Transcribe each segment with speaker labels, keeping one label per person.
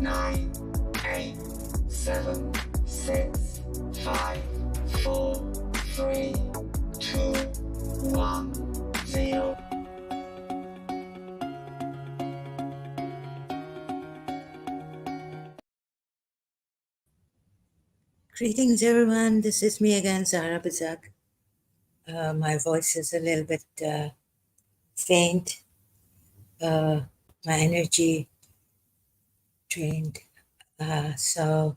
Speaker 1: 9, 8, 7, 6, 5, 4, 3, 2, 1, 0.
Speaker 2: Greetings, everyone. This is me again, Zahra Bazak. My voice is a little bit faint. My energy drained. So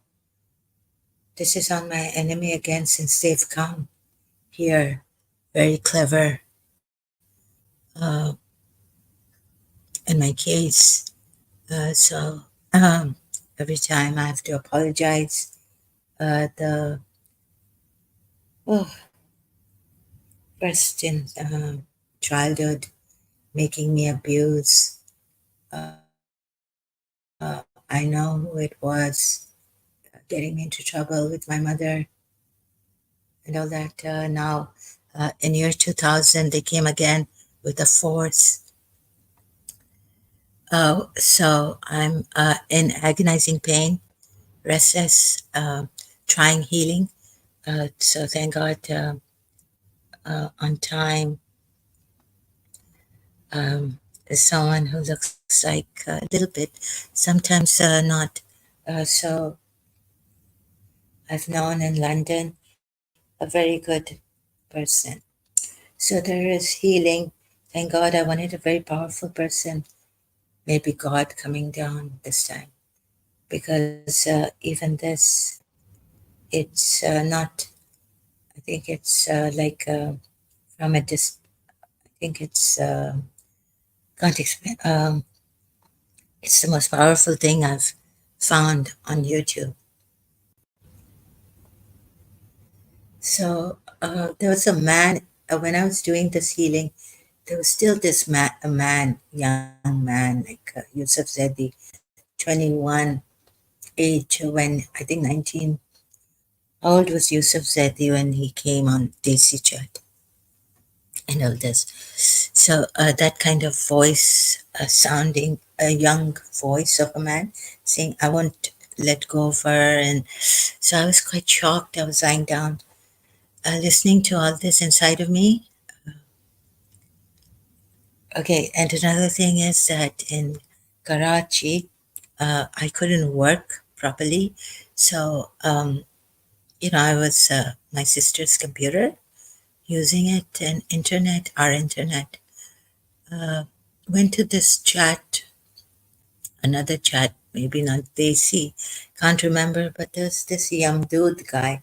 Speaker 2: this is on my enemy again since they've come here. Very clever in my case. So every time I have to apologize. The first in childhood, making me abuse. I know who it was, getting me into trouble with my mother and all that. Now, in year 2000, they came again with a force. So I'm in agonizing pain, restless, trying healing. So thank God, on time, is someone who looks like a little bit, sometimes not. So I've known in London a very good person. So there is healing. Thank God I wanted a very powerful person, maybe God coming down this time. Because even this, it's not, I think it's from a I think it's, can't explain. It's the most powerful thing I've found on YouTube. So there was a man, when I was doing this healing, there was still this young man, like Yusuf Zedi, 21 age, when I think 19. How old was Yusuf Zedi when he came on Desi Chat and all this? So that kind of voice, sounding a young voice of a man saying, I won't let go of her. And so I was quite shocked. I was lying down, listening to all this inside of me. Okay, and another thing is that in Karachi, I couldn't work properly. So, I was my sister's computer, using it, and our internet. Went to this chat, another chat, maybe not Desi, can't remember, but there's this Yamdud guy.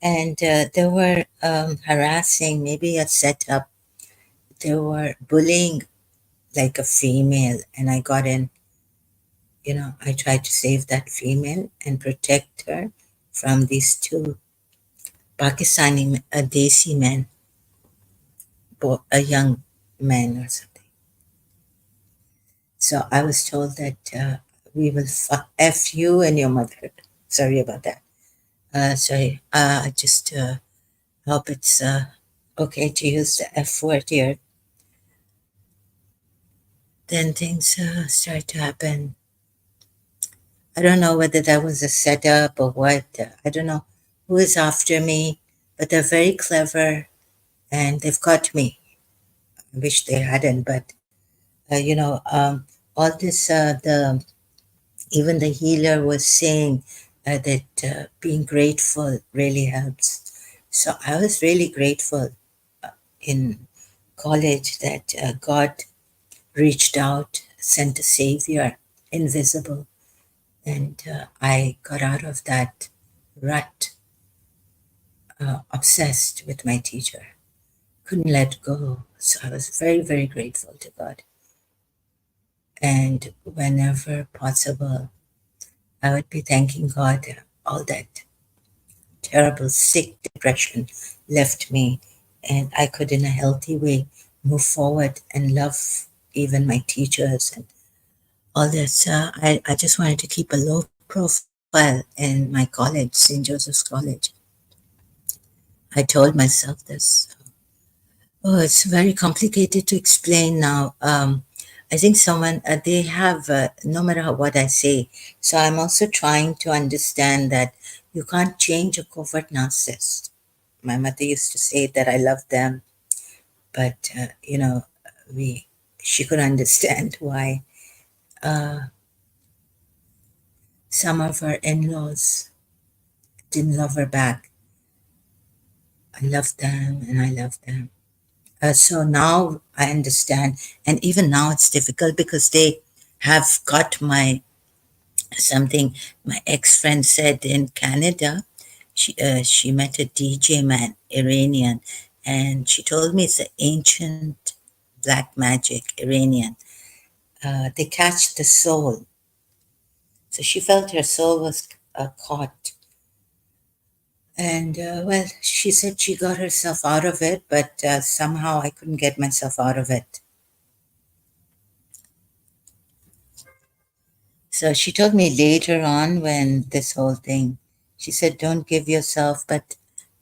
Speaker 2: And they were harassing, maybe a setup. They were bullying like a female, and I got in. I tried to save that female and protect her from these two Pakistani Desi men, a young man or something. So I was told that we will F you and your mother. Sorry about that. Sorry, I just hope it's okay to use the F word here. Then things start to happen. I don't know whether that was a setup or what. I don't know who is after me, but they're very clever and they've got me. I wish they hadn't, but all this, even the healer was saying that being grateful really helps. So I was really grateful in college that God reached out, sent a savior, invisible, and I got out of that rut, obsessed with my teacher. Couldn't let go. So I was very, very grateful to God. And whenever possible, I would be thanking God. All that terrible, sick depression left me, and I could, in a healthy way, move forward and love even my teachers and all this. I just wanted to keep a low profile in my college, St. Joseph's College. I told myself this. Oh, it's very complicated to explain now. I think someone, they have, no matter what I say. So I'm also trying to understand that you can't change a covert narcissist. My mother used to say that I love them, but, we, she could understand why uh, some of her in-laws didn't love her back. I love them and I love them. So now I understand. And even now it's difficult because they have got my something my ex-friend said in Canada. She met a DJ man, Iranian, and she told me it's an ancient black magic Iranian. They catch the soul. So she felt her soul was caught. And well, she said she got herself out of it, but somehow I couldn't get myself out of it. So she told me later on when this whole thing, she said, don't give yourself, but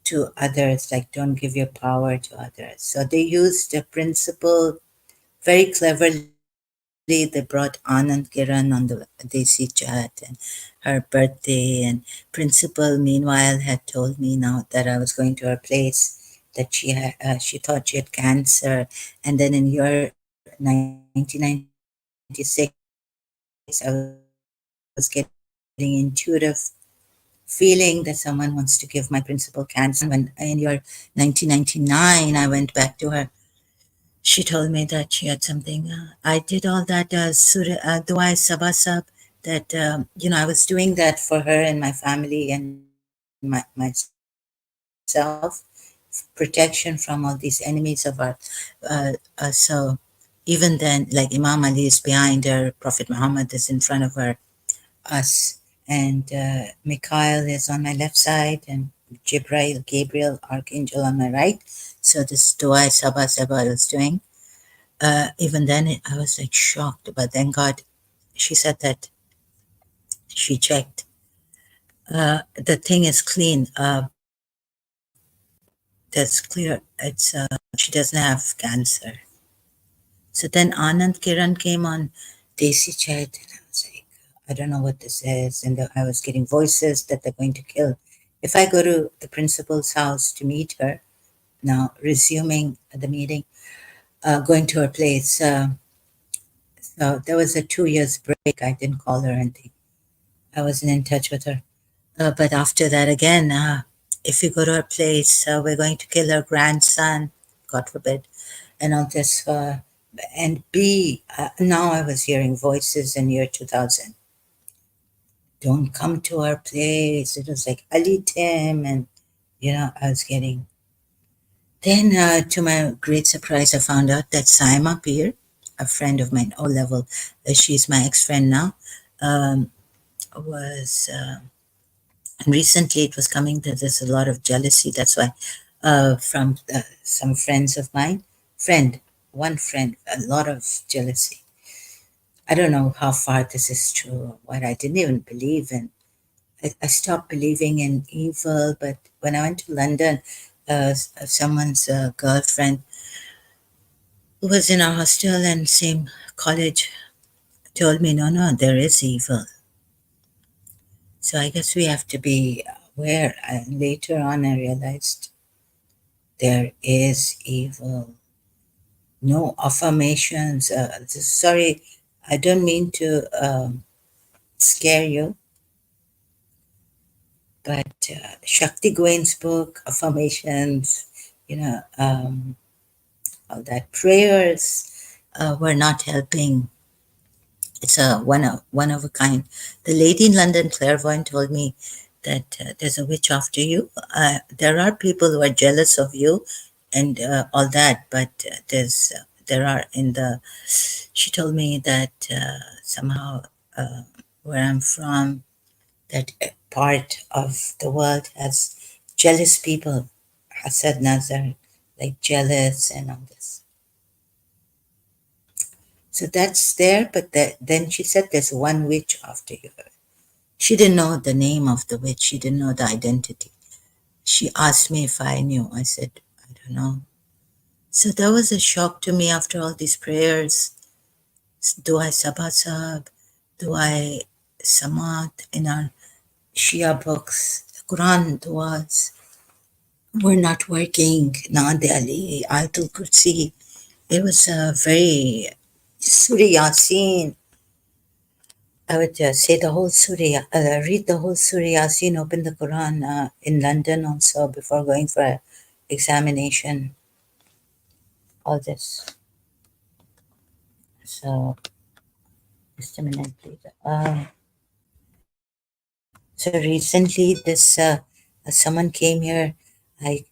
Speaker 2: to others, like don't give your power to others. So they used the principle very cleverly. They brought Anand Kiran on the Desi chat and her birthday. And principal, meanwhile, had told me now that I was going to her place that she thought she had cancer. And then in year 1996, I was getting intuitive feeling that someone wants to give my principal cancer. And when in year 1999, I went back to her, she told me that she had something. I did all that Dua Sabasab, that, I was doing that for her and my family and myself, protection from all these enemies of our. So even then, like Imam Ali is behind her, Prophet Muhammad is in front of her, us, and Mikhail is on my left side, and Gabriel, Archangel on my right. So this Dua Sabasab I was doing. Even then, I was like shocked. But then God, she said that she checked. The thing is clean. That's clear. It's she doesn't have cancer. So then Anand Kiran came on Desi Chat, and I was like, I don't know what this is. And I was getting voices that they're going to kill. If I go to the principal's house to meet her, now resuming the meeting, going to her place. So there was a 2 years break. I didn't call her anything. I wasn't in touch with her. But after that, again, if you go to her place, we're going to kill her grandson, God forbid, and all this. And now I was hearing voices in year 2000. Don't come to our place. It was like Ali Tim, and I was getting. Then, to my great surprise, I found out that Saima Peer, a friend of mine, O level, she's my ex-friend now, was. And recently it was coming that there's a lot of jealousy. That's why, from some friends of mine, one friend, a lot of jealousy. I don't know how far this is true or what. I didn't even believe in. I stopped believing in evil, but when I went to London, someone's girlfriend who was in our hostel and same college told me, no, no, there is evil. So I guess we have to be aware. And later on, I realized there is evil. No affirmations. Sorry, I don't mean to scare you, but Shakti Gwain's book, Affirmations, all that prayers were not helping. It's a one of a kind. The lady in London, Clairvoyant, told me that there's a witch after you. There are people who are jealous of you, and all that, but there are in the. She told me that somehow where I'm from, that part of the world has jealous people. Hasad Nazar, like jealous and all this. So that's there, but then she said there's one witch after you. She didn't know the name of the witch. She didn't know the identity. She asked me if I knew. I said, I don't know. So that was a shock to me after all these prayers. Do I sabasab? Do I samat in our Shia books? The Quran duas were not working. Naad Ali, Ayatul Kursi. It was a very Surah Yasin. I would say the whole Surah, read the whole Surah Yasin, open the Quran in London also before going for a examination. All this. So, just a minute, please. So recently, this someone came here. I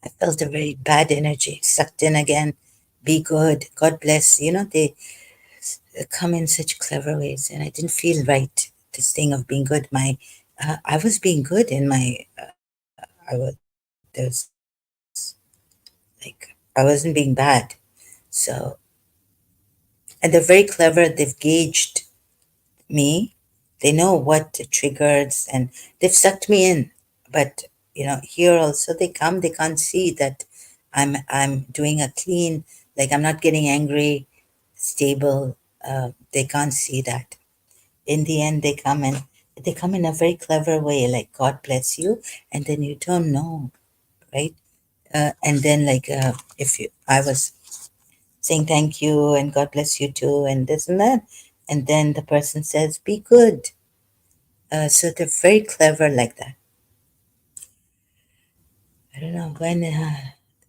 Speaker 2: I felt a very bad energy sucked in again. Be good. God bless. They come in such clever ways, and I didn't feel right. This thing of being good. I was being good in my. There was like I wasn't being bad. So, and they're very clever. They've gauged me. They know what triggers, and they've sucked me in. But here also they come. They can't see that I'm doing a clean. Like I'm not getting angry, stable. They can't see that. In the end, they come and they come in a very clever way. Like God bless you, and then you don't know, right? And then if I was saying thank you and God bless you too, and this and that, and then the person says be good. So they're very clever like that. I don't know when,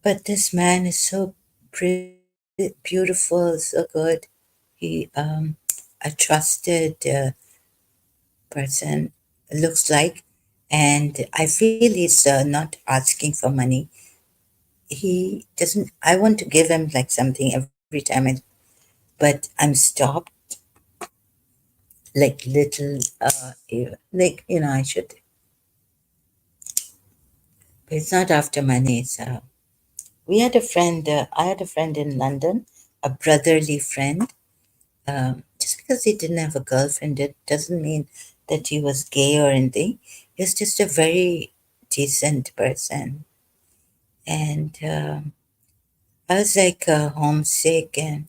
Speaker 2: but this man is so beautiful, so good. He, a trusted person, looks like, and I feel he's not asking for money. He doesn't. I want to give him like something every time, but I'm stopped. Like little, I should. But it's not after money. So we had a friend. I had a friend in London, a brotherly friend. Just because he didn't have a girlfriend, it doesn't mean that he was gay or anything. He was just a very decent person. And I was like homesick. And,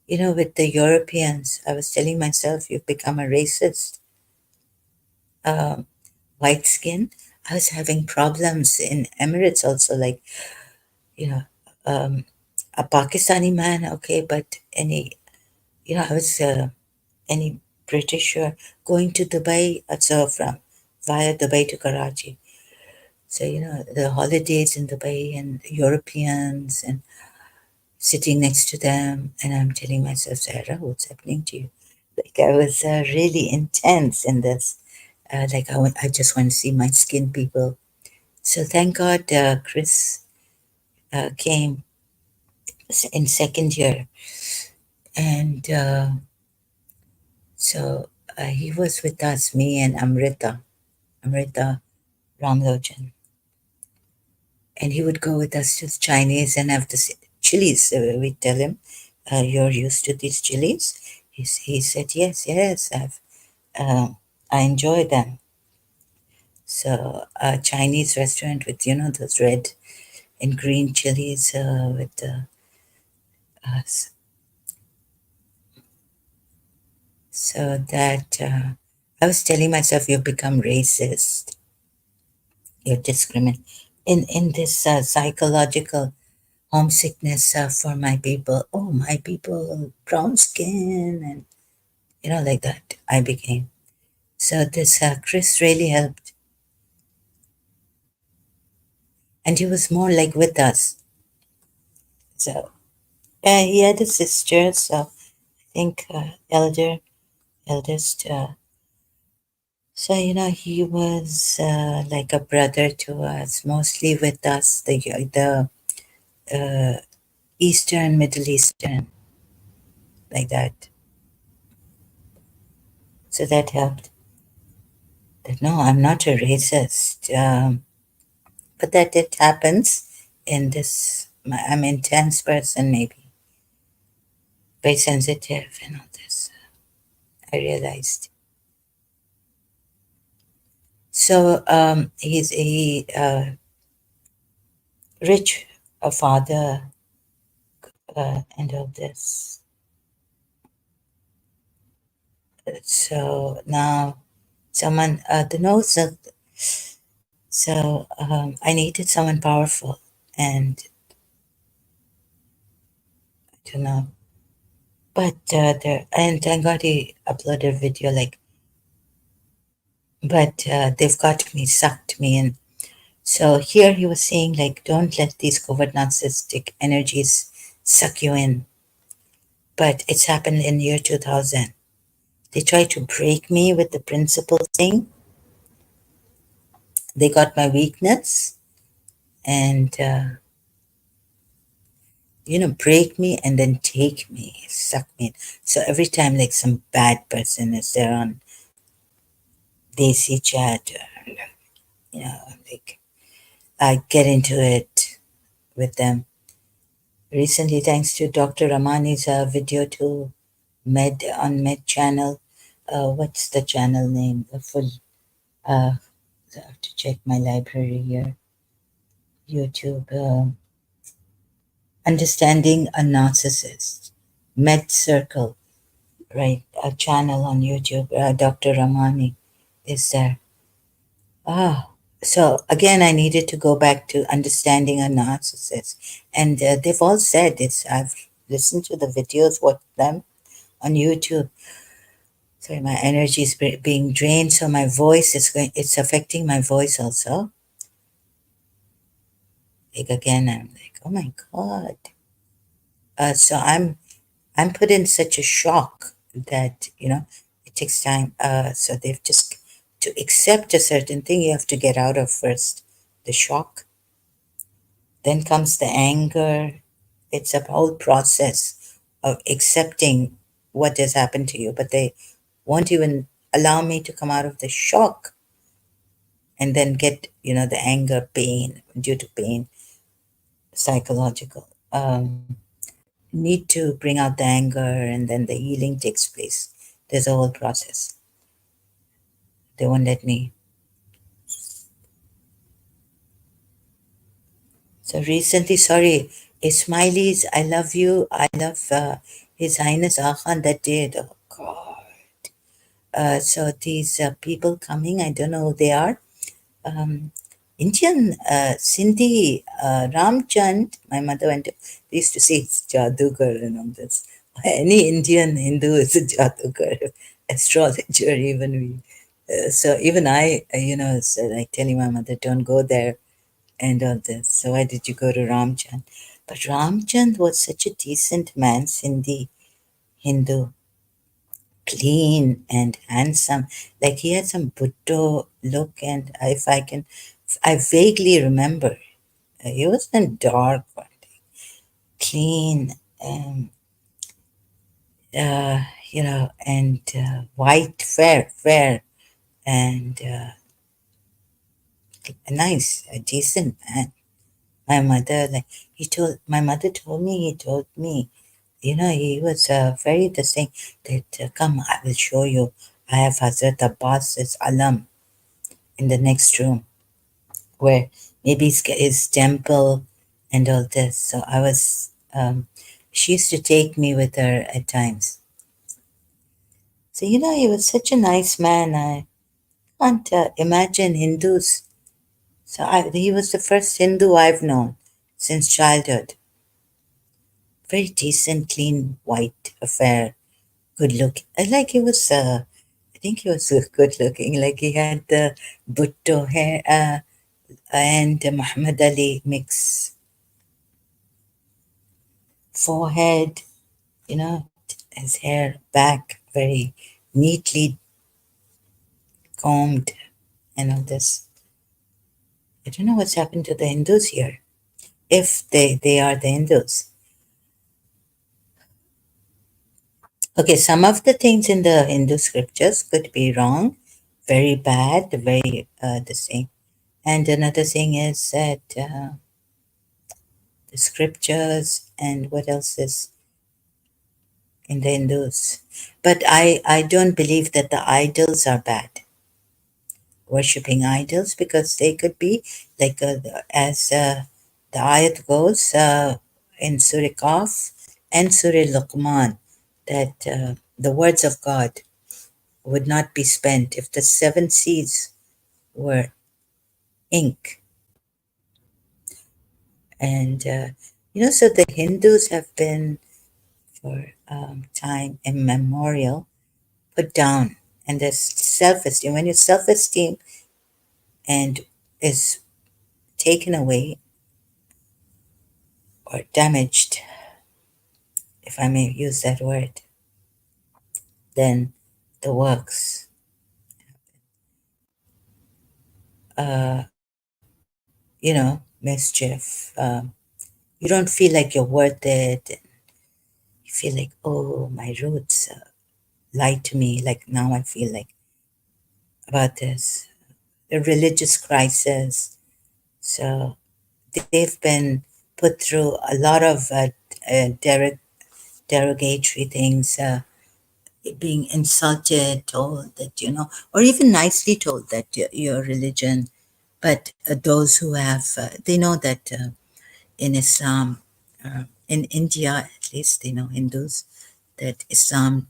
Speaker 2: with the Europeans, I was telling myself, you've become a racist. White skin. I was having problems in Emirates also, like, you know, um, a Pakistani man, okay, but I was any British or going to Dubai, so from via Dubai to Karachi. So, the holidays in Dubai and Europeans and sitting next to them. And I'm telling myself, Sarah, what's happening to you? Like I was really intense in this. I just want to see my skin people. So thank God Chris came in second year. And he was with us, me and Amrita Ramlojan. And he would go with us to the Chinese and have the chilies. We tell him, "You're used to these chilies." He said, "Yes, yes, I enjoy them." So a Chinese restaurant with those red and green chilies with the. So that I was telling myself, "You've become racist. You're discriminate in this psychological homesickness for my people. Oh, my people, brown skin, and like that. I became. So this Chris really helped, and he was more like with us. So he had a sister, so I think eldest. So he was like a brother to us, mostly with us, the Eastern, Middle Eastern, like that. So that helped. That no, I'm not a racist. But that it happens in this. I'm an intense person, maybe very sensitive, and all this. I realized. So he's a rich a father and all this. So now someone, the nose, so I needed someone powerful, and I don't know. But there, and thank God he uploaded a video like, but they've got me, sucked me in. So here he was saying like, don't let these covert narcissistic energies suck you in. But it's happened in year 2000. They tried to break me with the principal thing. They got my weakness and, break me and then take me, suck me in. So every time like some bad person is there on Desi chat, like I get into it with them. Recently, thanks to Dr. Ramani's video to Med channel. What's the channel name? The full. I have to check my library here. YouTube. Understanding a Narcissist. Med Circle. Right. A channel on YouTube. Dr. Ramani is there. Ah. So again, I needed to go back to understanding a narcissist, and they've all said it's. I've listened to the videos, watched them on YouTube. Sorry, my energy is being drained, so my voice is going. It's affecting my voice also. Like again, I'm like, oh my god. So I'm put in such a shock that it takes time. So they've just to accept a certain thing, you have to get out of first the shock. Then comes the anger. It's a whole process of accepting what has happened to you, but they won't even allow me to come out of the shock and then get the anger, pain, due to pain, psychological, need to bring out the anger, and then the healing takes place. There's a whole process. They won't let me. So recently, sorry, Ismailis, I love you. I love His Highness Akhan that did. Oh God. So these people coming, I don't know who they are. um, Indian Sindhi Ramchand, my mother went to, they used to say it's Jadugar and all this. Any Indian Hindu is a Jadugar, astrologer, even we. So even I, said, like telling my mother, don't go there and all this. So why did you go to Ramchand? But Ramchand was such a decent man, Sindhi Hindu, clean and handsome. Like he had some Bhutto look, and if I can, I vaguely remember he wasn't dark, but clean, and white, fair, and nice, a decent man. My mother, like my mother told me, he told me, he was very the same. That come, I will show you. I have Hazrat Abbas's alam in the next room, where maybe his temple and all this. So I was, she used to take me with her at times. So, he was such a nice man. I can't imagine Hindus. So he was the first Hindu I've known since childhood. Very decent, clean, white, fair, good looking. Like he was, I think he was good looking. Like he had the Bhutto hair and the Muhammad Ali mix forehead, his hair back very neatly combed and all this. I don't know what's happened to the Hindus here, if they are the Hindus. Okay, some of the things in the Hindu scriptures could be wrong, very bad, very the same. And another thing is that the scriptures and what else is in the Hindus. But I don't believe that the idols are bad. Worshipping idols, because they could be like as the ayat goes in Surah Qaf and Surah Luqman, that the words of God. would not be spent if the seven seas were ink. And, so the Hindus have been for time immemorial put down. And there's self esteem. When your self esteem and is taken away or damaged, if I may use that word, then the works, mischief. You don't feel like you're worth it. You feel like, oh, my roots lied to me. Like now I feel like about this. The religious crisis. So they've been put through a lot of derogatory things, being insulted, told that, or even nicely told that your religion. But those who have, they know that in Islam, in India at least, they know Hindus, that Islam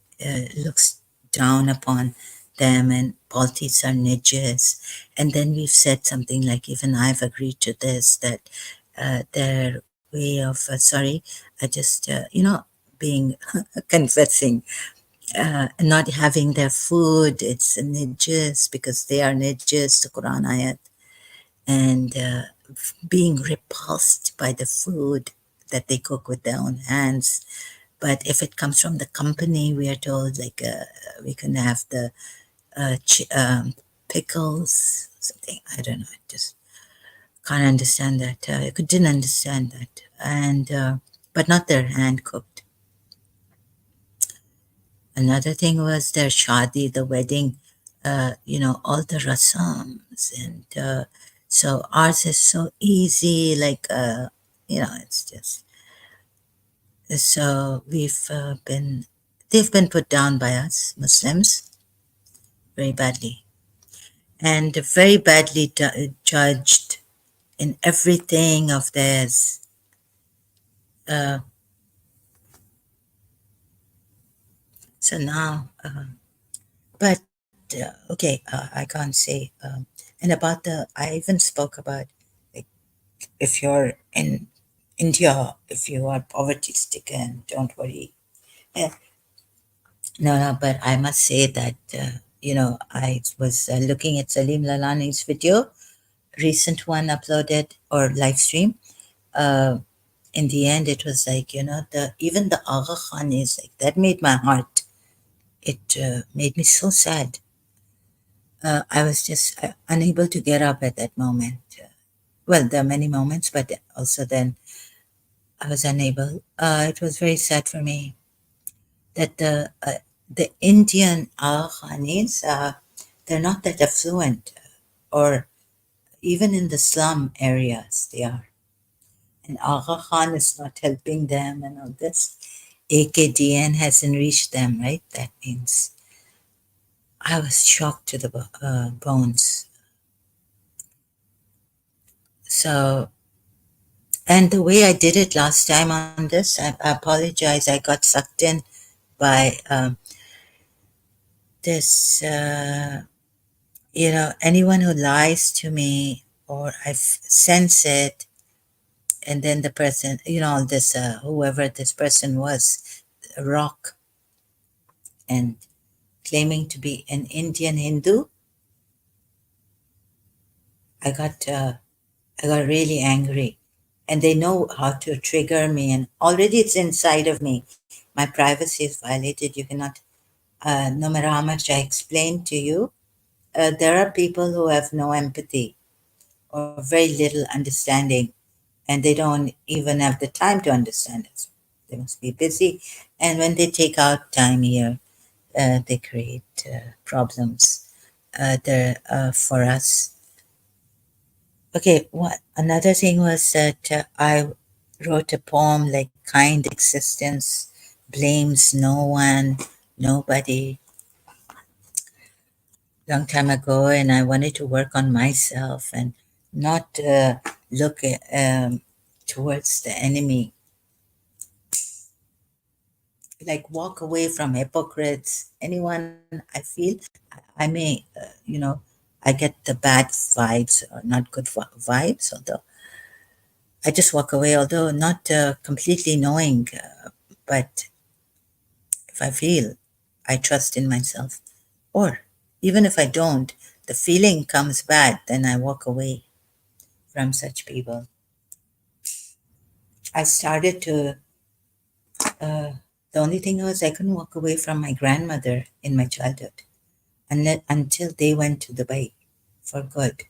Speaker 2: looks down upon them and politics are najas. And then we've said something like, even I've agreed to this, that their way of, sorry, I just, being confessing, not having their food, it's najas because they are najas, the Quran ayat, and being repulsed by the food that they cook with their own hands. But if it comes from the company, we are told like we can have the pickles, something. I don't know. I just can't understand that. I didn't understand that, and but not their hand cooked. Another thing was their shadi, the wedding. All the rasams, and so ours is so easy. Like it's just so they've been put down by us Muslims very badly, and very badly judged in everything of theirs. Uh, so now, but okay, I can't say. And about I even spoke about like if you're in India, if you are poverty stricken, don't worry. Eh, no, no, but I must say that, I was looking at Salim Lalani's video, recent one uploaded or live stream. Uh, in the end, it was like, even the Agha Khan is like, that made my heart, it made me so sad. I was just unable to get up at that moment. Well, there are many moments, but also then I was unable. It was very sad for me that the Indian Aghanis, they're not that affluent, or even in the slum areas they are. And Agha Khan is not helping them and all this. AKDN hasn't reached them, right? That means I was shocked to the bones. So, and the way I did it last time on this, I apologize. I got sucked in by this, anyone who lies to me or I sense it, and then the person, this, whoever this person was, rock, and claiming to be an Indian Hindu, I got, uh, I got really angry. And they know how to trigger me, and already it's inside of me. My privacy is violated. You cannot, no matter how much I explain to you, there are people who have no empathy or very little understanding, and they don't even have the time to understand it. They must be busy. And when they take out time here, they create problems for us. Okay, what another thing was that I wrote a poem like kind existence blames no one, nobody, long time ago, and I wanted to work on myself and not look towards the enemy. like walk away from hypocrites, anyone I feel I may, I get the bad vibes or not good vibes, although I just walk away, although not completely knowing, but if I feel I trust in myself, or even if I don't, the feeling comes bad, then I walk away from such people. I started to, the only thing was I couldn't walk away from my grandmother in my childhood until they went to Dubai for good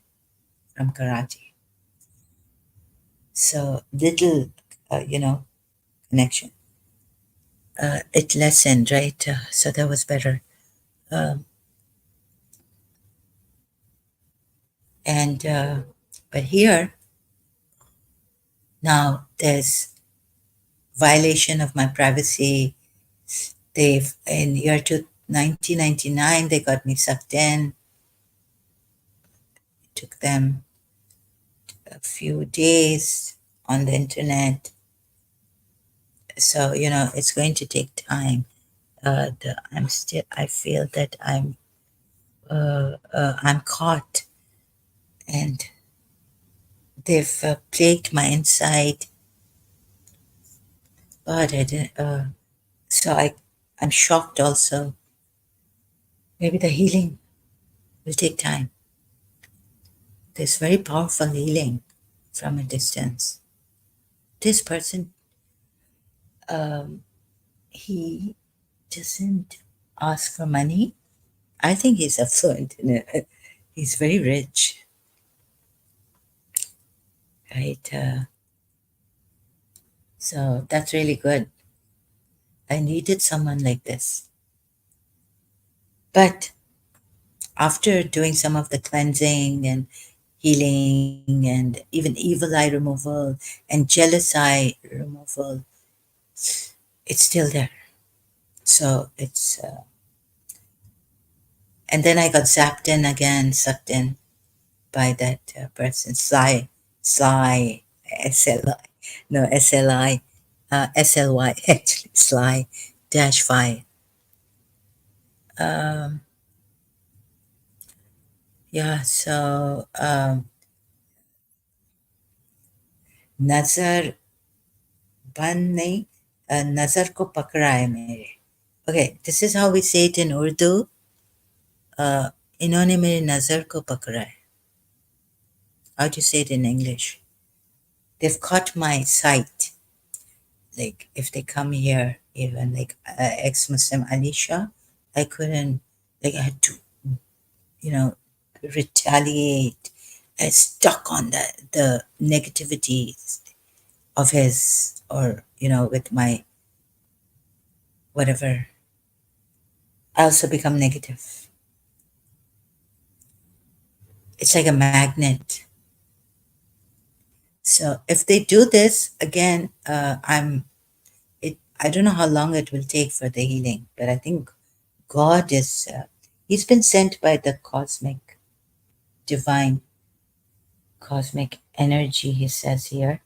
Speaker 2: from Karachi. So little, connection. It lessened, right? So that was better. Um, and but here now there's violation of my privacy. They've in year 1999 they got me sucked in. It took them a few days on the internet. So it's going to take time. I feel that I'm caught, and they've plagued my inside. But I didn't. So I'm shocked also. Maybe the healing will take time. There's very powerful healing from a distance. This person, um, he doesn't ask for money. I think he's affluent. He's very rich, right? So that's really good. I needed someone like this. But after doing some of the cleansing and healing and even evil eye removal and jealous eye removal, it's still there. So and then I got zapped in again, sucked in by that person, Sly, SLI, no, SLI, SLY, actually, Sly dash Phi. Um, yeah, so नजर बंद नहीं नजर को पकड़ा है मेरे. Okay, this is how we say it in Urdu. इन्होंने मेरी नजर को पकड़ा है. How do you say it in English? They've caught my sight. Like if they come here, even like ex-Muslim Alisha, I couldn't, like I had to, you know, retaliate. I stuck on the negativity of his, or with my whatever. I also become negative. It's like a magnet. So if they do this again, I don't know how long it will take for the healing, but I think God is, he's been sent by the divine cosmic energy, he says here.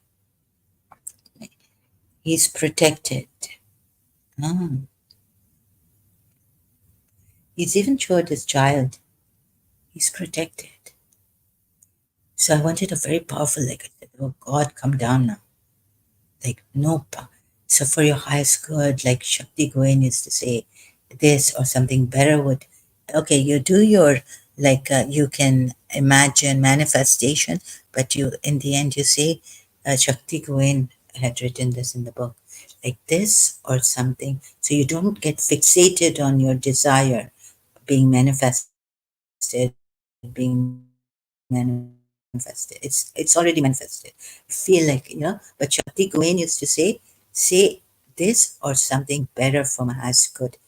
Speaker 2: He's protected. Ah. He's even showed his child. He's protected. So I wanted a very powerful, like I said, oh God, come down now. Like, nope. So for your highest good, like Shakti Goen used to say, this or something better would, okay, you do your, like, you can imagine manifestation, but in the end, you say, Shakti Goen had written this in the book, like this or something. So you don't get fixated on your desire being manifested, being manifested. It's already manifested. Feel like, but Shakti Goen used to say this or something better for my highest good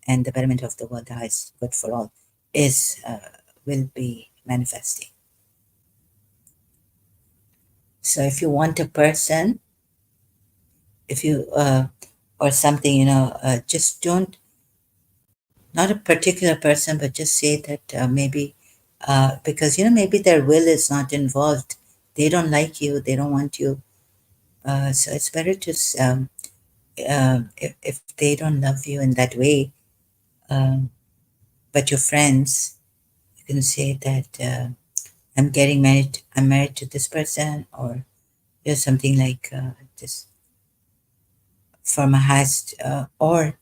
Speaker 2: and the betterment of the world, the highest good for all, is will be manifesting. So if you want a person, if you or something, just don't, not a particular person, but just say that maybe because maybe their will is not involved. They don't like you. They don't want you. So it's better to if they don't love you in that way, um, but your friends, you can say that I'm getting married. I'm married to this person, or something like this for my highest, or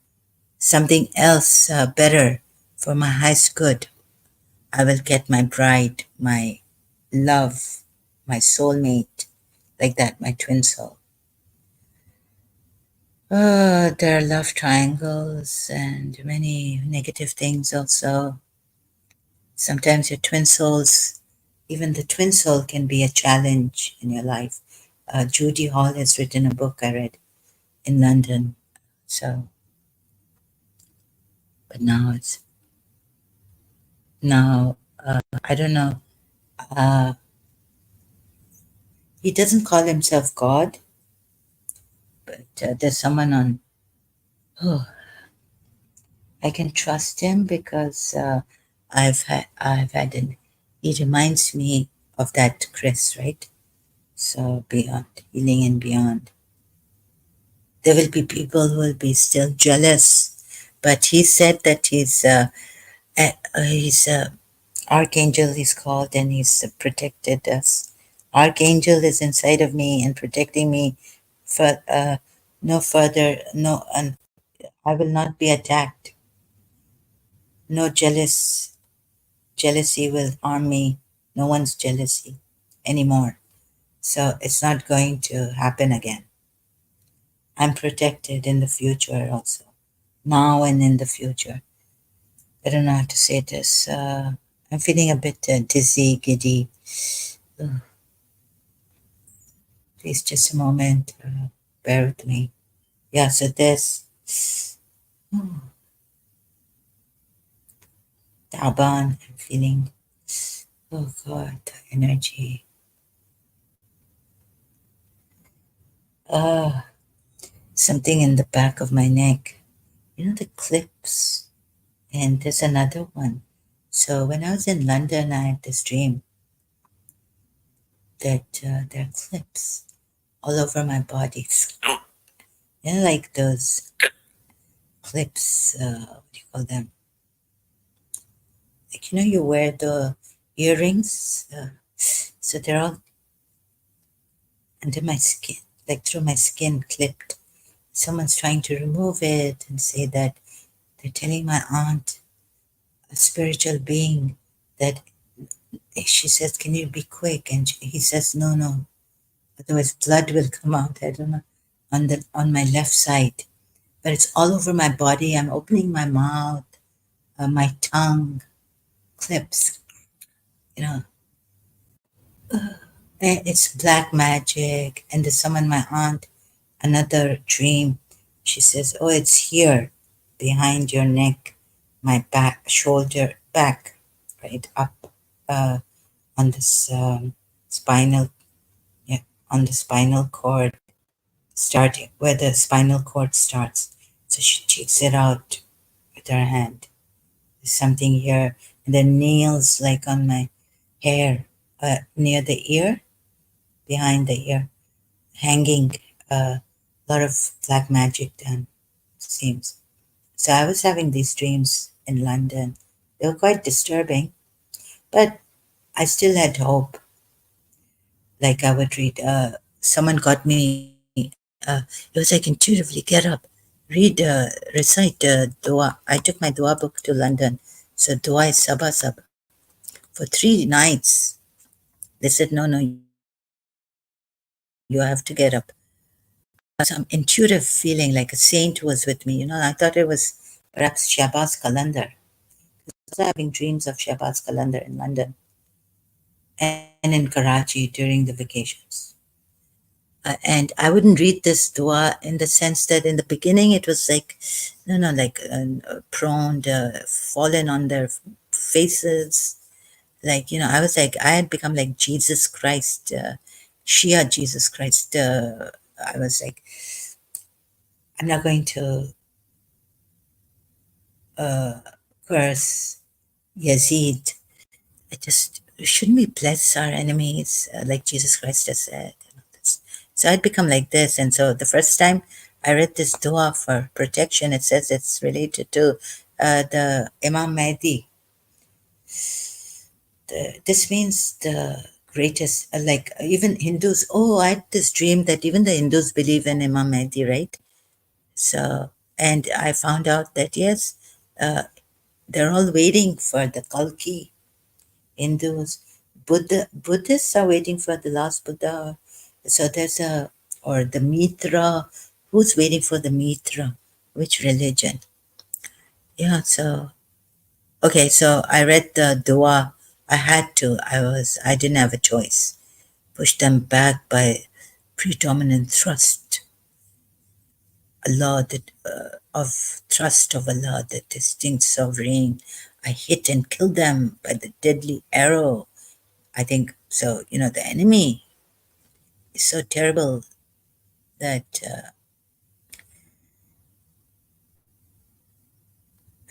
Speaker 2: something else better for my highest good. I will get my bride, my love, my soulmate, like that, my twin soul. There are love triangles and many negative things also. Sometimes your twin souls, even the twin soul can be a challenge in your life. Judy Hall has written a book I read in London. So, but now, I don't know. Uh, he doesn't call himself God, but there's someone on, oh, I can trust him because I've had an, he reminds me of that Chris, right? So beyond healing and beyond, there will be people who will be still jealous, but he said that he's archangel is called, and he's protected us. Archangel is inside of me and protecting me for no further, no, and I will not be attacked. No jealousy will harm me. No one's jealousy anymore. So it's not going to happen again. I'm protected in the future also, now and in the future. I don't know how to say this. I'm feeling a bit dizzy, giddy. Ugh, please, just a moment. Bear with me. Yeah, so this. Taban, I'm feeling, oh God, the energy. Uh, Something in the back of my neck. You know, the clips. And there's another one. So when I was in London, I had this dream that there are clips all over my body. You know, like those clips, what do you call them? Like, you know, you wear the earrings. So they're all under my skin, like through my skin, clipped. Someone's trying to remove it and say that they're telling my aunt, a spiritual being, that she says, "Can you be quick?" And he says, "No, no, otherwise blood will come out." I don't know, on my left side, but it's all over my body. I'm opening my mouth, my tongue clips. You know, it's black magic. And there's someone, my aunt, another dream. She says, "Oh, it's here, behind your neck, my back, shoulder, back, right up, on this spinal, yeah, on the spinal cord, starting where the spinal cord starts." So she takes it out with her hand. There's something here, and then nails like on my hair, near the ear, behind the ear, hanging. A lot of black magic done, seems. So I was having these dreams in London. They were quite disturbing, but I still had hope. Like I would read, someone got me, it was like intuitively get up, read, recite dua. I took my dua book to London. So dua is sabah sabah. For 3 nights, they said, no, no, you have to get up. Some intuitive feeling like a saint was with me. You know, I thought it was perhaps Shabazz calendar. I was having dreams of Shabazz calendar in London and in Karachi during the vacations. And I wouldn't read this dua in the sense that in the beginning it was like, no, no, like prone, fallen on their faces. Like, you know, I was like, I had become like Jesus Christ, Shia Jesus Christ. I was like, I'm not going to curse Yazid. I just, shouldn't we bless our enemies like Jesus Christ has said? And all this. So I'd become like this. And so the first time I read this dua for protection. It says it's related to the Imam Mahdi. This means the greatest, like even Hindus. Oh, I had this dream that even the Hindus believe in Imam Mahdi, right? So, and I found out that yes, uh, they're all waiting for the Kalki. Hindus, Buddhists are waiting for the last Buddha. So there's a, or the Mitra. Who's waiting for the Mitra? Which religion? Yeah, so okay, so I read the dua. I had to. I didn't have a choice. Push them back by predominant thrust. Allah, of trust of Allah, the distinct sovereign. I hit and kill them by the deadly arrow. I think so. You know, the enemy is so terrible that.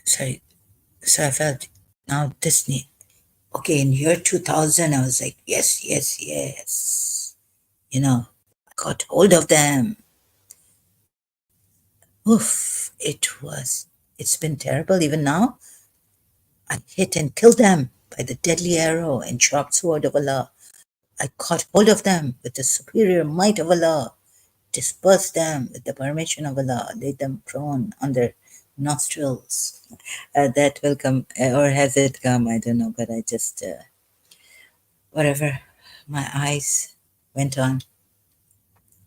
Speaker 2: Sorry. So I felt now this need. Okay, in year 2000, I was like, yes, yes, yes. You know, I got hold of them. Oof, it's been terrible. Even now, I hit and kill them by the deadly arrow and sharp sword of Allah. I caught hold of them with the superior might of Allah, dispersed them with the permission of Allah, laid them prone on their nostrils. That will come, or has it come? I don't know, but I just, whatever, my eyes went on.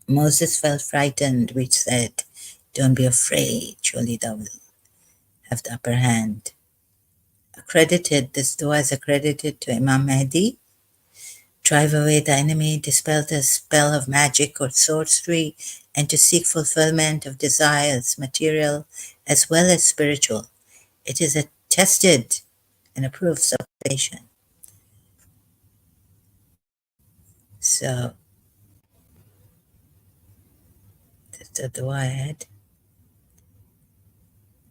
Speaker 2: Moses felt frightened, which said, don't be afraid, surely thou wilt have the upper hand. This dua is accredited to Imam Mahdi. Drive away the enemy, dispel the spell of magic or sorcery, and to seek fulfillment of desires, material as well as spiritual. It is a tested and approved salvation. So that's the dua I had.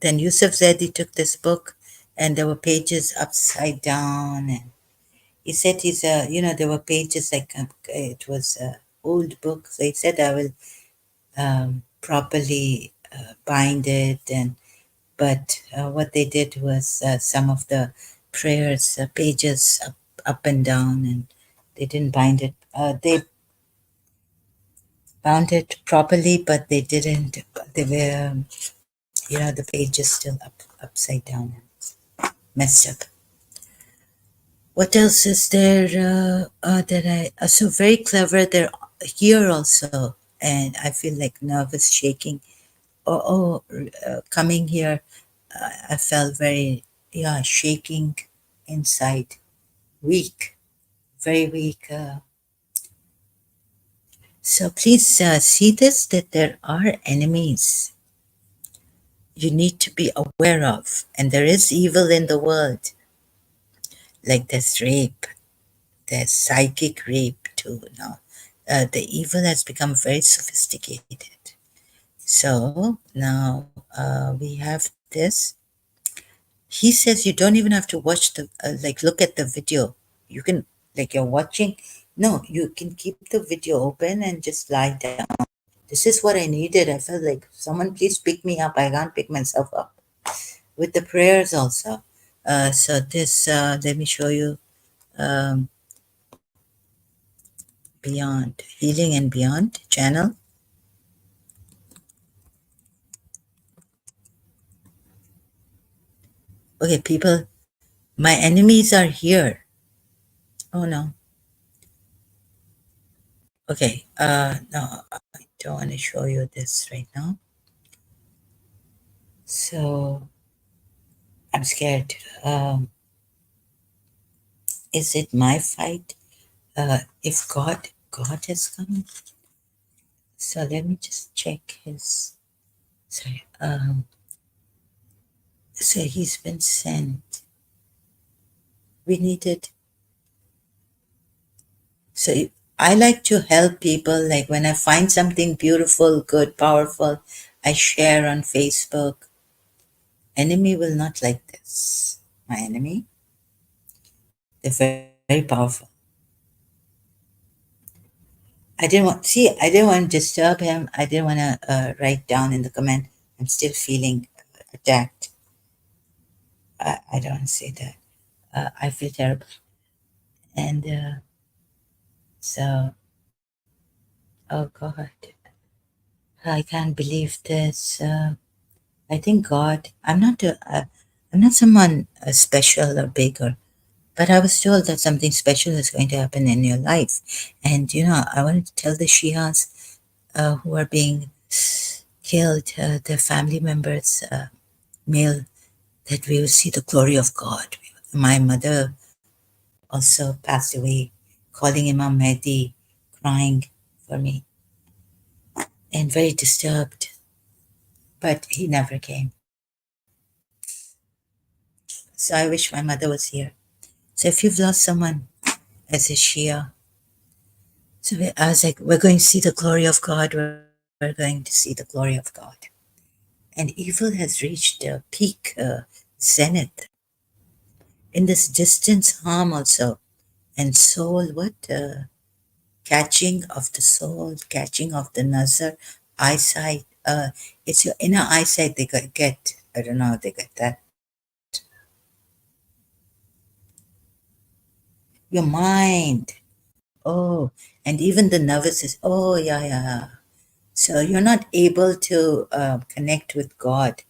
Speaker 2: Then Yusuf Zedi took this book and there were pages upside down, and he said there were pages like it was an old book. So he said I will properly bind it, and but what they did was some of the prayers pages up and down, and they didn't bind it. They bound it properly, but they didn't. They were, the pages still upside down and messed up. What else is there that so very clever? They're here also, and I feel like nervous, shaking. Coming here, I felt very, shaking inside, weak, very weak. So please see this, that there are enemies you need to be aware of, and there is evil in the world. Like there's rape, there's psychic rape too now. The evil has become very sophisticated. So now we have this. He says you don't even have to watch the look at the video. You can, like, you're watching. No, you can keep the video open and just lie down. This is what I needed. I felt like someone please pick me up. I can't pick myself up. With the prayers also. So this, let me show you, um, Beyond Healing and Beyond channel. Okay, people, my enemies are here. Oh no. Okay, no, I don't want to show you this right now. So I'm scared. Is it my fight? If God has come. So let me just check his. Sorry. So he's been sent. We needed. So I like to help people. Like when I find something beautiful, good, powerful, I share on Facebook. Enemy will not like this. My enemy. They're very, very powerful. I didn't want to disturb him. I didn't want to write down in the comment, I'm still feeling attacked. I don't want to say that. I feel terrible. And so, oh God, I can't believe this. I think God, I'm not someone special or big, but I was told that something special is going to happen in your life. And, I wanted to tell the Shias who are being killed, their family members, male, that we will see the glory of God. My mother also passed away, calling Imam Mehdi, crying for me, and very disturbed, but he never came. So I wish my mother was here. So if you've lost someone as a Shia, so I was like, we're going to see the glory of God. We're going to see the glory of God. And evil has reached a peak zenith. In this distance, harm also. And soul, what? Catching of the soul, catching of the nazar, eyesight. It's your inner eyesight they get. I don't know how they get that. Your mind. Oh, and even the nervous system. Oh, yeah, yeah, yeah. So you're not able to connect with God,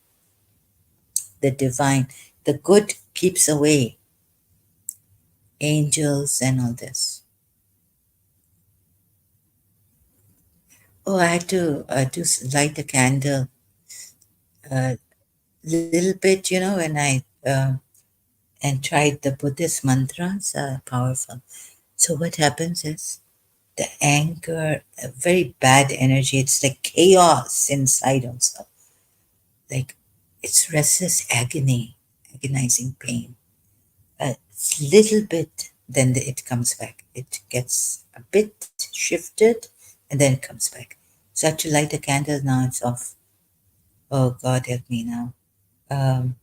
Speaker 2: the divine. The good keeps away angels and all this. Oh, I had to light a candle a little bit, when I and tried the Buddhist mantras, powerful. So what happens is the anger, a very bad energy. It's like chaos inside also. Like it's restless agony, agonizing pain. It's little bit, then it comes back. It gets a bit shifted, and then it comes back. So I have to light a candle now. It's off. Oh God, help me now. Um,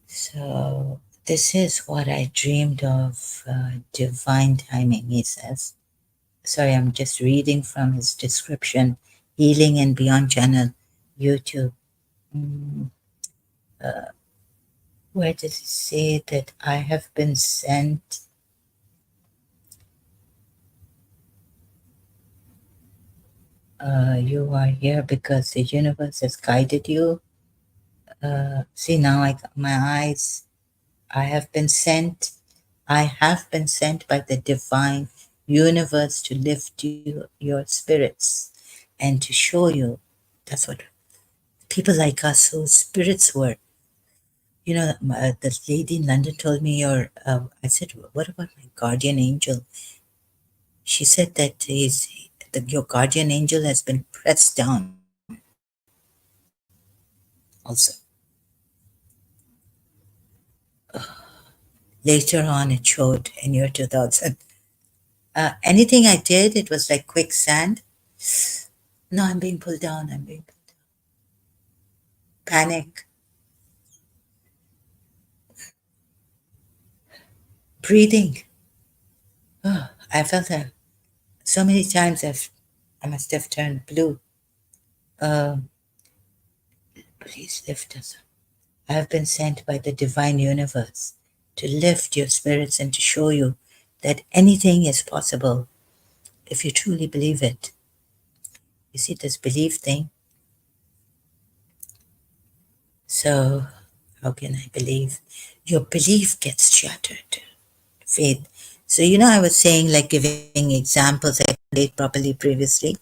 Speaker 2: so this is what I dreamed of. Divine timing, he says. Sorry, I'm just reading from his description. Healing and Beyond channel, YouTube. Mm, where does he say that I have been sent? You are here because the universe has guided you. See now, my eyes. I have been sent. I have been sent by the divine universe to lift your spirits and to show you. That's what people like us whose spirits were. The lady in London told me I said, what about my guardian angel? She said that your guardian angel has been pressed down also. Later on, it showed in year 2000. Anything I did, it was like quicksand. No, I'm being pulled down. I'm being panic, breathing. Oh, I felt that so many times I must have turned blue. Uh, Please lift us. I have been sent by the divine universe to lift your spirits and to show you that anything is possible if you truly believe it. You see, this belief thing. So, how can I believe? Your belief gets shattered. Faith. So, I was saying, like giving examples I played properly previously,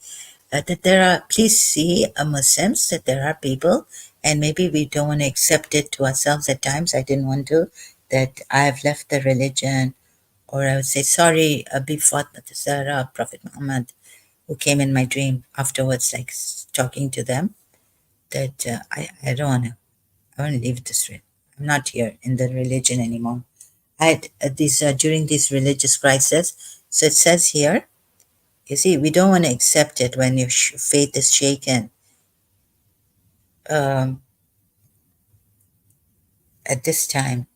Speaker 2: that there are, please see, Muslims, that there are people, and maybe we don't want to accept it to ourselves at times. I didn't want to, that I have left the religion, or I would say, sorry, Abi Fatma Zahra, Prophet Muhammad, who came in my dream afterwards, like talking to them, that I don't want to, I want to leave this religion. I'm not here in the religion anymore. I had during this religious crisis. So it says here, you see, we don't want to accept it when your faith is shaken. Um, at this time.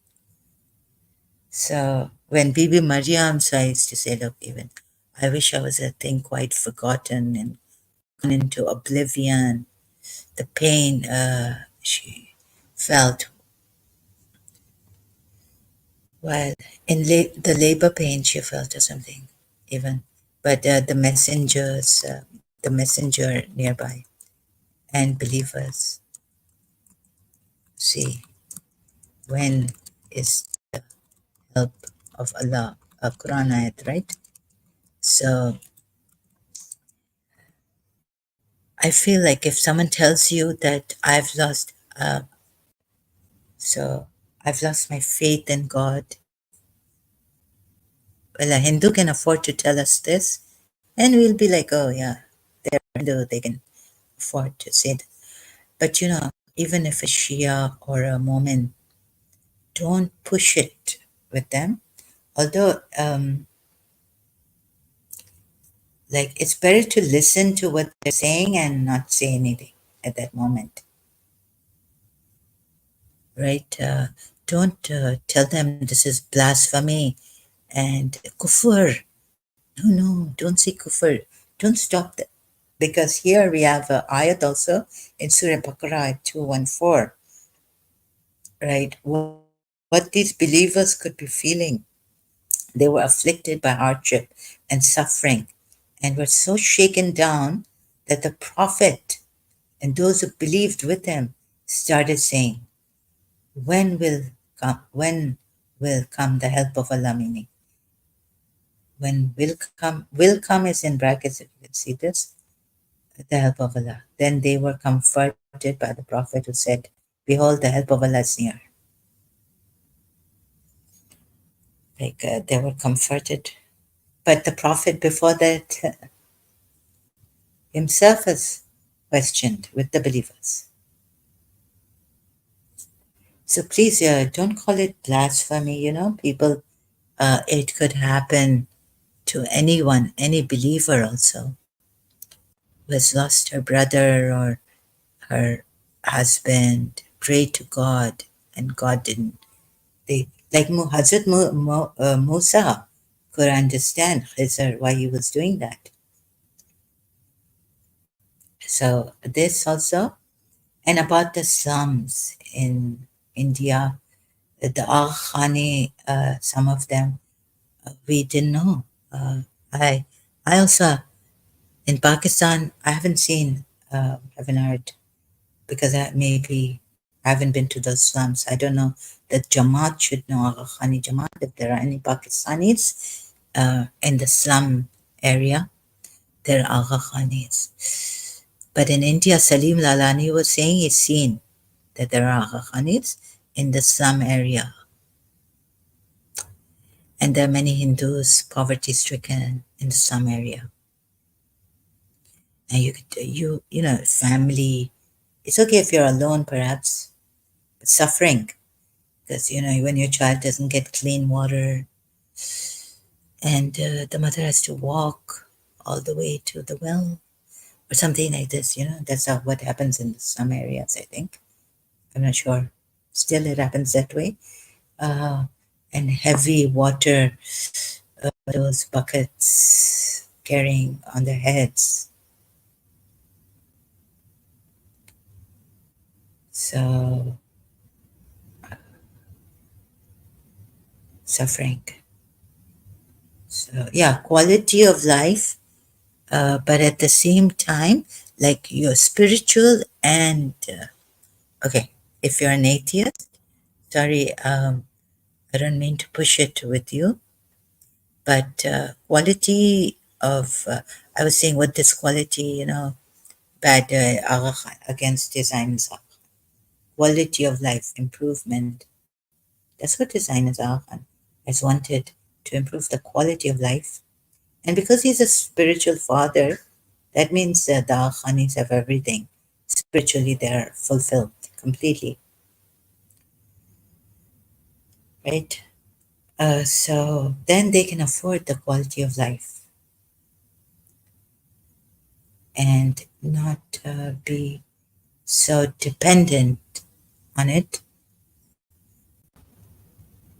Speaker 2: So when Bibi Mariam says to say, look, even I wish I was a thing quite forgotten and gone into oblivion, the pain she felt while in the labor pain she felt or something, even. But the messenger nearby and believers see when is the help of Allah, a Quran ayat, right? So I feel like if someone tells you that so I've lost my faith in God, well, a Hindu can afford to tell us this, and we'll be like, oh yeah, they're Hindu, they can afford to say that. But even if a Shia or a Mormon, don't push it with them. Although, like, it's better to listen to what they're saying and not say anything at that moment, right? Don't tell them this is blasphemy and kufr. No, no, don't say kufr. Don't stop that. Because here we have a ayat also in Surah Baqarah 214, right? What these believers could be feeling. They were afflicted by hardship and suffering and were so shaken down that the Prophet and those who believed with him started saying, when will come the help of Allah? Meaning, when will come is in brackets, if you can see this, the help of Allah. Then they were comforted by the Prophet who said, behold, the help of Allah is near. Like they were comforted. But the Prophet before that himself is questioned with the believers. So please don't call it blasphemy. People, it could happen to anyone, any believer also, who has lost her brother or her husband, prayed to God, and God didn't. They like Hazrat Musa could understand Khizr why he was doing that. So this also, and about the slums in India, the Khani, some of them we didn't know. I also in Pakistan I haven't seen, haven't heard because I haven't been to those slums. I don't know that Jamaat should know Agha Khani Jamaat if there are any Pakistanis in the slum area. There are Agha Khanis. But in India, Salim Lalani was saying he's seen that there are Agha Khanis in the slum area. And there are many Hindus poverty stricken in the slum area. And family, it's okay if you're alone perhaps, but suffering because when your child doesn't get clean water and the mother has to walk all the way to the well or something like this. That's what happens in some areas, I think. I'm not sure, still it happens that way. And heavy water, those buckets carrying on their heads, so suffering. So yeah, quality of life, but at the same time, like you're spiritual and okay, if you're an atheist, sorry, I don't mean to push it with you, but quality of, I was saying what this quality, bad against designers, quality of life improvement. That's what designers has wanted to improve the quality of life. And because he's a spiritual father, that means that the Khanis have everything. Spiritually, they're fulfilled completely, right? So then they can afford the quality of life and not be so dependent on it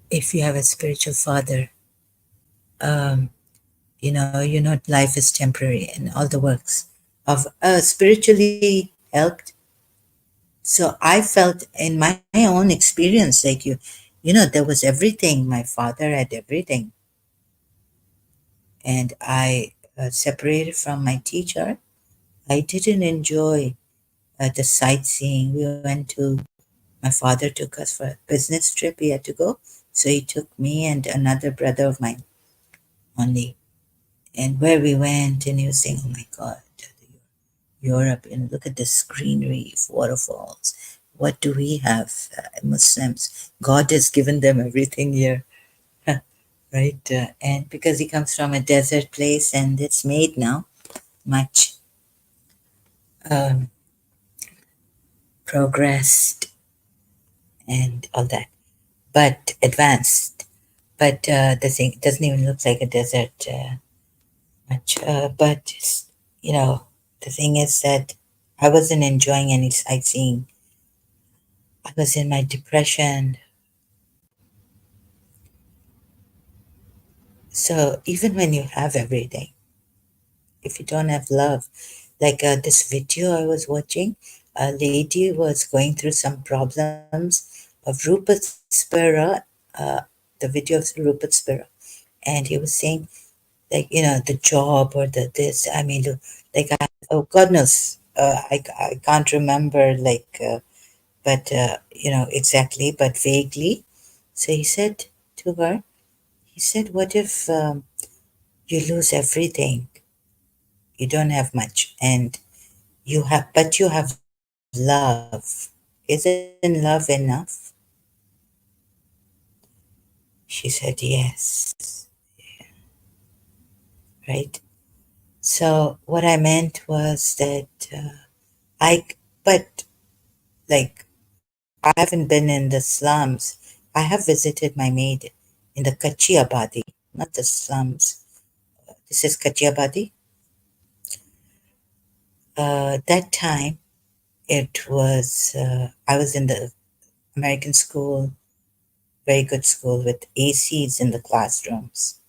Speaker 2: if you have a spiritual father. um, life is temporary and all the works of spiritually helped. So I felt in my own experience, like there was everything. My father had everything, and I separated from my teacher. I didn't enjoy the sightseeing. We went to My father took us for a business trip. He had to go, so he took me and another brother of mine only. And where we went, and he was saying, "Oh my God, Europe! And look at this greenery, waterfalls. What do we have, Muslims? God has given them everything here." Right? And because he comes from a desert place and it's made now much um, progressed and all that, but advanced. But the thing it doesn't even look like a desert much. But you know, the thing is that I wasn't enjoying any sightseeing. I was in my depression. So even when you have everything, if you don't have love, like this video I was watching, a lady was going through some problems of Rupert Spira, uh, the video of Rupert Spira, and he was saying, like, the job or the this. I mean, like, oh God knows, I can't remember, like, but exactly, but vaguely. So he said to her, he said, "What if you lose everything? You don't have much, and but you have love. Isn't love enough?" She said, "Yes." Right. So what I meant was that I, but like, I haven't been in the slums. I have visited my maid in the Kachi Abadi, not the slums. This is Kachi Abadi. That time, I was in the American school, very good school with ACs in the classrooms.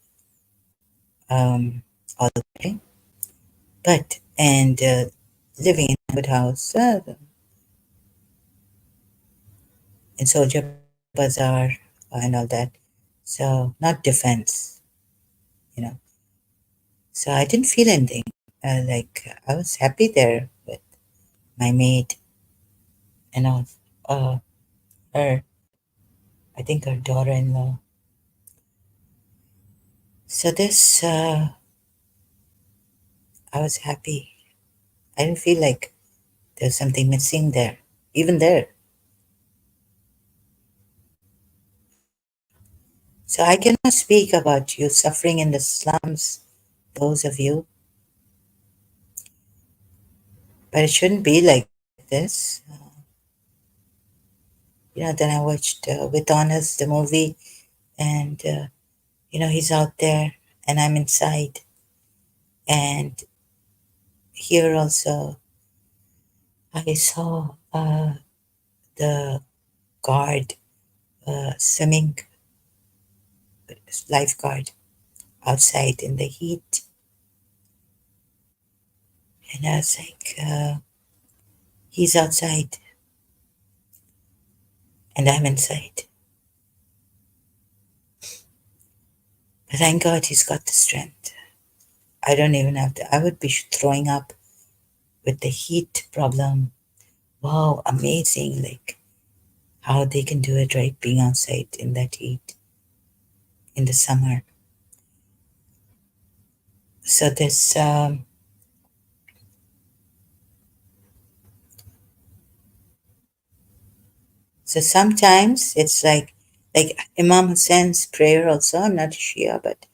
Speaker 2: All right. And living in a good house in Soldier Bazaar and all that. So, not defense, you know. So I didn't feel anything. Like I was happy there with my maid and all. Uh, her, I think her daughter-in-law. So I was happy. I didn't feel like there's something missing there, even there. So I cannot speak about you suffering in the slums, those of you, but it shouldn't be like this. Then I watched with honors the movie, and he's out there, and I'm inside, and here also I saw the guard, swimming lifeguard outside in the heat, and I was like, he's outside and I'm inside. But thank God he's got the strength. I don't even have to. I would be throwing up with the heat problem. Wow, amazing! Like how they can do it, right? Being outside in that heat in the summer. So this, so sometimes it's like Imam Hussein's prayer. Also, I'm not a Shia, but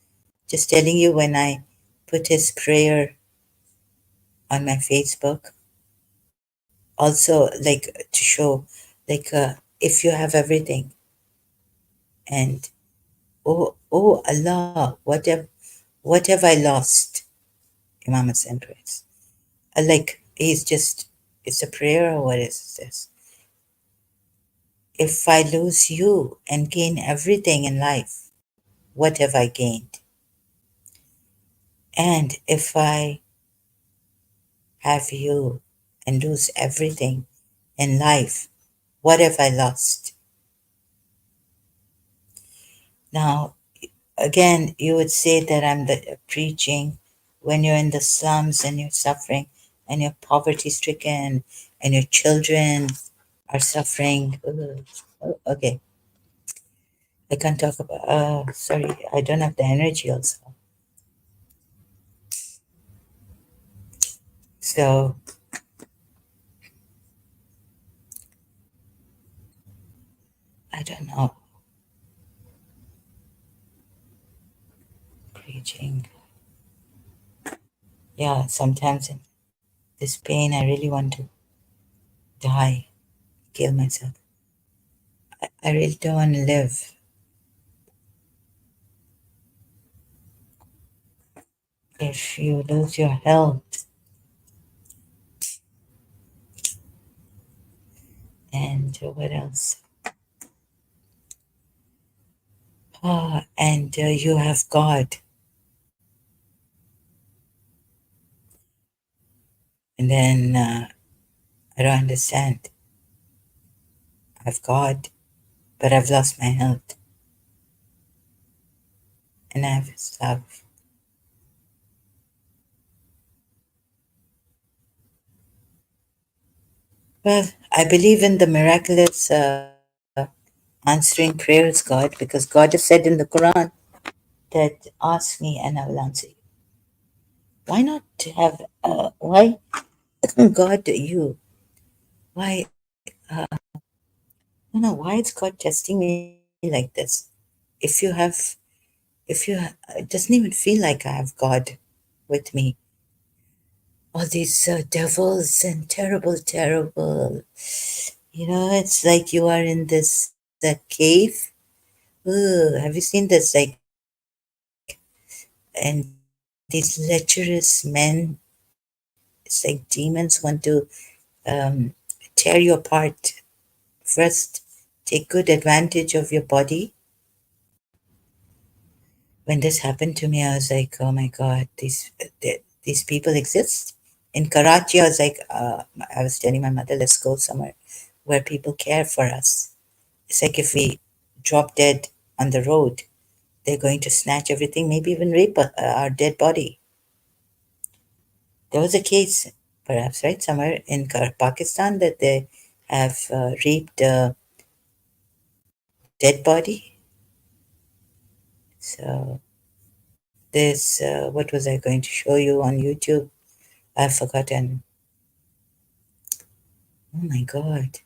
Speaker 2: just telling you, when I put his prayer on my Facebook, also like to show, like, if you have everything, and oh Allah, what have I lost? Imam Hussein prays. Like he's just, it's a prayer, or what is this? If I lose you and gain everything in life, what have I gained? And if I have you and lose everything in life, what have I lost? Now, again, you would say that I'm the preaching when you're in the slums and you're suffering and you're poverty stricken and your children are suffering. Ugh. Oh, okay, I can't talk about. Sorry, I don't have the energy also. So I don't know. Preaching. Yeah, sometimes in this pain, I really want to die, kill myself. I really don't want to live. If you lose your health and what else? And you have God, and then I don't understand. I have God, but I've lost my health, and I have stuff. Well, I believe in the miraculous answering prayers, God, because God has said in the Quran that ask me and I will answer you. Why not have, why, God, you? Why, no, why is God testing me like this? If you have, it doesn't even feel like I have God with me. All these devils and terrible, terrible. It's like you are in this cave. Ugh, have you seen this? And these lecherous men, it's like demons want to um, tear you apart. First, take good advantage of your body. When this happened to me, I was like, oh my God, these people exist. In Karachi, I was telling my mother, let's go somewhere where people care for us. It's like if we drop dead on the road, they're going to snatch everything, maybe even rape our dead body. There was a case, perhaps, right, somewhere in Pakistan that they have raped a dead body. So this, what was I going to show you on YouTube? I've forgotten. Oh my God,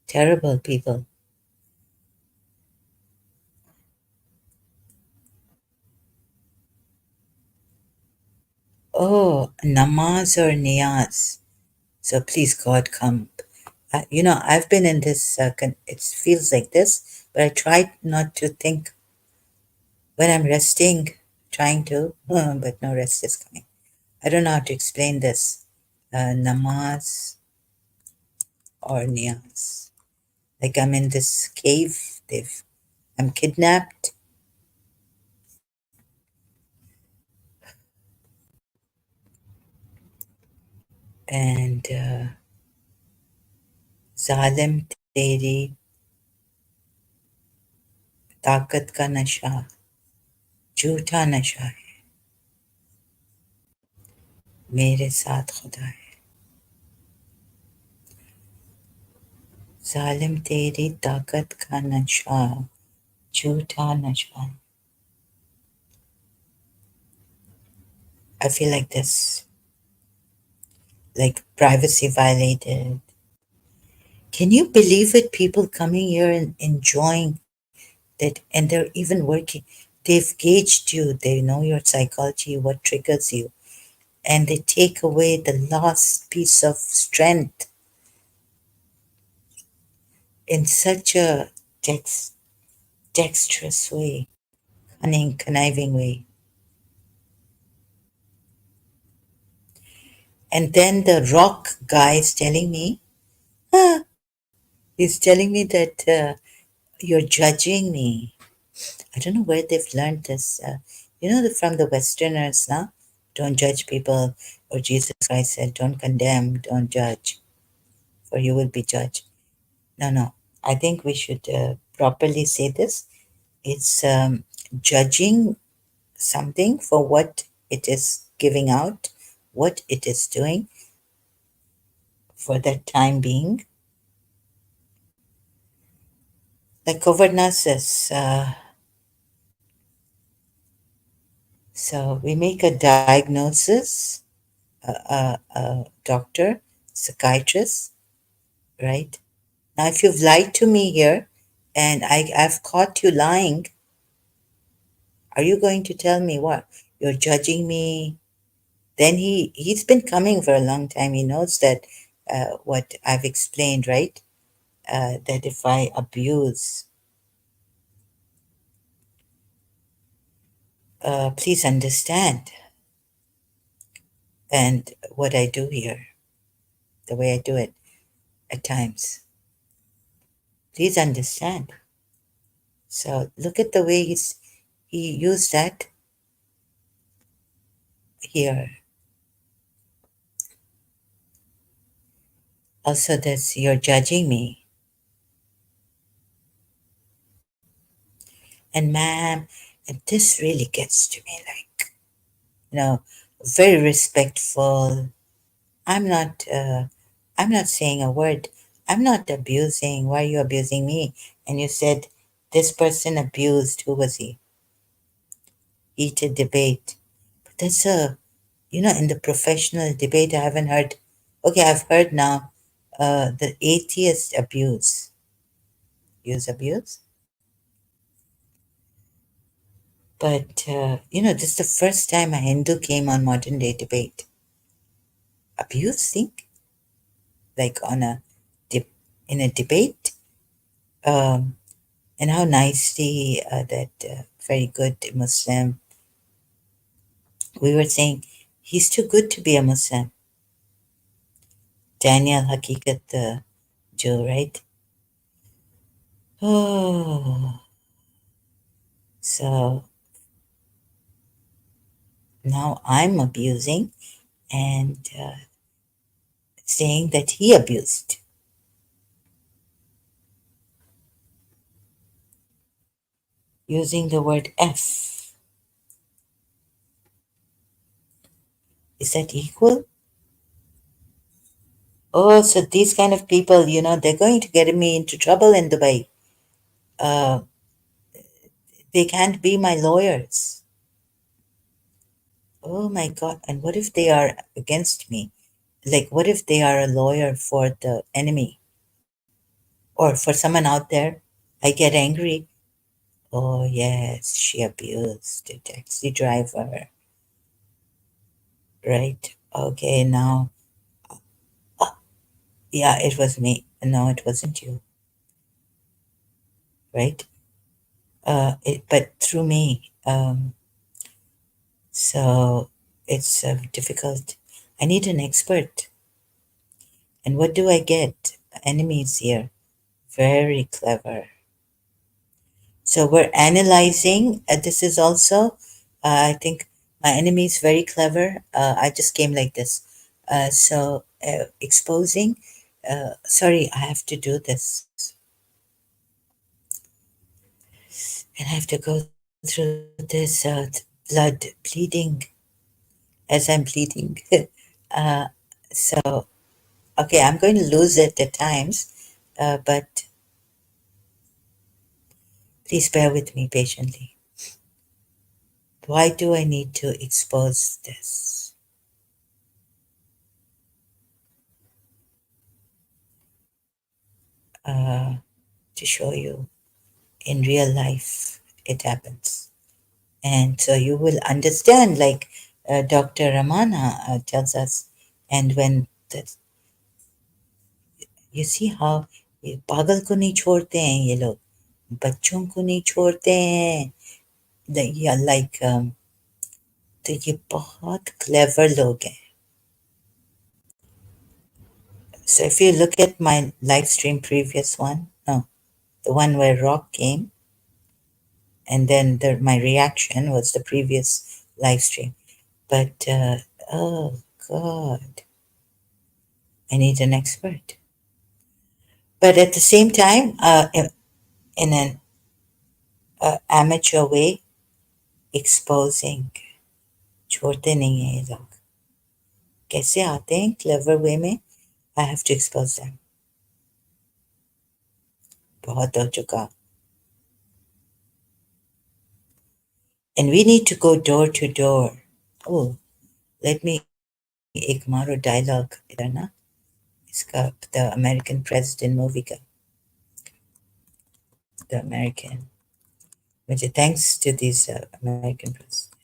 Speaker 2: terrible people. Oh, namaz or niyaz. So please, God, come. I've been in this, it feels like this, but I try not to think when I'm resting, trying to, but no rest is coming. I don't know how to explain this. Namaz or niyaz. Like I'm in this cave, I'm kidnapped, and जालिम तेरी ताकत का नशा झूठा नशा है मेरे साथ खुदा है जालिम तेरी ताकत का नशा झूठा नशा है. I feel like this, like privacy violated. Can you believe it? People coming here and enjoying that, and they're even working. They've gauged you, they know your psychology, what triggers you, and they take away the last piece of strength in such a dexterous way, cunning, conniving way. And then the rock guy is telling me, ah, he's telling me that you're judging me. I don't know where they've learned this. From the Westerners now, don't judge people, or Jesus Christ said, don't condemn, don't judge, for you will be judged. No, no. I think we should properly say this. It's judging something for what it is giving out, what it is doing for that time being. Like covert narcissists. So we make a diagnosis, a doctor, psychiatrist, right? Now, if you've lied to me here and I've caught you lying, are you going to tell me what? You're judging me? Then he's been coming for a long time. He knows that what I've explained, right? That if I abuse, please understand, and what I do here, the way I do it at times. Please understand. So look at the way he used that here. Also, this you're judging me, and ma'am, and this really gets to me. Like, very respectful. I'm not. I'm not saying a word. I'm not abusing. Why are you abusing me? And you said this person abused. Who was he? Heated debate. But that's in the professional debate, I haven't heard. Okay, I've heard now. The atheist abuse. Use abuse. But this is the first time a Hindu came on modern day debate. Abusing, like on in a debate. Um, and how nicely that very good Muslim, we were saying he's too good to be a Muslim. Daniel Hakikat, the Jew, right? Oh, so now I'm abusing and saying that he abused. Using the word F. Is that equal? Oh, so these kind of people, they're going to get me into trouble in Dubai. Uh, they can't be my lawyers. Oh my God. And what if they are against me? Like, what if they are a lawyer for the enemy or for someone out there? I get angry. Oh, yes, she abused a taxi driver. Right. Okay, now, yeah, it was me. No, it wasn't you. Right. But through me. So it's difficult. I need an expert. And what do I get? Enemies here. Very clever. So we're analyzing. This is also, I think my enemy is very clever. I just came like this. So exposing. Sorry, I have to do this. And I have to go through this blood bleeding as I'm bleeding. uh, so, okay, I'm going to lose it at times, but please bear with me patiently. Why do I need to expose this? To show you in real life it happens. And so you will understand, like Dr. Ramana tells us, and when you see how ये पागल को नहीं छोड़ते हैं ये लोग बच्चों को नहीं छोड़ते हैं ये लाइक तो ये बहुत क्लेवर लोग हैं. So if you look at my live stream previous one, no, the one where Rock came, and then my reaction was the previous live stream. But oh God, I need an expert. But at the same time, in an amateur way, exposing छोड़ते नहीं हैं ये लोग कैसे आते हैं clever way में I have to expose them बहुत हो चुका and we need to go door to door oh let me एक मारो डायलॉग इधर ना इसका द अमेरिकन प्रेसिडेंट मूवी का द अमेरिकन मुझे thanks to this American president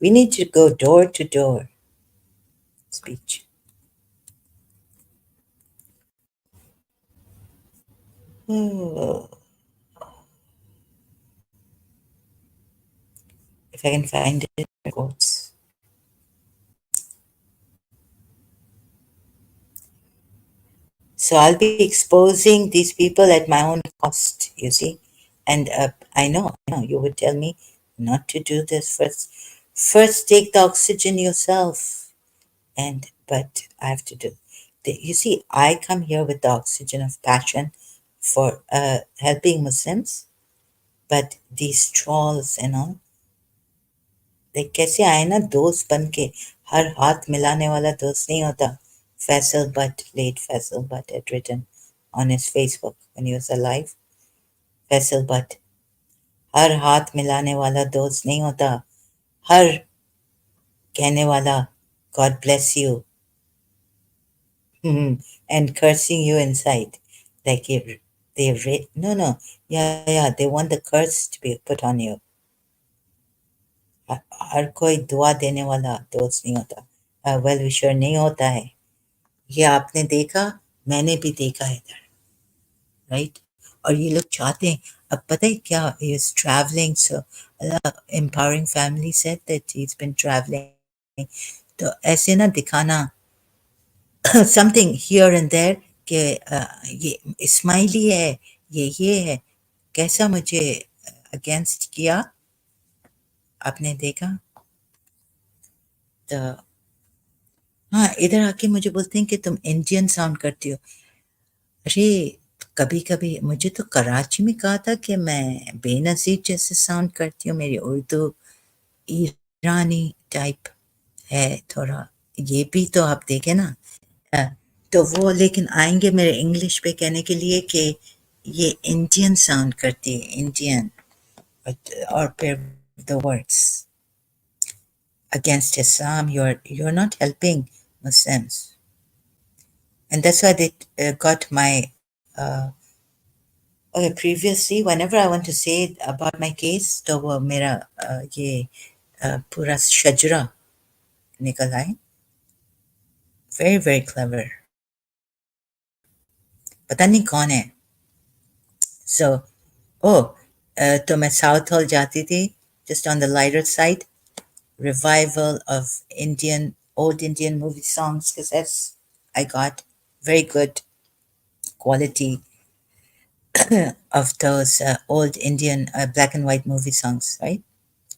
Speaker 2: we need to go door to door speech oh, if I can find it quotes so I'll be exposing these people at my own cost, you see. And I know, you would tell me not to do this first. First, take the oxygen yourself. And but I have to do. You see, I come here with the oxygen of passion for helping Muslims, but these trolls and all, they कैसे आए ना दोस्त बन के हर हाथ मिलाने वाला दोस्त नहीं होता Faisal Butt, late Faisal Butt had written on his Facebook when he was alive. Faisal Butt, हर हाथ मिलाने वाला दोस्त नहीं होता हर कहने वाला God bless you and cursing you inside like no yeah they want the curse to be put on you हर कोई दुआ देने वाला दोस्त नहीं होता वेल विशर नहीं होता है ये आपने देखा मैंने भी देखा है इधर राइट और ये लोग चाहते हैं अब पता है क्या he is traveling so empowering family said that he's been traveling तो ऐसे ना दिखाना something here and there कि ये स्माइली है ये है कैसा मुझे अगेंस्ट किया आपने देखा तो हाँ इधर आके मुझे बोलते हैं कि तुम इंडियन साउंड करती हो अरे कभी कभी मुझे तो कराची में कहा था कि मैं बेनज़ीर जैसे साउंड करती हूँ मेरी उर्दू ईरानी टाइप है थोड़ा ये भी तो आप देखें ना अ, तो वो लेकिन आएंगे मेरे इंग्लिश पे कहने के लिए कि ये इंडियन साउंड करती है इंडियन और फिर the words against Islam you're not helping Muslims and that's why they got my okay previously whenever I want to say about my case तो वो मेरा ये पूरा शजरा निकल आए very clever पता नहीं कौन है so oh तो मैं साउथ हॉल जाती थी just on the lighter side revival of old Indian movie songs cassettes I got very good quality of those old Indian black and white movie songs right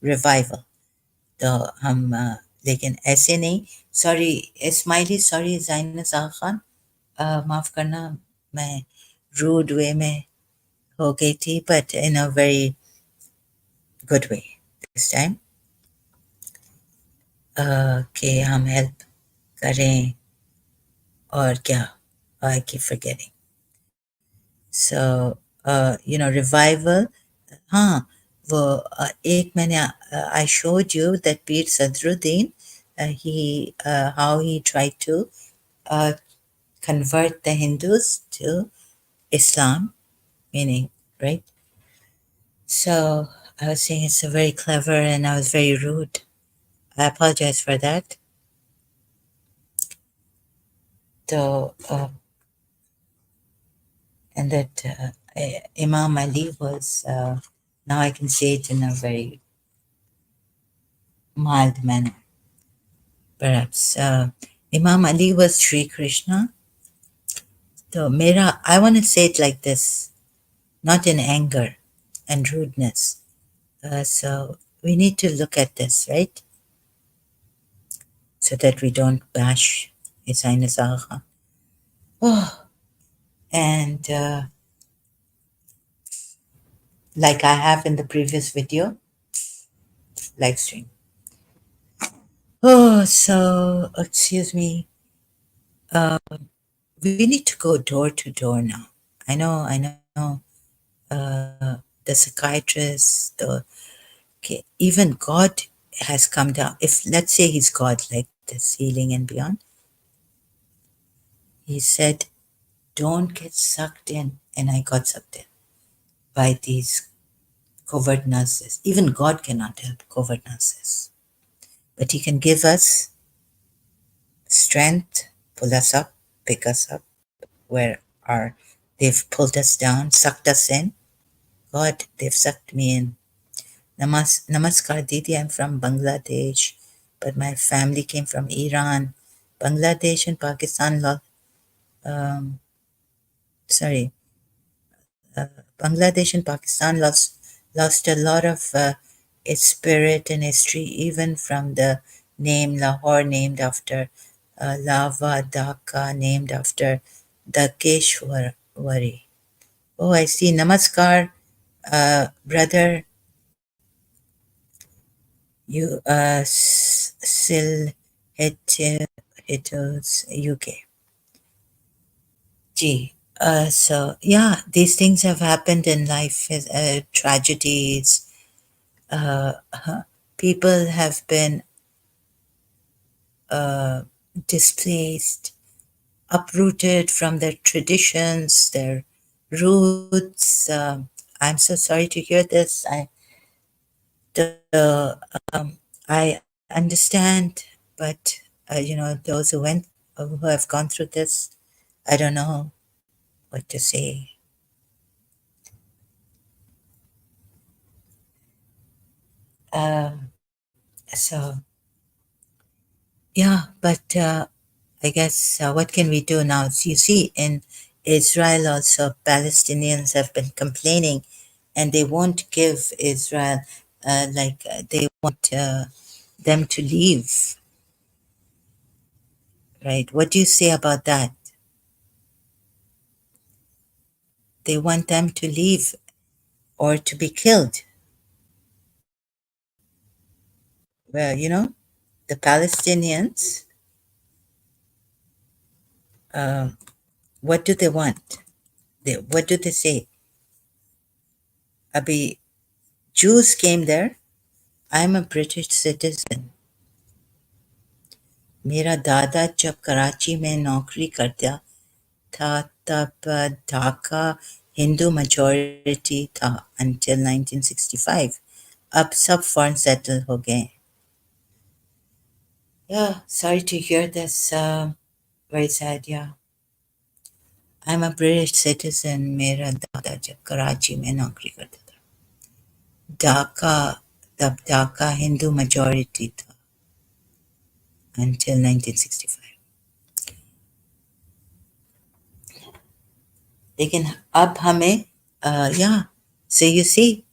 Speaker 2: revival तो हम लेकिन ऐसे नहीं sorry smiley sorry जाइन साहा खान माफ़ करना मैं rude वे में हो गई थी but in a very good way this time कि हम हेल्प करें और क्या I keep forgetting so revival हाँ वो एक मैंने I showed you that Pir Sadruddin he how he tried to convert the Hindus to Islam, meaning, right? So I was saying it's very clever and I was very rude. I apologize for that. So, and that Imam Ali was, now I can say it in a very mild manner, perhaps. Imam Ali was Sri Krishna. So, Mera, I want to say it like this, not in anger and rudeness. So, we need to look at this, right? so that we don't bash His Highness Aga Khan. Oh, and like I have in the previous video, live stream. Oh, so excuse me. We need to go door to door now. I know. The psychiatrist, even God has come down. If let's say He's God, like this healing and beyond, He said, "Don't get sucked in," and I got sucked in by these covert nurses. Even God cannot help covert nurses, but He can give us strength, pull us up, pick us up where our they've pulled us down, sucked us in. God, they've sucked me in. Namaskar Didi, I'm from Bangladesh, but my family came from Iran. Bangladesh and Pakistan, sorry, Bangladesh and Pakistan lost a lot of its spirit and history, even from the name Lahore, named after lava, Dhaka, named after Dakeshwari. Oh, I see. Namaskar, brother. You Sil Hitos UK. Gee, so yeah, these things have happened in life, tragedies. Uh, People have been uh, displaced, uprooted from their traditions, their roots. I'm so sorry to hear this. The, I understand, but those who have gone through this, I don't know what to say. Um, so yeah, but I guess what can we do now? So you see, in Israel also, Palestinians have been complaining, and they won't give Israel, they want them to leave, right? What do you say about that? They want them to leave or to be killed. Well, the Palestinians, uh, what do they want? What do they say? Abhi, Jews came there. I'm a British citizen. मेरा दादा जब कराची में नौकरी करता था तब Dhaka Hindu majority था until 1965. अब सब foreign settle हो गए. Yeah, sorry to hear this. Very sad, yeah. I'm a British citizen. मेरा दादा जब कराची में नौकरी करता था ढाका तब ढाका हिंदू majority था until 1965. लेकिन अब हमें yeah, so you see,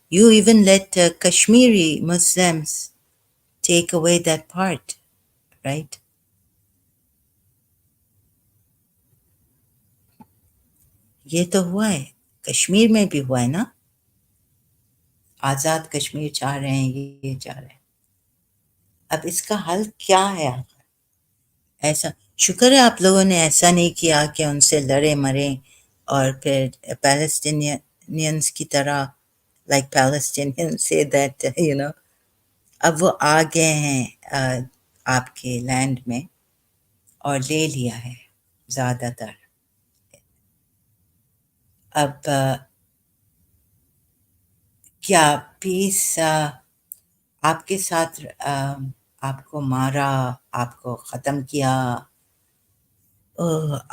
Speaker 2: you even let Kashmiri Muslims take away that part, right? ये तो हुआ है, कश्मीर में भी हुआ है ना, आज़ाद कश्मीर चाह रहे हैं, ये चाह रहे हैं. अब इसका हल क्या है? ऐसा शुक्र है आप लोगों ने ऐसा नहीं किया कि उनसे लड़े मरे और फिर पैलेस्टीनियंस की तरह, लाइक पैलेस्टीनियन से दैट अब वो आ गए हैं आपके लैंड में और ले लिया है ज़्यादातर. अब क्या पीस आपके साथ आपको मारा, आपको ख़त्म किया,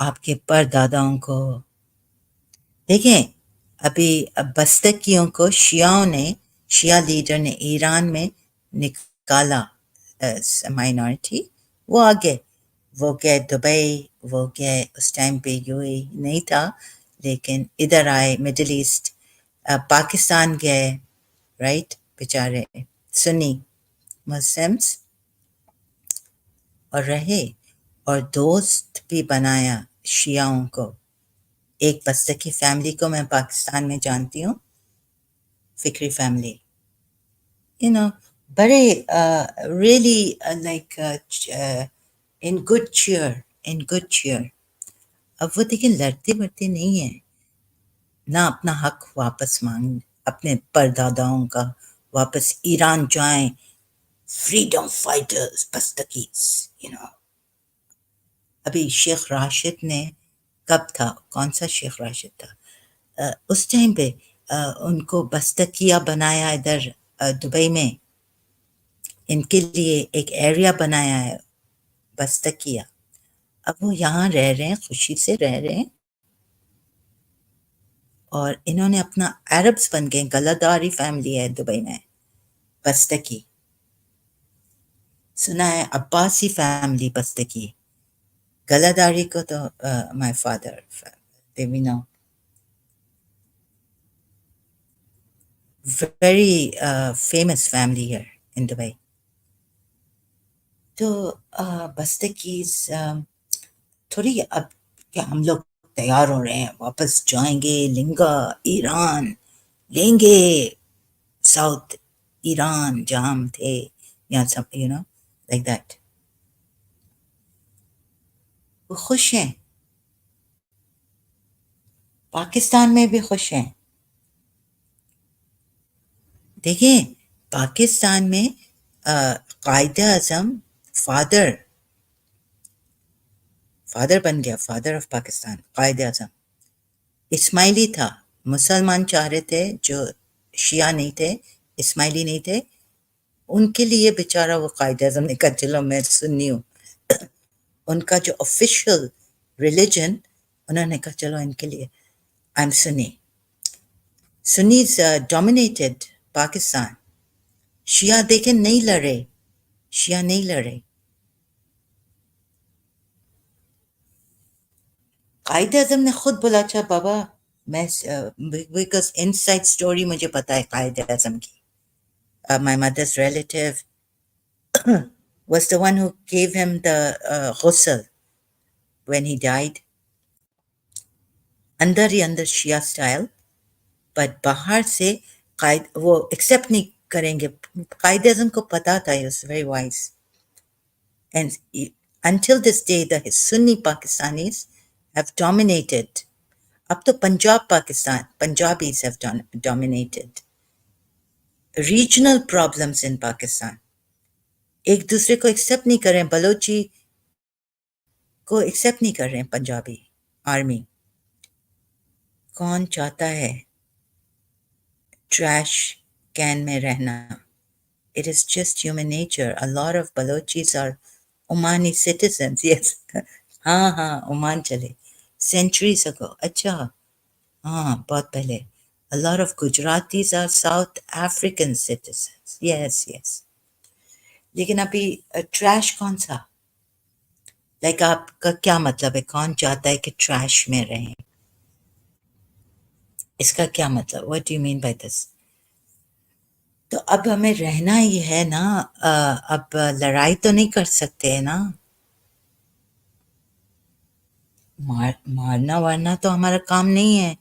Speaker 2: आपके परदादाओं को. देखें, अभी बस्तकियों को शिया लीडर ने ईरान में निकाला माइनॉरिटी. वो आ गए, वो गए दुबई, वो गए, उस टाइम पे यूएई नहीं था, लेकिन इधर आए, मिडिल ईस्ट, पाकिस्तान गए, राइट, बेचारे सुन्नी मुस्लिम्स और रहे, और दोस्त भी बनाया शियाओं को। एक बस्तकी फैमिली को मैं पाकिस्तान में जानती हूँ, फिक्री फैमिली, यू नो, बड़े really like in good cheer, in good cheer. अब वो देखिए लड़ते वड़ते नहीं है ना, अपना हक वापस मांग, अपने परदादाओं का वापस ईरान जाएं, फ्रीडम फाइटर्स बस्तकीज, यू नो। अभी शेख राशिद ने, कब था, कौन सा शेख राशिद था, उस टाइम पे उनको बस्तकिया बनाया इधर दुबई में, इनके लिए एक एरिया बनाया है बस्तकिया। अब वो यहाँ रह रहे हैं, खुशी से रह रहे हैं, और इन्होंने अपना अरब्स बन गए, गलादारी फैमिली है दुबई में, बस्तकी, सुना है, अब्बासी फैमिली बस्तकी। गलादारी को तो my father, they we know, very famous family here in Dubai. तो बस्तकीज थोड़ी, अब क्या हम लोग तैयार हो रहे हैं, वापस जाएंगे लिंगा ईरान, लेंगे साउथ ईरान जहाँ हम थे, या सब, यू नो, लाइक दैट। वो खुश हैं, पाकिस्तान में भी खुश हैं। देखिए पाकिस्तान में कायदे आजम, फादर, फादर बन गया, फादर ऑफ पाकिस्तान, कायदे आजम इस्माइली था। मुसलमान चाह रहे थे जो शिया नहीं थे, इस्माइली नहीं थे, उनके लिए बेचारा वो कायदे आजम ने कहा चलो मैं सुन्नी हूँ, उनका जो ऑफिशियल रिलीजन, उन्होंने कहा चलो इनके लिए I am Sunni. Sunnis dominated Pakistan, शिया देखे नहीं लड़े, शिया नहीं लड़े। कायदे आजम ने खुद बोला अच्छा बाबा, मैं, बिकॉज इनसाइड स्टोरी मुझे पता है कायदे आजम की। My mother's relative was the one who gave him the ghusl when he died. अंदर ही अंदर शिया स्टाइल, बट बाहर से कायद वो एक्सेप्ट नहीं करेंगे। कायदे आजम को पता था, he was very wise, and until this day the Sunni Pakistanis have dominated. अब तो Punjab Pakistan, Punjabis have dominated. Regional problems in Pakistan, एक दूसरे को एक्सेप्ट नहीं कर रहे हैं, बलोची को एक्सेप्ट नहीं कर रहे हैं पंजाबी आर्मी। कौन चाहता है ट्रैश कैन में रहना? It is just human nature. A lot of Balochis are Omani citizens. Yes. हाँ हाँ, ओमान चले centuries ago. अच्छा, हाँ बहुत पहले. A lot of Gujaratis are South African citizens. Yes, yes. लेकिन अभी ट्रैश कौन सा? लाइक आपका क्या मतलब है, कौन चाहता है कि ट्रैश में रहें? इसका क्या मतलब, what do you mean by this? तो अब हमें रहना ही है ना, अब लड़ाई तो नहीं कर सकते है ना, मारना वारना तो हमारा काम नहीं है,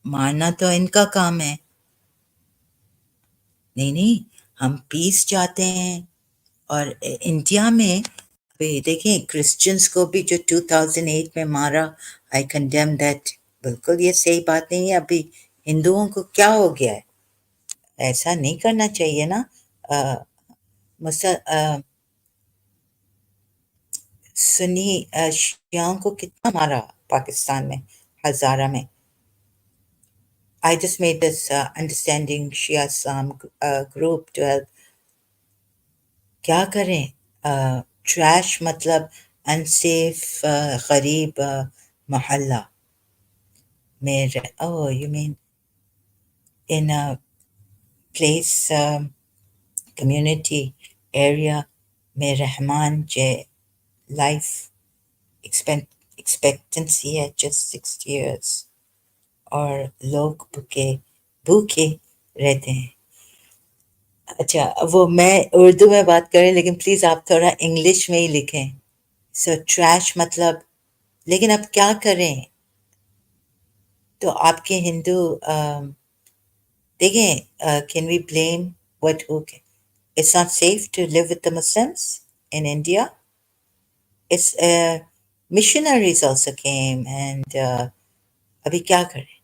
Speaker 2: मारना तो इनका काम है। नहीं नहीं, हम पीस चाहते हैं। और इंडिया में अभी देखें, क्रिश्चियंस को भी जो 2008 में मारा, आई कंडेम दैट, बिल्कुल ये सही बात नहीं है। अभी हिंदुओं को क्या हो गया है, ऐसा नहीं करना चाहिए ना। सुन्नी शियाओं को कितना मारा पाकिस्तान में, हजारा में। I just made this understanding Shia Islam group to help. क्या करें? ट्रैश मतलब अनसेफ, गरीब मोहल्ला में, oh you mean in a place, community area में रहमान जे life expectancy है just 6 years, और लोग भूखे भूखे रहते हैं। अच्छा, वो मैं उर्दू में बात करें, लेकिन प्लीज आप थोड़ा इंग्लिश में ही लिखें। सो ट्रैश मतलब, लेकिन अब क्या करें? तो आपके हिंदू देखें, can we blame what who? It's not safe to live with the Muslims in India. It's missionaries also came, and अभी क्या करें?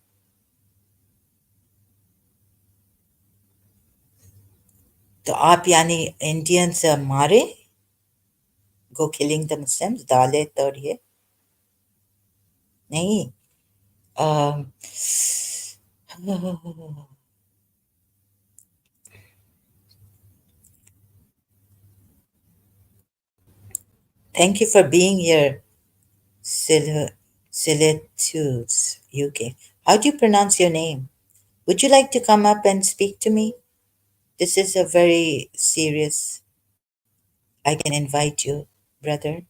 Speaker 2: तो आप यानी इंडियंस मारे, go killing the Muslims, Dalit और ये नहीं. um, Thank you for being here, Silitudes UK. How do you pronounce your name? Would you like to come up and speak to me? This is a very serious. I can invite you, brother.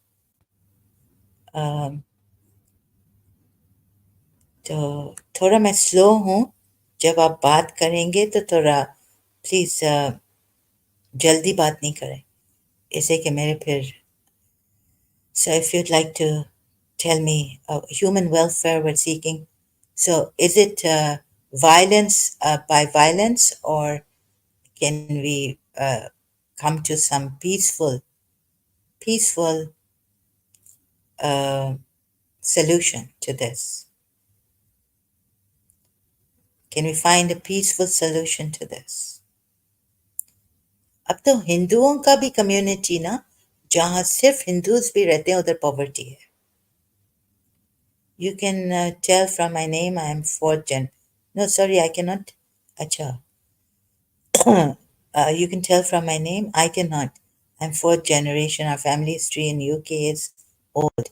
Speaker 2: Um, तो थोड़ा मैं slow हूँ. जब आप बात करेंगे तो थोड़ा प्लीज़ जल्दी बात नहीं करें, इससे कि मेरे फिर. So if you'd like to tell me, human welfare we're seeking. So is it violence by violence, or can we come to some peaceful uh, solution to this? Can we find a peaceful solution to this? अब तो हिंदुओं का भी community ना, जहाँ सिर्फ Hindus भी रहते हैं, उधर पॉवर्टी है. You can tell from my name I am fourth gen. No, sorry, I cannot. अच्छा. You can tell from my name I cannot. I'm fourth generation. Our family history in UK is old,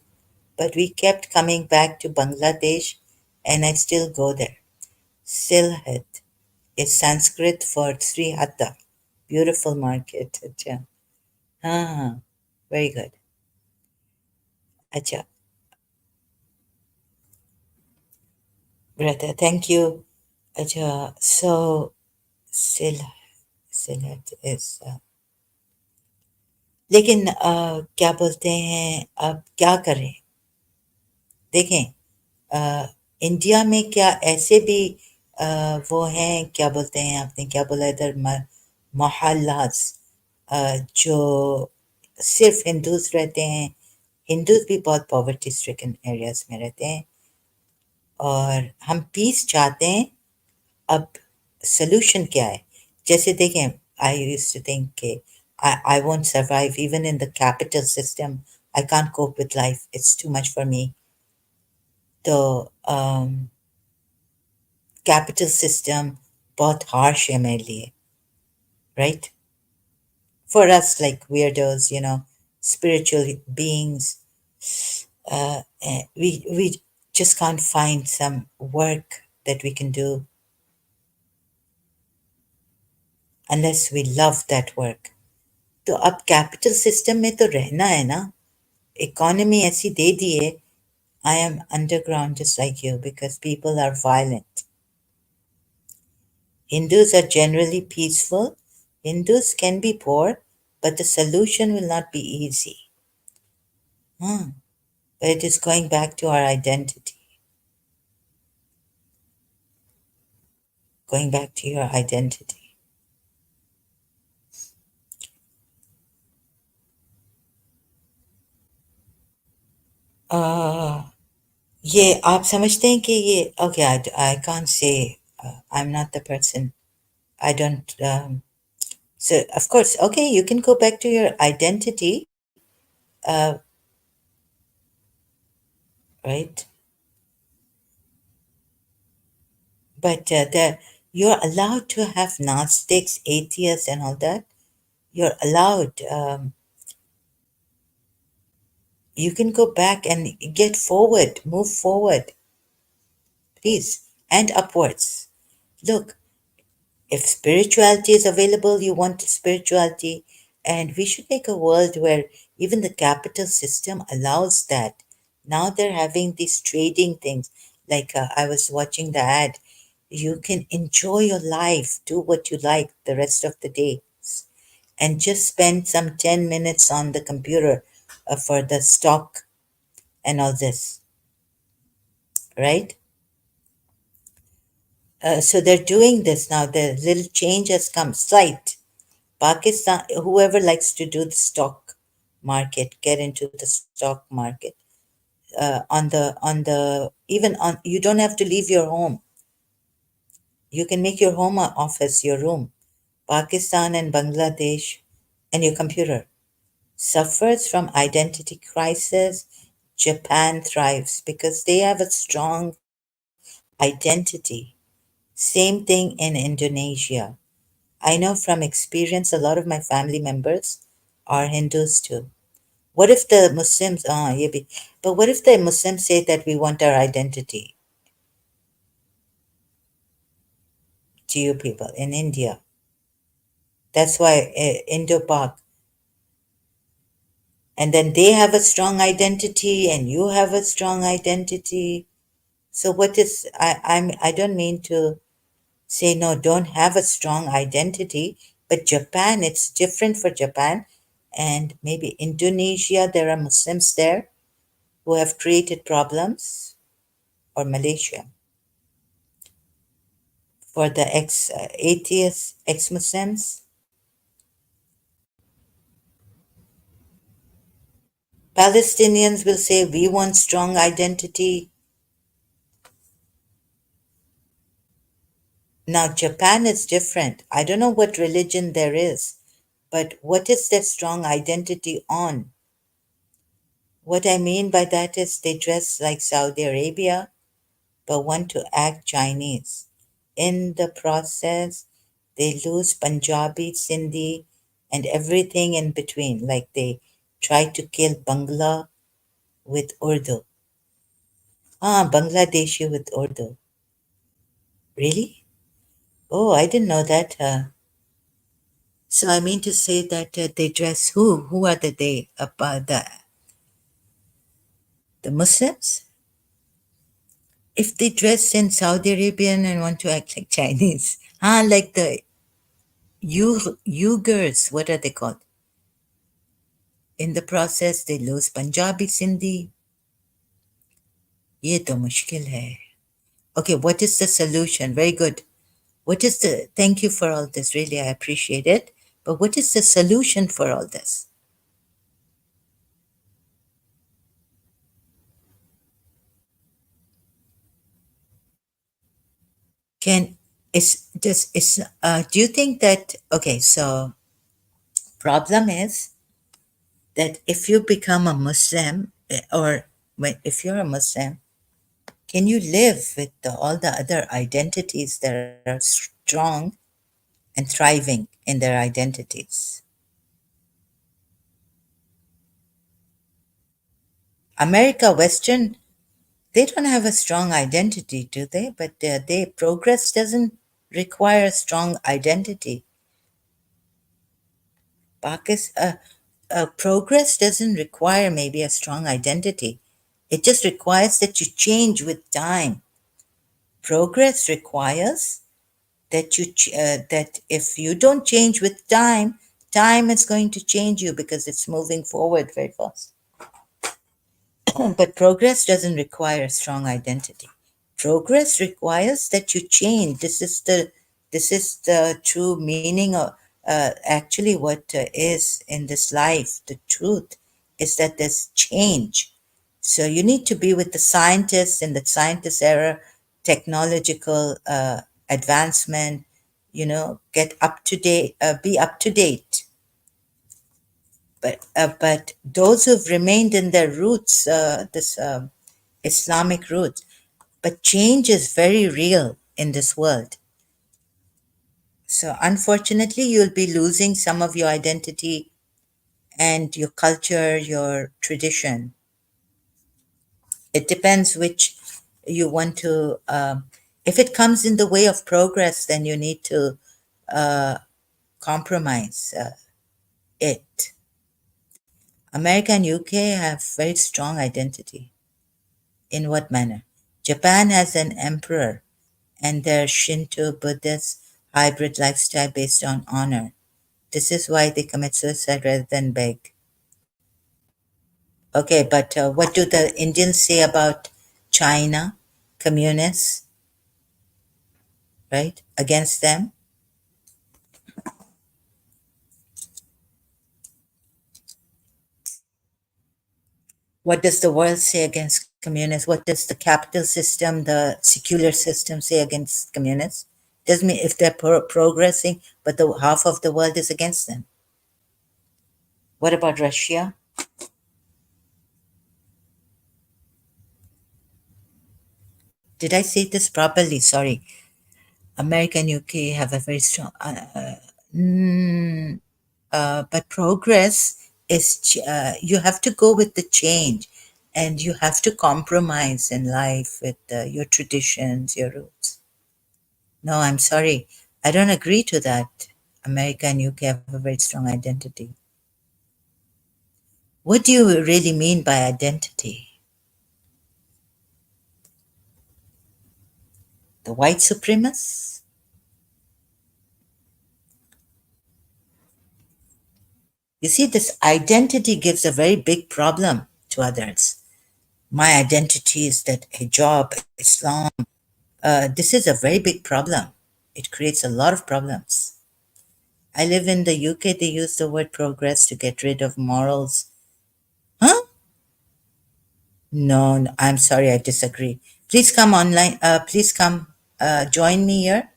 Speaker 2: but we kept coming back to Bangladesh, and I still go there. Silhet is Sanskrit for Sri Hatta, beautiful market. अच्छा. हाँ, very good. अच्छा, brother, thank you. अच्छा, so Sil Silhet is लेकिन क्या बोलते हैं, अब क्या करें? देखें, इंडिया में क्या ऐसे भी वो हैं, क्या बोलते हैं, आपने क्या बोला इधर, मोहल्लास, जो सिर्फ हिंदूज रहते हैं. हिंदूज भी बहुत पॉवर्टी स्ट्रिकन एरियाज में रहते हैं, और हम पीस चाहते हैं. अब सोल्यूशन क्या है? जैसे देखें, आई यूज्ड टू थिंक के I won't survive even in the capital system. I can't cope with life. It's too much for me. तो कैपिटल सिस्टम बहुत हार्श है मेरे लिए, right? For us, like weirdos, spiritual beings, we just can't find some work that we can do unless we love that work. तो अब capital system में तो रहना है ना. इकोनॉमी ऐसी दे दी है. I am underground just like you because people are violent. Hindus are generally peaceful. Hindus can be poor, but the solution will not be easy. But it is going back to our identity. Going back to your identity. ये आप समझते हैं कि ये okay, I can't say, I'm not the person. I don't so of course, okay, you can go back to your identity, uh, right? But you're allowed to have Gnostics, atheists, and all that. You're allowed. You can go back and get forward, move forward, please, and upwards. Look, if spirituality is available, you want spirituality, and we should make a world where even the capital system allows that. Now they're having these trading things. Like I was watching the ad, you can enjoy your life, do what you like the rest of the day, and just spend some 10 minutes on the computer for the stock and all this, right? So they're doing this now. The little change has come. Slight. Pakistan, whoever likes to do the stock market, get into the stock market. On the even on, you don't have to leave your home. You can make your home a office, your room. Pakistan and Bangladesh and your computer suffers from identity crisis. Japan thrives because they have a strong identity. Same thing in Indonesia. I know from experience a lot of my family members are Hindus too. What if the Muslims, but what if the Muslims say that we want our identity to you people in India? That's why Indo-Pak. And then they have a strong identity and you have a strong identity. So what is, I don't mean to say no, don't have a strong identity, but Japan, it's different for Japan. And maybe Indonesia, there are Muslims there who have created problems, or Malaysia for the ex atheists, ex Muslims. Palestinians will say, we want strong identity. Now, Japan is different. I don't know what religion there is, but what is their strong identity on? What I mean by that is they dress like Saudi Arabia, but want to act Chinese. In the process, they lose Punjabi, Sindhi, and everything in between. Like they try to kill Bangla with Urdu. Bangladeshi with Urdu. Really? Oh, I didn't know that. So I mean to say that they dress who? Who are the they? The Muslims? If they dress in Saudi Arabian and want to act like Chinese, like the Uyghurs, what are they called? In the process, they lose Punjabi, Sindhi. ये तो मुश्किल है. Okay, what is the solution? Very good. What is the, thank you for all this, really, I appreciate it. But what is the solution for all this? Can, do you think that, okay, so problem is that if you become a Muslim, or if you're a Muslim, can you live with all the other identities that are strong and thriving in their identities? America, Western, they don't have a strong identity, do they? But progress doesn't require a strong identity. Progress doesn't require maybe a strong identity. It just requires that you change with time. Progress requires that that if you don't change with time, time is going to change you because it's moving forward very fast. But progress doesn't require a strong identity. Progress requires that you change. This is the true meaning of actually what is in this life. The truth is that there's change. So you need to be with the scientists in the scientist era, technological advancement. Get up to date, be up to date. But those who've remained in their roots, this Islamic roots, but change is very real in this world. So unfortunately, you'll be losing some of your identity and your culture, your tradition. It depends which you want to. If it comes in the way of progress, then you need to compromise it. America and UK have very strong identity. In what manner? Japan has an emperor and their Shinto Buddhist hybrid lifestyle based on honor. This is why they commit suicide rather than beg. Okay, but what do the Indians say about China, communists, right? Against them? What does the world say against communists? What does the capital system, the secular system say against communists? Doesn't mean if they're progressing, but the half of the world is against them. What about Russia? Did I say this properly? Sorry. America and UK have a very strong, mm, but progress is, you have to go with the change and you have to compromise in life with your traditions, your roots. No, I'm sorry. I don't agree to that. America and UK have a very strong identity. What do you really mean by identity? The white supremacists? You see, this identity gives a very big problem to others. My identity is that hijab, Islam, this is a very big problem. It creates a lot of problems. I live in the UK, they use the word progress to get rid of morals. Huh? No, no, I'm sorry, I disagree. Please come online. Please come join me here.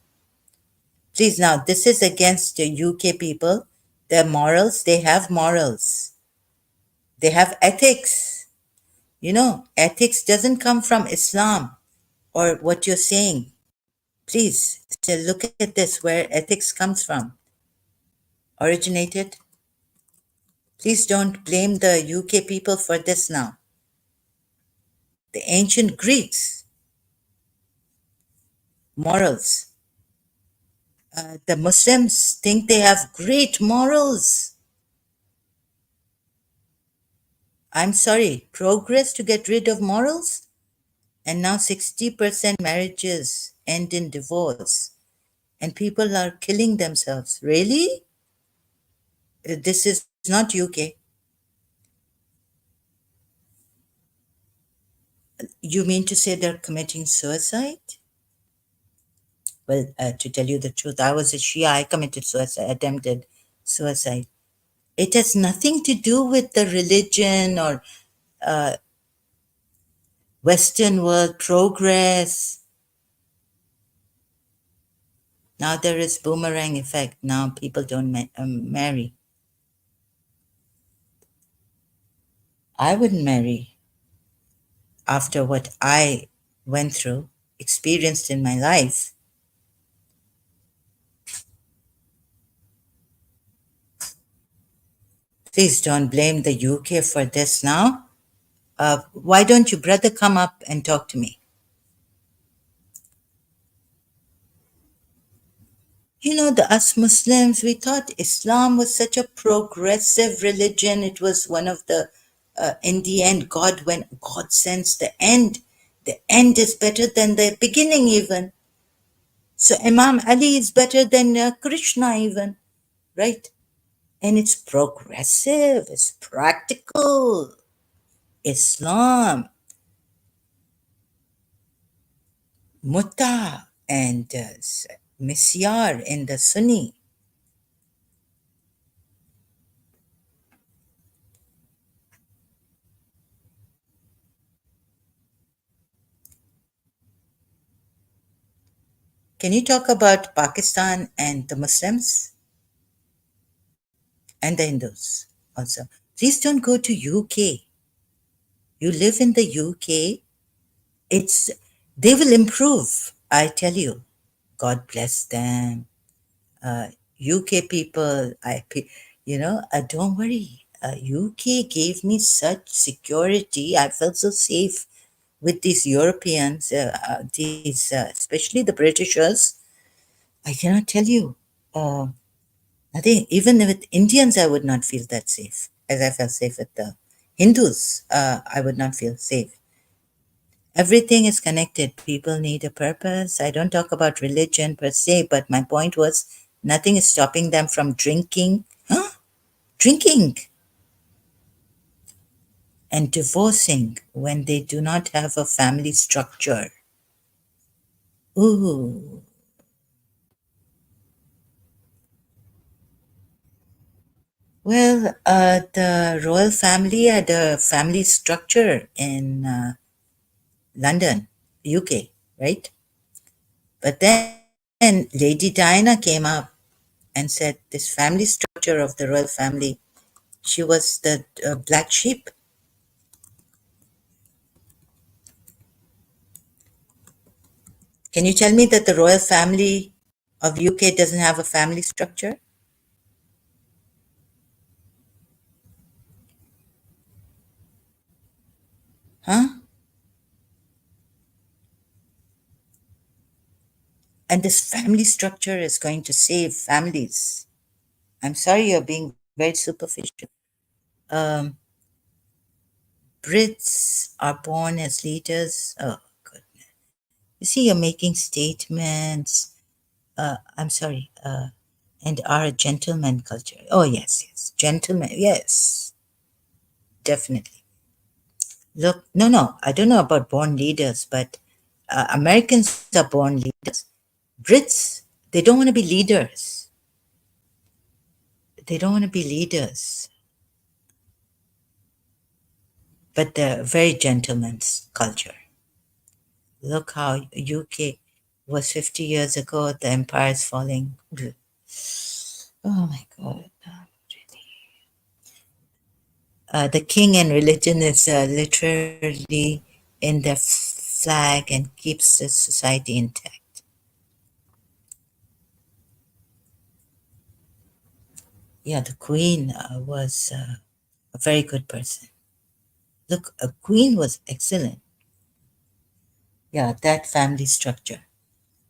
Speaker 2: Please, now, this is against the UK people. Their morals, they have morals. They have ethics. You know, ethics doesn't come from Islam or what you're saying. Please, still look at this, where ethics comes from, originated. Please don't blame the UK people for this now. The ancient Greeks, morals. The Muslims think they have great morals. I'm sorry, progress to get rid of morals? And now 60% marriages end in divorce and people are killing themselves. Really? This is not UK. You mean to say they're committing suicide? Well, to tell you the truth, I was a Shia. I committed suicide, attempted suicide. It has nothing to do with the religion or Western world progress. Now there is boomerang effect. Now people don't marry. I wouldn't marry after what I went through, experienced in my life. Please don't blame the UK for this now. Why don't you, brother, come up and talk to me? You know, the us Muslims, we thought Islam was such a progressive religion. It was one of the, in the end, God, when God sends the end is better than the beginning, even. So Imam Ali is better than Krishna, even, right? And it's progressive, it's practical. Islam, Mutta, and Misyar in the Sunni. Can you talk about Pakistan and the Muslims and the Hindus also? Please don't go to UK. You live in the UK. It's they will improve. I tell you. God bless them. UK people, don't worry. UK gave me such security. I felt so safe with these Europeans, especially the Britishers. I cannot tell you. I think even with Indians, I would not feel that safe as I felt safe with the Hindus. I would not feel safe. Everything is connected. People need a purpose. I don't talk about religion per se, but my point was nothing is stopping them from drinking. Huh? Drinking. and divorcing when they do not have a family structure. Ooh. Well, the royal family had a family structure in London, UK, right? But then Lady Diana came up and said this family structure of the royal family, she was the black sheep. Can you tell me that the royal family of UK doesn't have a family structure? Huh? And this family structure is going to save families. I'm sorry, you're being very superficial. Um, Brits are born as leaders. Oh, good. You see, you're making statements. I'm sorry. And are a gentleman culture. Oh, yes, yes. Gentlemen. Yes, definitely. Look, no, no. I don't know about born leaders, but Americans are born leaders. Brits, they don't want to be leaders. They don't want to be leaders, but they're very gentleman's culture. Look how UK was 50 years ago, the empire is falling. Oh my God. The king and religion is literally in their flag and keeps the society intact. Yeah, the queen was a very good person. Look, a queen was excellent. Yeah, that family structure.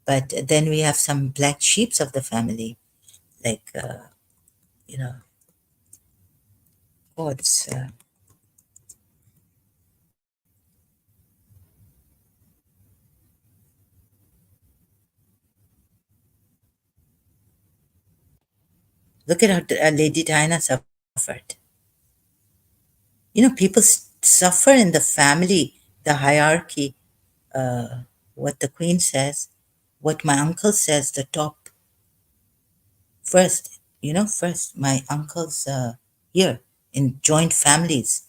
Speaker 2: But then we have some black sheeps of the family, like, you know, oh, it's, look at how Lady Diana suffered. People suffer in the family, the hierarchy, what the queen says, what my uncle says, the top first, first, my uncle's here in joint families.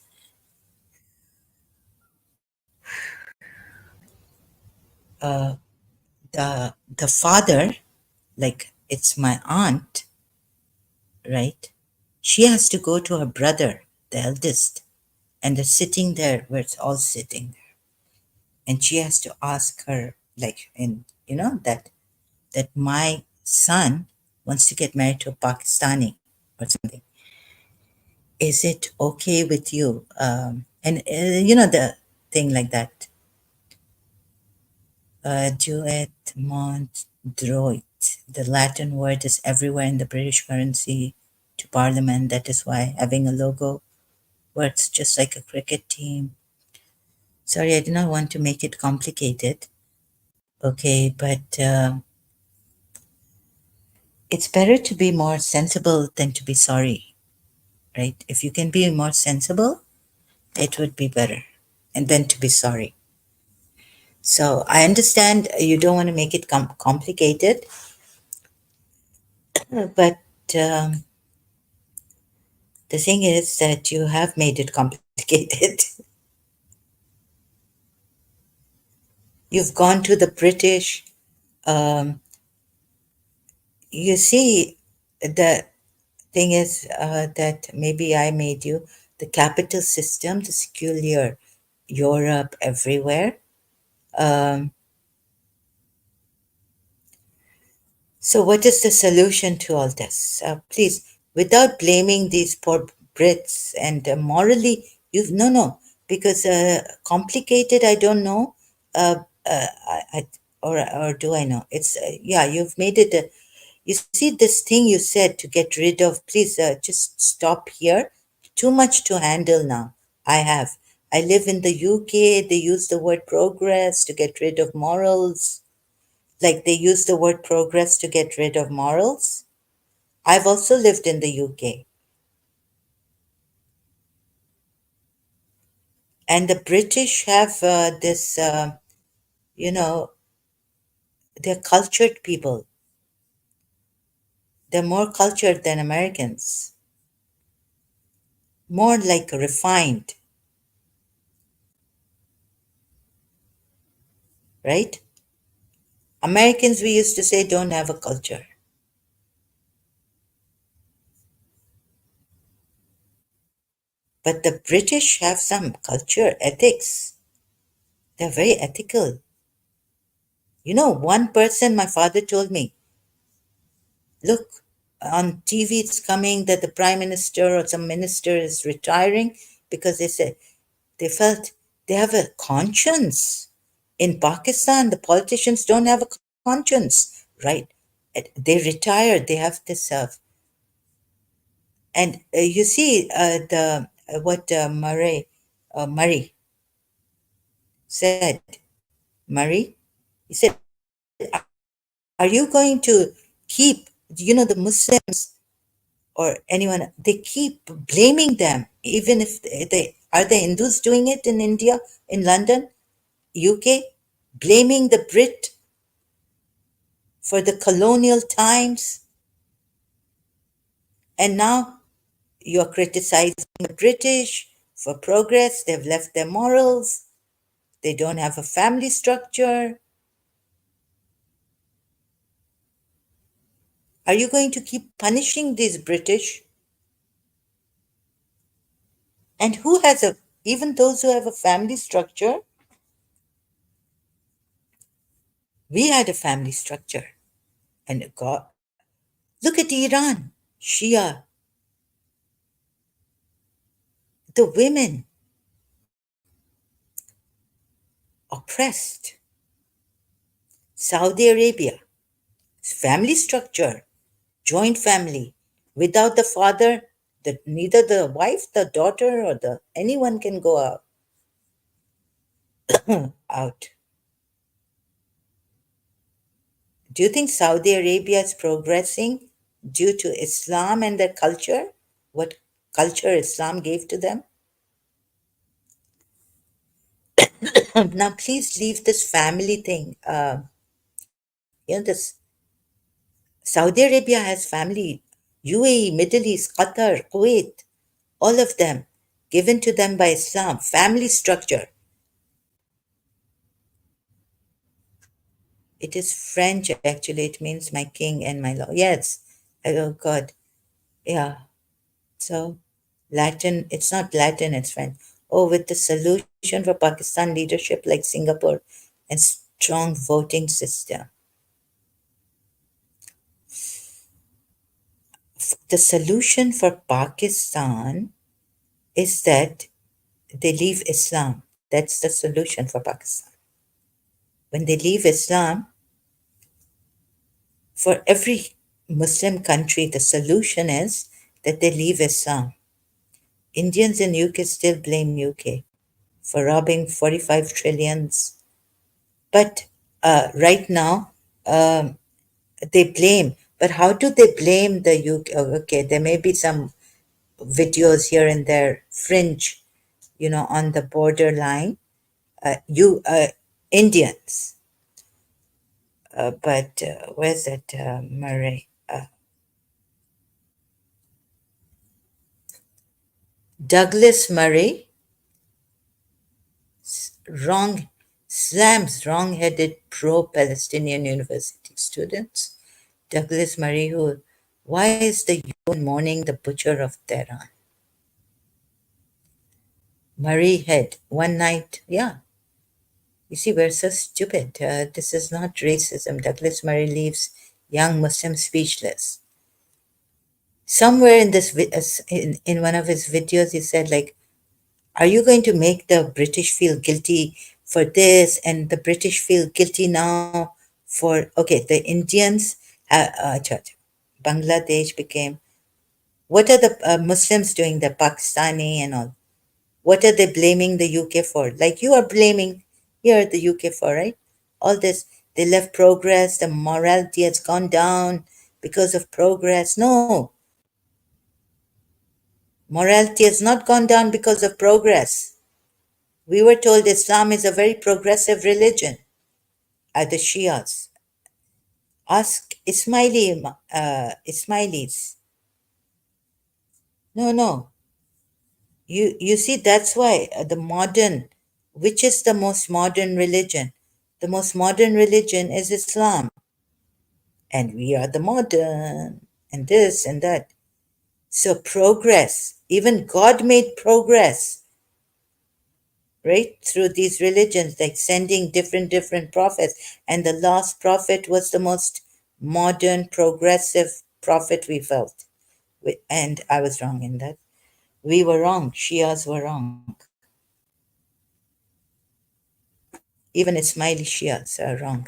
Speaker 2: The father, like it's my aunt, right? She has to go to her brother, the eldest, and they're sitting there where it's all sitting, and she has to ask her, like, in that my son wants to get married to a Pakistani or something. Is it okay with you? And the thing like that. Duet mont droit. The Latin word is everywhere in the British currency to Parliament. That is why having a logo works just like a cricket team. Sorry, I do not want to make it complicated. Okay, but it's better to be more sensible than to be sorry, right? If you can be more sensible, it would be better, and then to be sorry. So I understand you don't want to make it complicated, but um, the thing is that you have made it complicated. You've gone to the British. Um, you see, the thing is that maybe I made you the capital system, the secular Europe, everywhere. Um, So, what is the solution to all this? Please, without blaming these poor Brits and morally, no, no, because complicated, I don't know, or do I know? It's, yeah, you've made it. You see, this thing you said to get rid of, please just stop here. Too much to handle now. I have. I live in the UK, they use the word progress to get rid of morals, like they use the word progress to get rid of morals. I've also lived in the UK. And the British have this, you know, they're cultured people. They're more cultured than Americans, more like refined, right? Americans, we used to say, don't have a culture. But the British have some culture, ethics. They're very ethical. One person, my father told me, look, on TV it's coming that the prime minister or some minister is retiring because they said they felt they have a conscience. In Pakistan, the politicians don't have a conscience, right? They retire, they have this, and you see the what Murray said. Murray, he said, are you going to keep, the Muslims or anyone, they keep blaming them, even if they are the Hindus doing it in India, in London, UK, blaming the Brit for the colonial times, and now you're criticizing the British for progress. They've left their morals, they don't have a family structure. Are you going to keep punishing these British? And who has a, even those who have a family structure, we had a family structure. And God, look at Iran, Shia, the women oppressed. Saudi Arabia, family structure, joint family. Without the father, neither the wife, the daughter, or the anyone can go out. Do you think Saudi Arabia is progressing due to Islam and their culture? What culture Islam gave to them? Now, please leave this family thing. This Saudi Arabia has family, UAE, Middle East, Qatar, Kuwait, all of them given to them by Islam, family structure. It is French actually, it means my king and my lord. Yes. Oh God. Yeah. So Latin, it's not Latin, it's French. Oh, with the solution for Pakistan leadership like Singapore and strong voting system. The solution for Pakistan is that they leave Islam. That's the solution for Pakistan. When they leave Islam, for every Muslim country, the solution is that they leave Islam. Indians in UK still blame UK for robbing 45 trillions. But right now, they blame. But how do they blame the UK? Oh, okay, there may be some videos here and there, fringe, on the borderline. You Indians, but where's that Murray? Douglas Murray wrong slams wrong-headed pro-Palestinian university students. Douglas Murray, who, why is the UN mourning the butcher of Tehran? Murray had one night, yeah. You see, we're so stupid. This is not racism. Douglas Murray leaves young Muslims speechless. Somewhere in this, in one of his videos, he said, like, are you going to make the British feel guilty for this and the British feel guilty now for, okay, the Indians, Bangladesh became, what are the Muslims doing, the Pakistani and all? What are they blaming the UK for? Like you are blaming here the UK for, right? All this, they left progress, the morality has gone down because of progress. No, morality has not gone down because of progress. We were told Islam is a very progressive religion at the Shias. Ask Ismailis. No, no. You see, that's why the modern, which is the most modern religion? The most modern religion is Islam. And we are the modern, and this and that. So progress, even God made progress, right? Through these religions, like sending different prophets. And the last prophet was the most modern, progressive prophet we felt. And I was wrong in that. We were wrong. Shias were wrong. Even Ismaili Shias are wrong.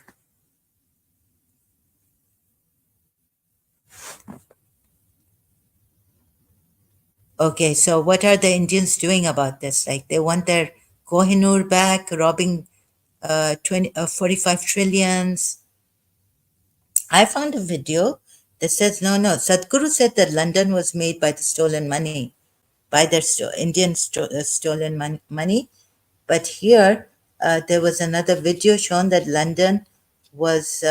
Speaker 2: Okay, so what are the Indians doing about this? Like they want their Kohinoor back, robbing 45 trillions. I found a video that says no. Sadhguru said that London was made by the stolen money, by their stolen money. But here, there was another video shown that London was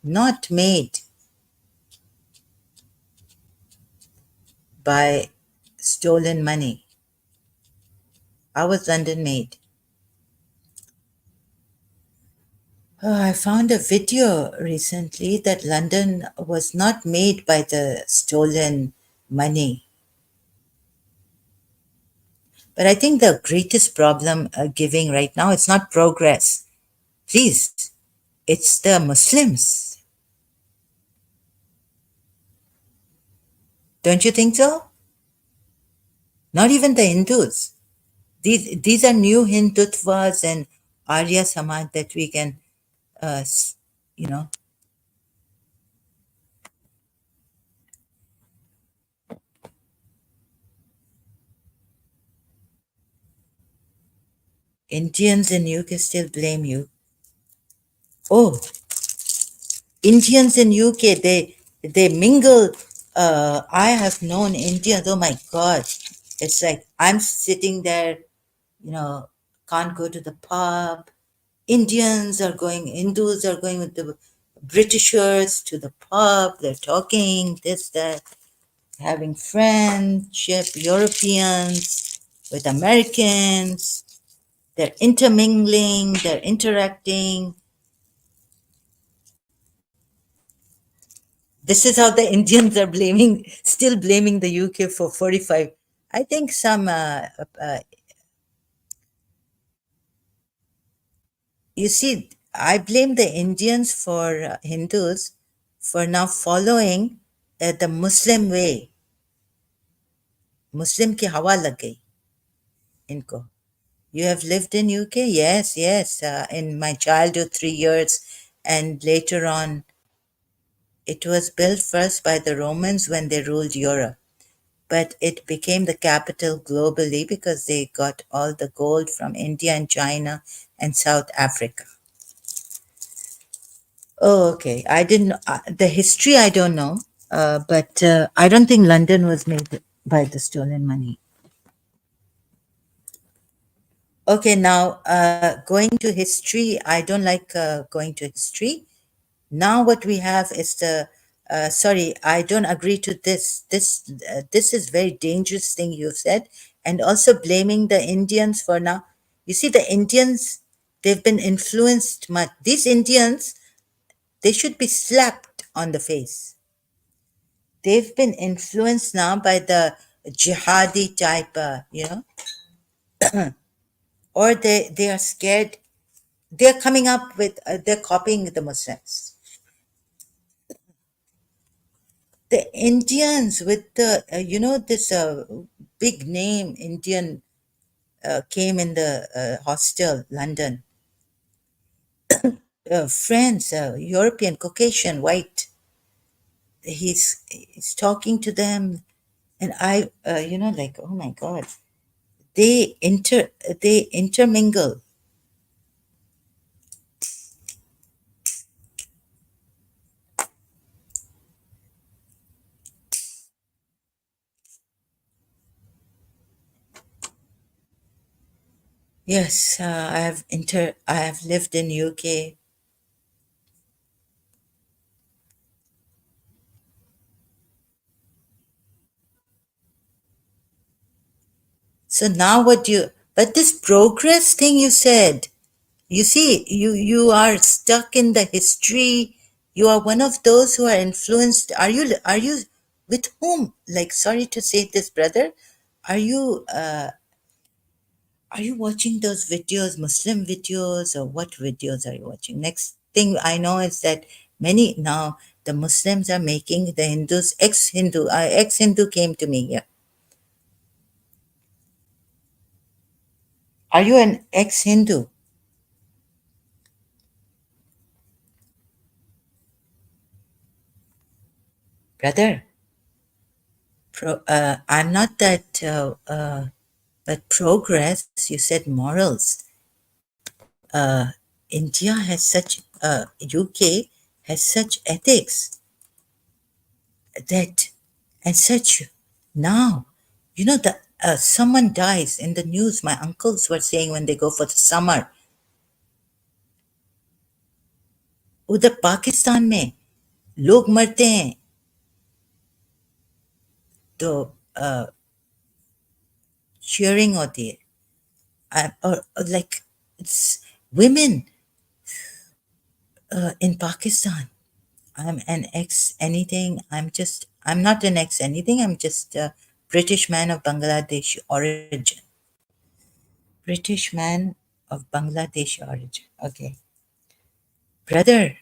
Speaker 2: not made by stolen money. How was London made? I found a video recently that London was not made by the stolen money. But I think the greatest problem giving right now, it's not progress. Please, it's the Muslims. Don't you think so? Not even the Hindus. These are new Hindutvas and Arya Samaj that we can, uh, s- you know, Indians in UK still blame you. Oh, Indians in UK, they mingle. I have known Indians. Oh my God, it's like I'm sitting there, you know, can't go to the pub. Indians are going, Hindus are going with the Britishers to the pub. They're talking this that, having friendship. Europeans with Americans. They're intermingling. They're interacting. This is how the Indians are blaming, still blaming the UK for 45. I think you see, I blame the Indians for Hindus for now following the Muslim way. Muslim की हवा लग गई इनको. You have lived in UK? Yes, yes. In my childhood, 3 years, and later on, it was built first by the Romans when they ruled Europe. But it became the capital globally because they got all the gold from India and China and South Africa. Oh, okay. I didn't, the history I don't know, but I don't think London was made by the stolen money. Okay, now going to history, I don't like going to history. Now what we have is the sorry, I don't agree to this is very dangerous thing you've said, and also blaming the Indians for now. You see, the Indians, they've been influenced much. These Indians, they should be slapped on the face. They've been influenced now by the jihadi type, or they are scared. They're coming up with, they're copying the Muslims. The Indians with the, this big name Indian came in the hostel, London. Friends, European, Caucasian, white. He's talking to them, and like, oh my God, they intermingle. Yes, I have lived in UK. So now what do you, but this progress thing you said, you see, you are stuck in the history. You are one of those who are influenced. Are you with whom? Like, sorry to say this, brother. Are you are you watching those videos, Muslim videos, or what videos are you watching? Next thing I know is that many now the Muslims are making the Hindus ex-Hindu came to me here. Are you an ex-Hindu, brother? I'm not that, but progress. You said morals. Uh, India has such, UK has such ethics that, and such now, the someone dies in the news. My uncles were saying when they go for the summer, उधर पाकिस्तान में लोग मरते हैं तो cheering होती है or like it's women in Pakistan. I'm an ex anything. I'm not an ex anything. I'm just a British man of Bangladeshi origin. British man of Bangladeshi origin. Okay. Brother,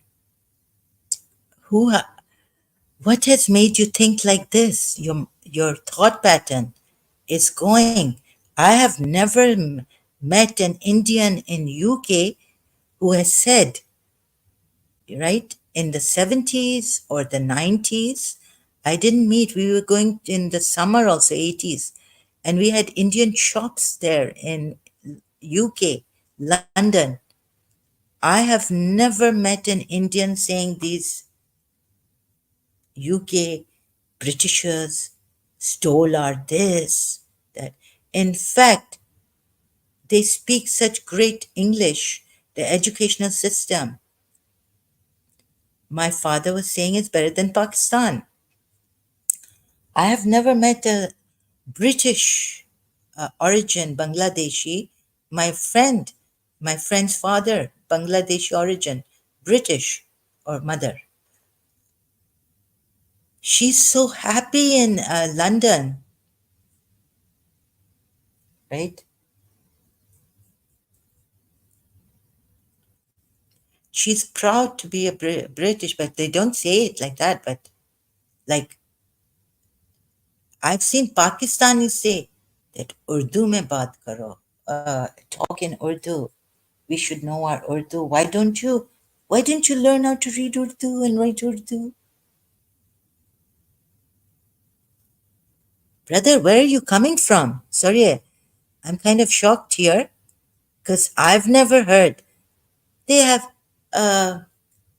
Speaker 2: who, what has made you think like this? Your thought pattern is going. I have never met an Indian in UK who has said, right, in the 70s or the 90s. I didn't meet, we were going in the summer also, 80s, and we had Indian shops there in UK, London. I have never met an Indian saying these UK Britishers stole our this, that. In fact, they speak such great English, the educational system. My father was saying it's better than Pakistan. I have never met a British origin Bangladeshi. My friend, my friend's father, Bangladeshi origin, British or mother. She's so happy in London, right? She's proud to be a British, but they don't say it like that. But like I've seen Pakistanis say that Urdu mein baat karo, talk in Urdu. We should know our Urdu. Why don't you learn how to read Urdu and write Urdu? Brother, where are you coming from? Sorry, I'm kind of shocked here because I've never heard. They have uh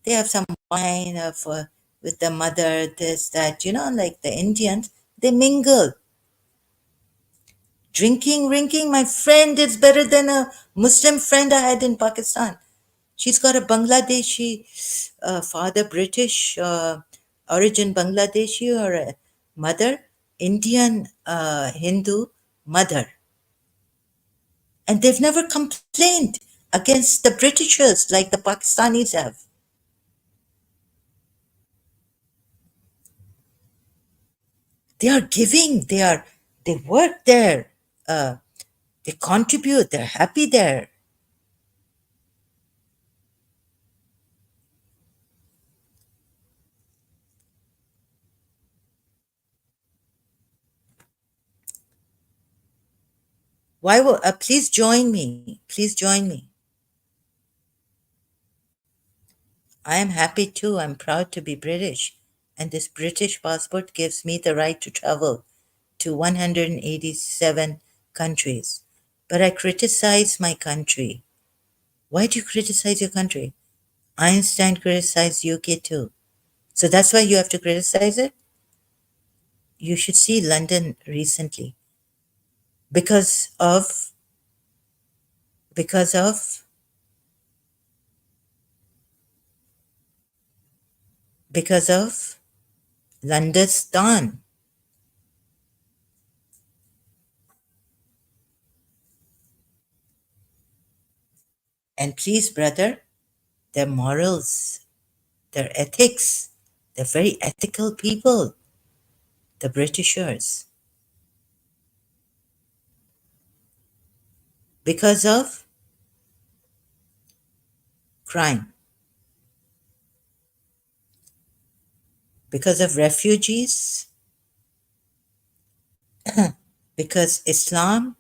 Speaker 2: they have some wine for with the mother, this, that, like the Indians, they mingle. Drinking, my friend is better than a Muslim friend I had in Pakistan. She's got a Bangladeshi father, British origin Bangladeshi, or a mother, Indian Hindu mother. And they've never complained against the Britishers like the Pakistanis have. They are giving, they work there, they contribute, they're happy there. Why will please join me? Please join me. I am happy too. I'm proud to be British. And this British passport gives me the right to travel to 187 countries. But I criticize my country. Why do you criticize your country? Einstein criticized UK too. So that's why you have to criticize it? You should see London recently. Because of because of because of Landestan. And please, brother, their morals, their ethics, they're very ethical people, the Britishers. Because of crime, because of refugees, because Islam.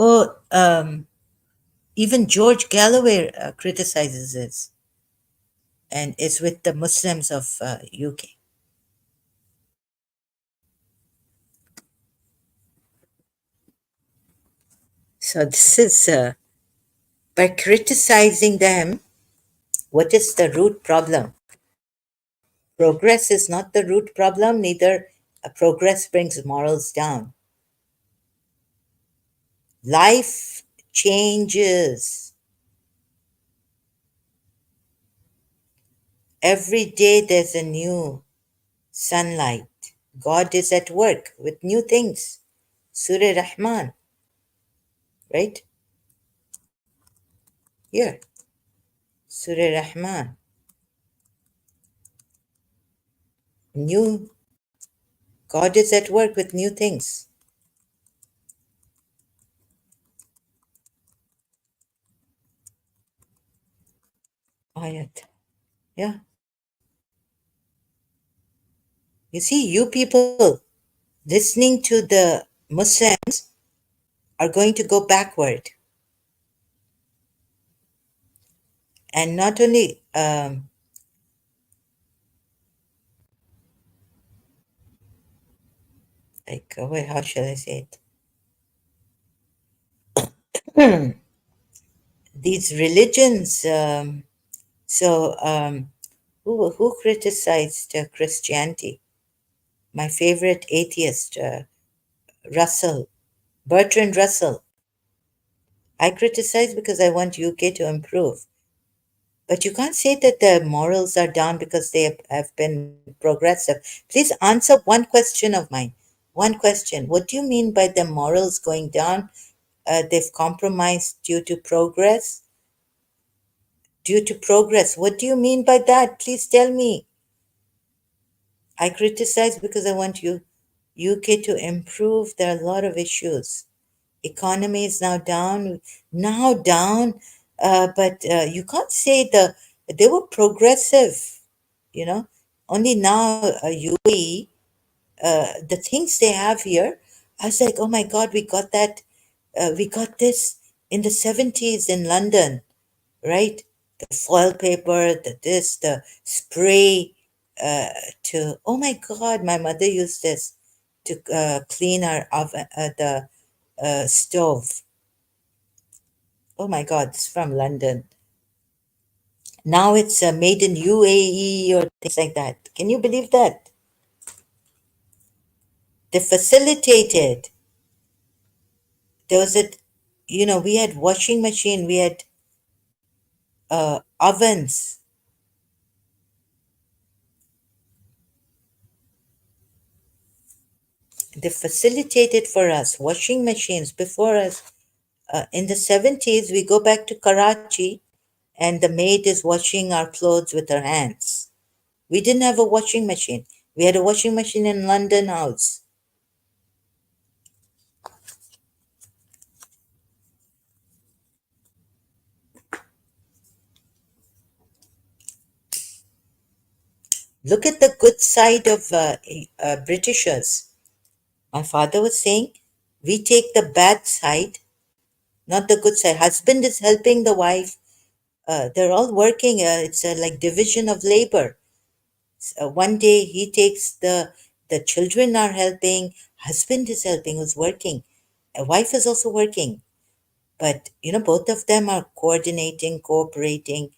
Speaker 2: Oh, even George Galloway criticizes this, and is with the Muslims of UK. So this is by criticizing them. What is the root problem? Progress is not the root problem. Neither progress brings morals down. Life changes. Every day there's a new sunlight. God is at work with new things. Surah Rahman, right? Here, Surah Rahman. New God is at work with new things. Ayat. Yeah. You see, you people listening to the Muslims are going to go backward. And not only, like, wait, how shall I say it? These religions, who criticized Christianity? My favorite atheist, Russell, Bertrand Russell. I criticize because I want UK to improve. But you can't say that the morals are down because they have been progressive. Please answer one question of mine. One question. What do you mean by the morals going down? They've compromised due to progress? Due to progress. What do you mean by that? Please tell me. I criticize because I want UK to improve. There are a lot of issues. Economy is now down, but you can't say they were progressive, you know. Only now UAE, the things they have here, I was like, oh my God, we got this in the 70s in London, right? The foil paper, the this, the spray, uh, oh my God, my mother used this to clean our oven, the stove. Oh my God, it's from London. Now it's made in UAE or things like that. Can you believe that? They facilitated. There was we had washing machine, we had ovens. They facilitated for us washing machines before us. In the 70s, we go back to Karachi and the maid is washing our clothes with her hands. We didn't have a washing machine. We had a washing machine in London house. Look at the good side of Britishers. My father was saying, we take the bad side, not the good side. Husband is helping the wife. They're all working. It's like division of labor. One day he takes the children are helping. Husband is helping, who's working. A wife is also working. But both of them are coordinating, cooperating.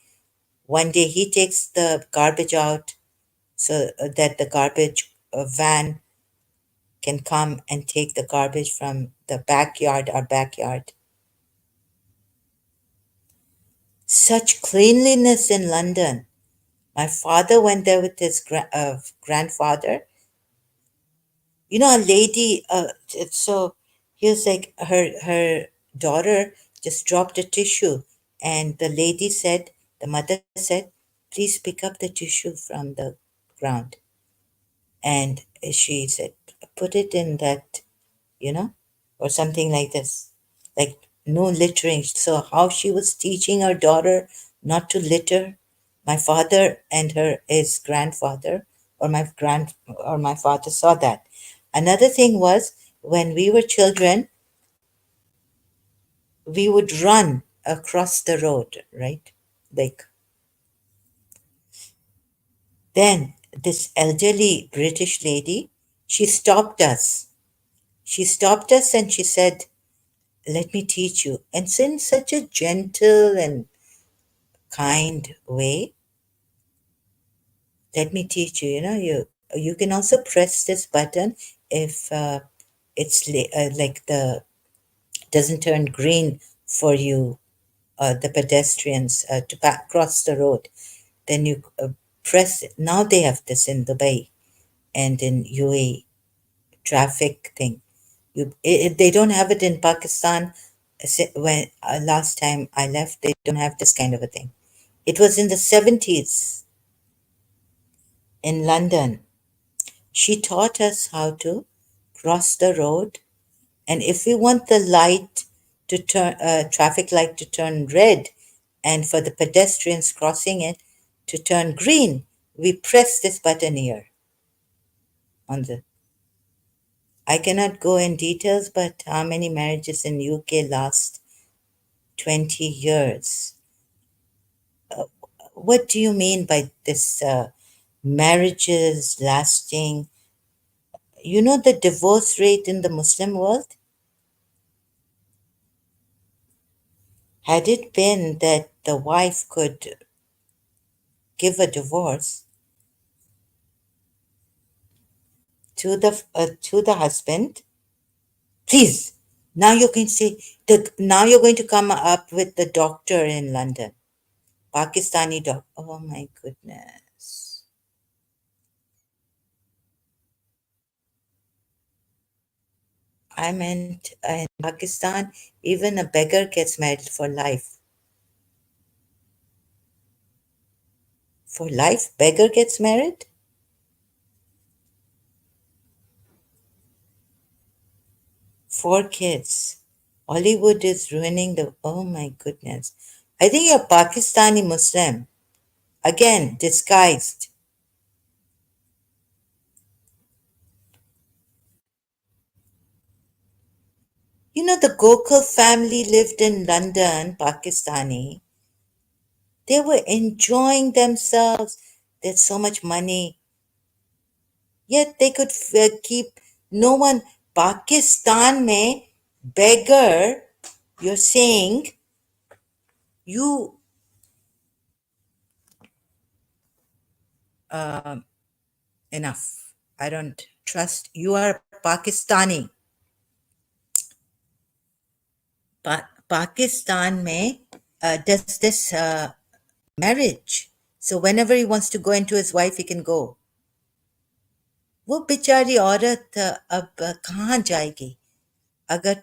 Speaker 2: One day he takes the garbage out so that the garbage van can come and take the garbage from the backyard, our backyard. Such cleanliness in London. My father went there with his grandfather. You know, a lady. So he was like, her daughter just dropped a tissue, and the lady said, the mother said, "Please pick up the tissue from the ground." And she said, "Put it in that, you know, or something like this, like no littering." So how she was teaching her daughter not to litter. My father and his grandfather, or my father saw that. Another thing was, when we were children, we would run across the road, right? Like, then this elderly British lady, she stopped us. She stopped us and she said, "Let me teach you." And so in such a gentle and kind way, "Let me teach you. You know, you can also press this button if like the doesn't turn green for you, the pedestrians, to cross the road. Then you press it. Now they have this in Dubai and in UAE traffic thing. They don't have it in Pakistan. When last time I left, they don't have this kind of a thing. It was in the 70s in London. She taught us how to cross the road, and if we want the light to turn, traffic light to turn red, and for the pedestrians crossing it to turn green, we press this button here on the. I cannot go in details, but how many marriages in UK last 20 years? What do you mean by this, marriages lasting? You know the divorce rate in the Muslim world? Had it been that the wife could give a divorce to the husband, please, now you can see now you're going to come up with the doctor in London, Pakistani doctor. Oh my goodness. I meant in Pakistan, even a beggar gets married for life. For life, beggar gets married? 4 kids. Hollywood is ruining the. Oh my goodness. I think you're Pakistani Muslim. Again, disguised. You know, the Gokul family lived in London, Pakistani. They were enjoying themselves. They had so much money. Yet they could keep no one. Pakistan mein beggar, you're saying you, enough. I don't trust. You are Pakistani. Pakistan mein does this marriage. So whenever he wants to go into his wife, he can go. वो बेचारी औरत अब कहाँ जाएगी अगर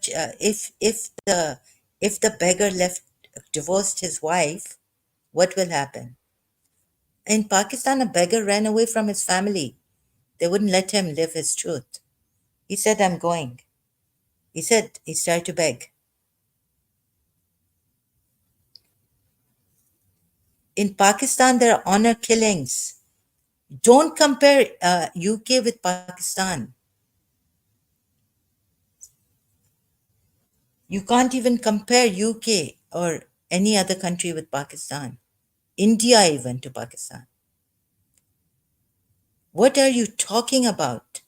Speaker 2: if the beggar left divorced his wife, what will happen? In Pakistan, a beggar ran away from his family. They wouldn't let him live his truth. He said, "I'm going." He said he started to beg. In Pakistan, there are honor killings. Don't compare UK with Pakistan. You can't even compare UK or any other country with Pakistan. India even to Pakistan. What are you talking about?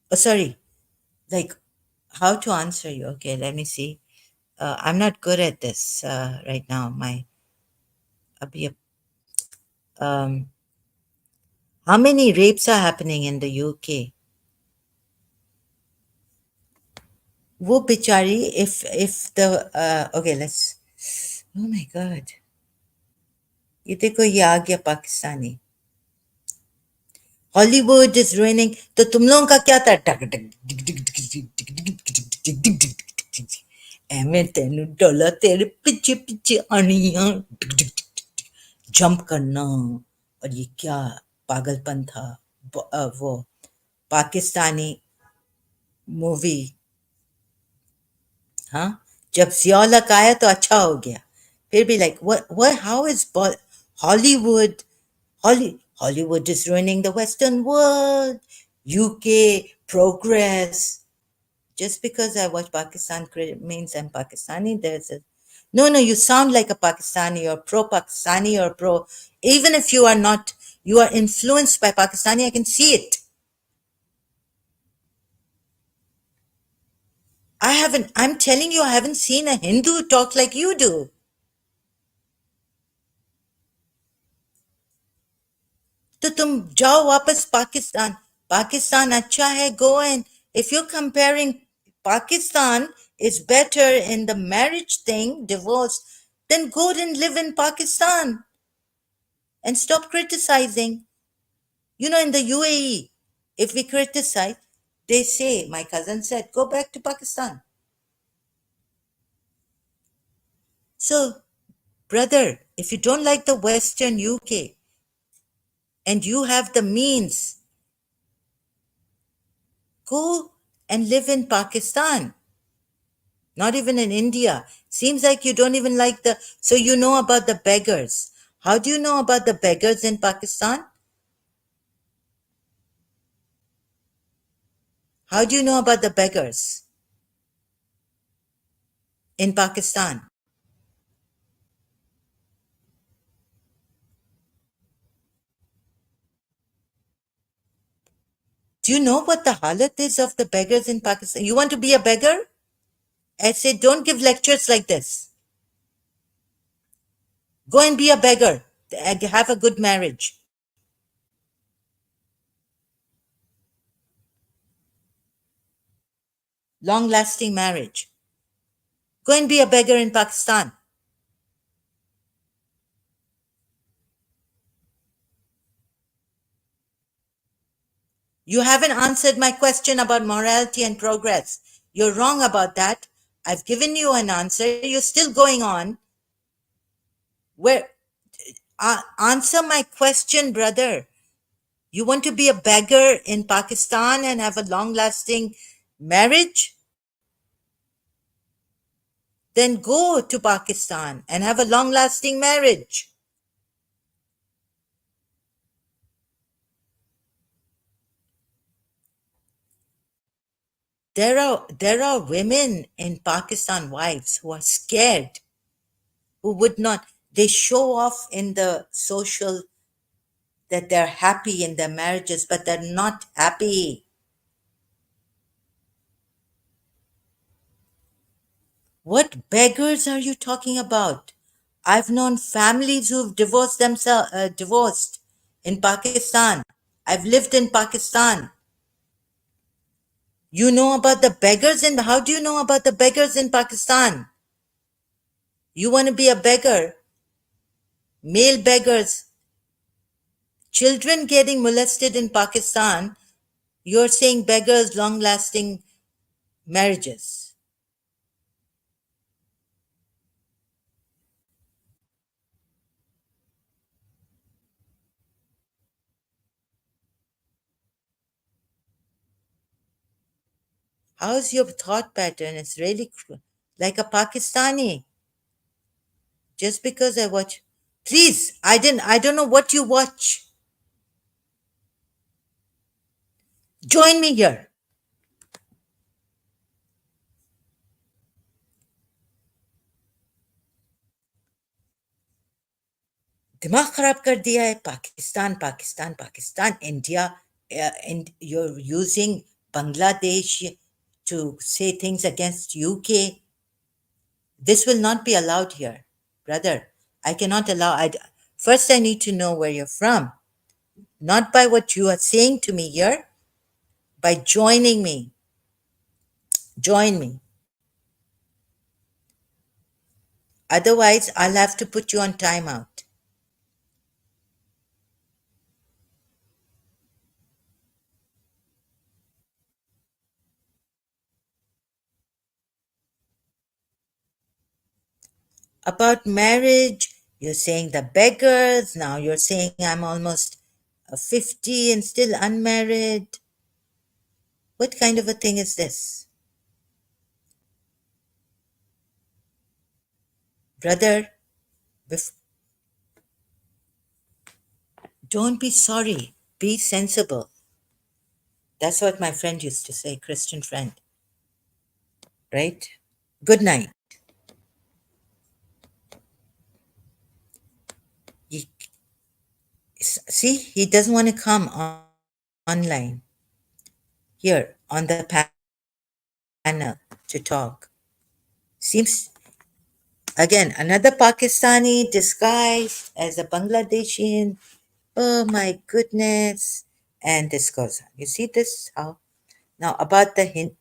Speaker 2: Oh, sorry. Like, how to answer you? Okay, let me see. I'm not good at this right now. Abhi, um, how many rapes are happening in the UK? वो बेचारी, if the okay, let's, oh my god, ये देखो ये आ गया Pakistani, Hollywood is रुइनिंग, तो तुम लोगों का क्या था, टक टक टिक टिक टिक टिक टिक टिक टिक टिक टिक टिक टिक टिक टिक, एमे तेनु डॉलर तेरे पीछे पीछे आनिया, टिक टिक टिक टिक, जंप करना, और ये क्या पागलपन था। वो पाकिस्तानी मूवी, हाँ, जब सियालक आया तो अच्छा हो गया, फिर भी like what how is Hollywood, Hollywood is ruining the Western world, UK progress. Just because I watch Pakistan cricket means I'm Pakistani. There's a no, no. You sound like a Pakistani or pro-Pakistani or pro. Even if you are not, you are influenced by Pakistani. I can see it. I haven't. I'm telling you, I haven't seen a Hindu talk like you do. तो तुम जाओ वापस पाकिस्तान, पाकिस्तान अच्छा है, go and if you're comparing Pakistan is better in the marriage thing, divorce, then go and live in Pakistan and stop criticizing. You know, in the UAE, if we criticize, they say, my cousin said, go back to Pakistan. So, brother, if you don't like the Western UK and you have the means, go and live in Pakistan. Not even in India. Seems like you don't even like the. So you know about the beggars. How do you know about the beggars in Pakistan? How do you know about the beggars in Pakistan? Do you know what the halat is of the beggars in Pakistan? You want to be a beggar? I say, don't give lectures like this. Go and be a beggar. Have a good marriage. Long lasting marriage. Go and be a beggar in Pakistan. You haven't answered my question about morality and progress. You're wrong about that. I've given you an answer. You're still going on. Where answer my question, brother. You want to be a beggar in Pakistan and have a long-lasting marriage? Then go to Pakistan and have a long-lasting marriage. There are women in Pakistan, wives, who are scared, who would not. They show off in the social that they're happy in their marriages, but they're not happy. What beggars are you talking about? I've known families who've divorced themselves, divorced in Pakistan. I've lived in Pakistan. You know about the beggars in, how do you know about the beggars in Pakistan? You want to be a beggar, male beggars, children getting molested in Pakistan. You're saying beggars, long lasting marriages. How's your thought pattern? It's really like a Pakistani. Just because I watch. Please, I don't know what you watch. Join me here. दिमाग खराब कर दिया है, Pakistan Pakistan Pakistan, India, and you're using Bangladesh to say things against UK. This will not be allowed here, brother. I cannot allow. First, I need to know where you're from, not by what you are saying to me here, by joining me. Join me. Otherwise, I'll have to put you on timeout. About marriage, you're saying the beggars. Now you're saying I'm almost 50 and still unmarried. What kind of a thing is this? Brother, bef- don't be sorry. Be sensible. That's what my friend used to say, Christian friend, right? Good night. You, see, he doesn't want to come online here on the panel to talk. Seems, again, another Pakistani disguised as a Bangladeshi. Oh my goodness. And this goes on. You see this? How? Now, about the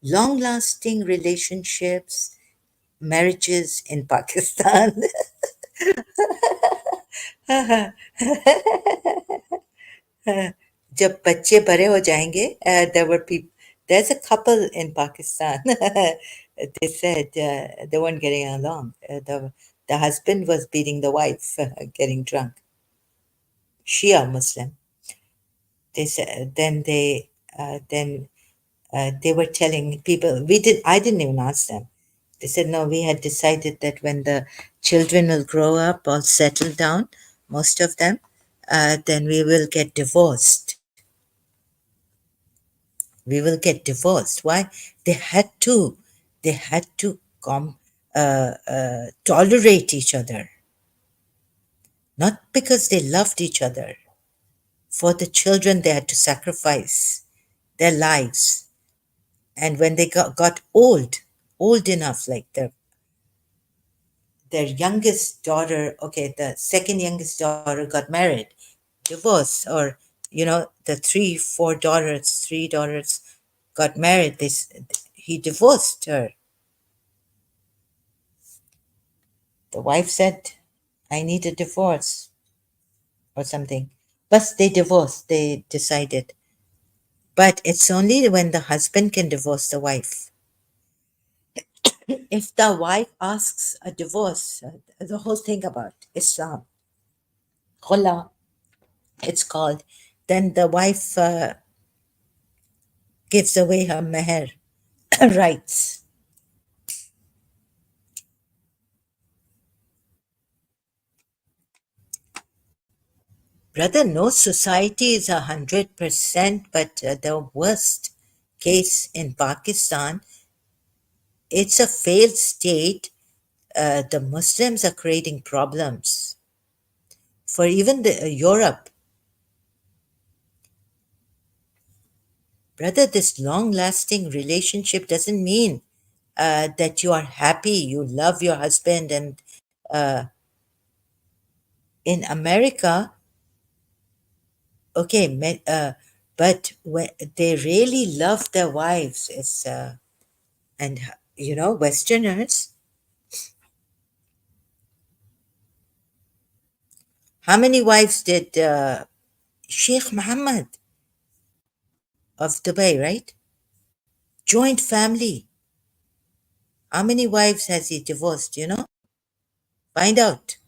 Speaker 2: long lasting relationships, marriages in Pakistan. जब बच्चे बड़े हो जाएंगे, there were people, there's a couple in Pakistan. They said they weren't getting along. The husband was beating the wife, getting drunk. Shia Muslim. They said then they were telling people, I didn't even ask them. They said no, we had decided that when the children will grow up or settle down, most of them, then we will get divorced. We will get divorced. Why? They had to. They had to tolerate each other, not because they loved each other. For the children, they had to sacrifice their lives. And when they got old enough, like their youngest daughter, okay, the second youngest daughter got married, divorced, or the three daughters got married. He divorced her. The wife said, I need a divorce or something. But they divorced, they decided. But it's only when the husband can divorce the wife. If the wife asks a divorce, the whole thing about Islam, khula, it's called, then the wife gives away her meher rights. Brother, no society is 100%, but the worst case in Pakistan, it's a failed state. The Muslims are creating problems for even the Europe. Brother, this long-lasting relationship doesn't mean that you are happy, you love your husband, and uh, in America, okay, but when they really love their wives, and Westerners. How many wives did Sheikh Muhammad of Dubai, right? Joint family. How many wives has he divorced? Find out.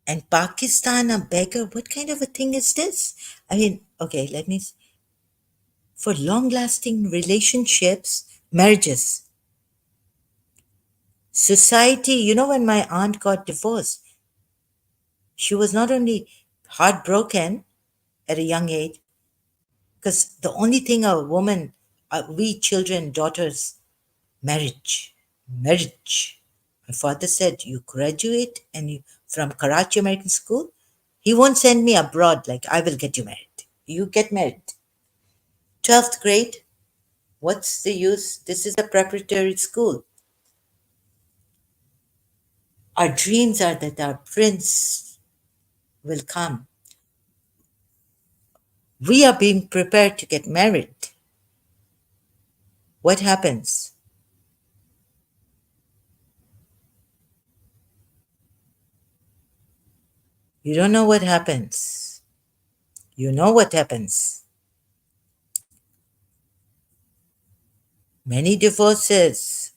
Speaker 2: And Pakistan, a beggar. What kind of a thing is this? I mean, okay, for long lasting relationships, marriages, society. When my aunt got divorced, she was not only heartbroken at a young age, because the only thing a woman, we children, daughters, marriage. My father said, you graduate and from Karachi American School, he won't send me abroad, like I will get you married. You get married. 12th grade, what's the use? This is a preparatory school. Our dreams are that our prince will come. We are being prepared to get married. What happens? You don't know what happens. You know what happens. Many divorces.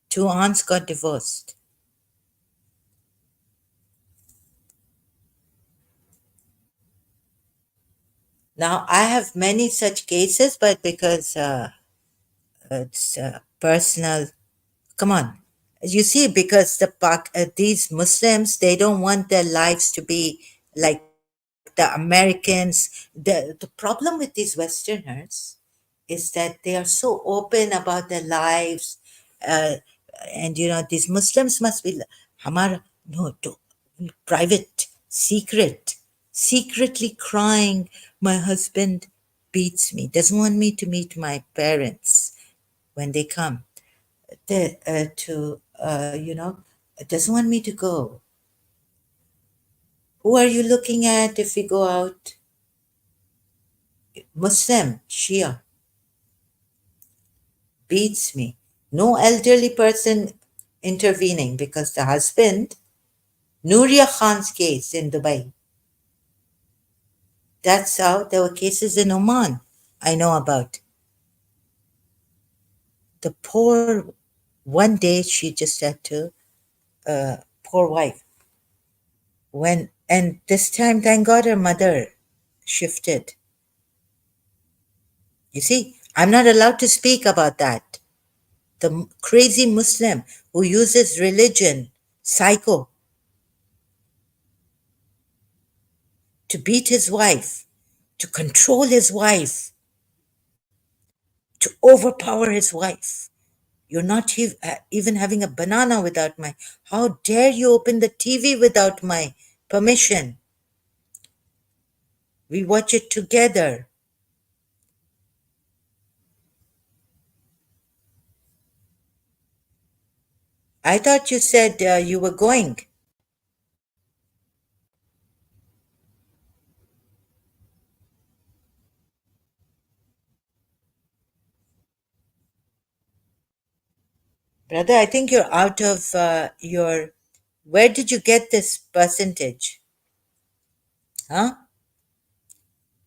Speaker 2: Two aunts got divorced. Now, I have many such cases, but because it's personal, come on. You see, because these Muslims, they don't want their lives to be like the Americans. The problem with these Westerners is that they are so open about their lives, uh, and these Muslims must be hamara no to, private, secretly crying. My husband beats me, doesn't want me to meet my parents when they come to doesn't want me to go. Who are you looking at if we go out? Muslim, Shia, beats me. No elderly person intervening because the husband, Nuria Khan's case in Dubai. That's how there were cases in Oman I know about. The poor, one day she just had to, poor wife. And this time, thank God her mother shifted. You see, I'm not allowed to speak about that. The crazy Muslim who uses religion, psycho, to beat his wife, to control his wife, to overpower his wife. You're not even having a banana without my. How dare you open the TV without my permission? We watch it together. I thought you said you were going. Brother, I think you're out of your. Where did you get this percentage? Huh?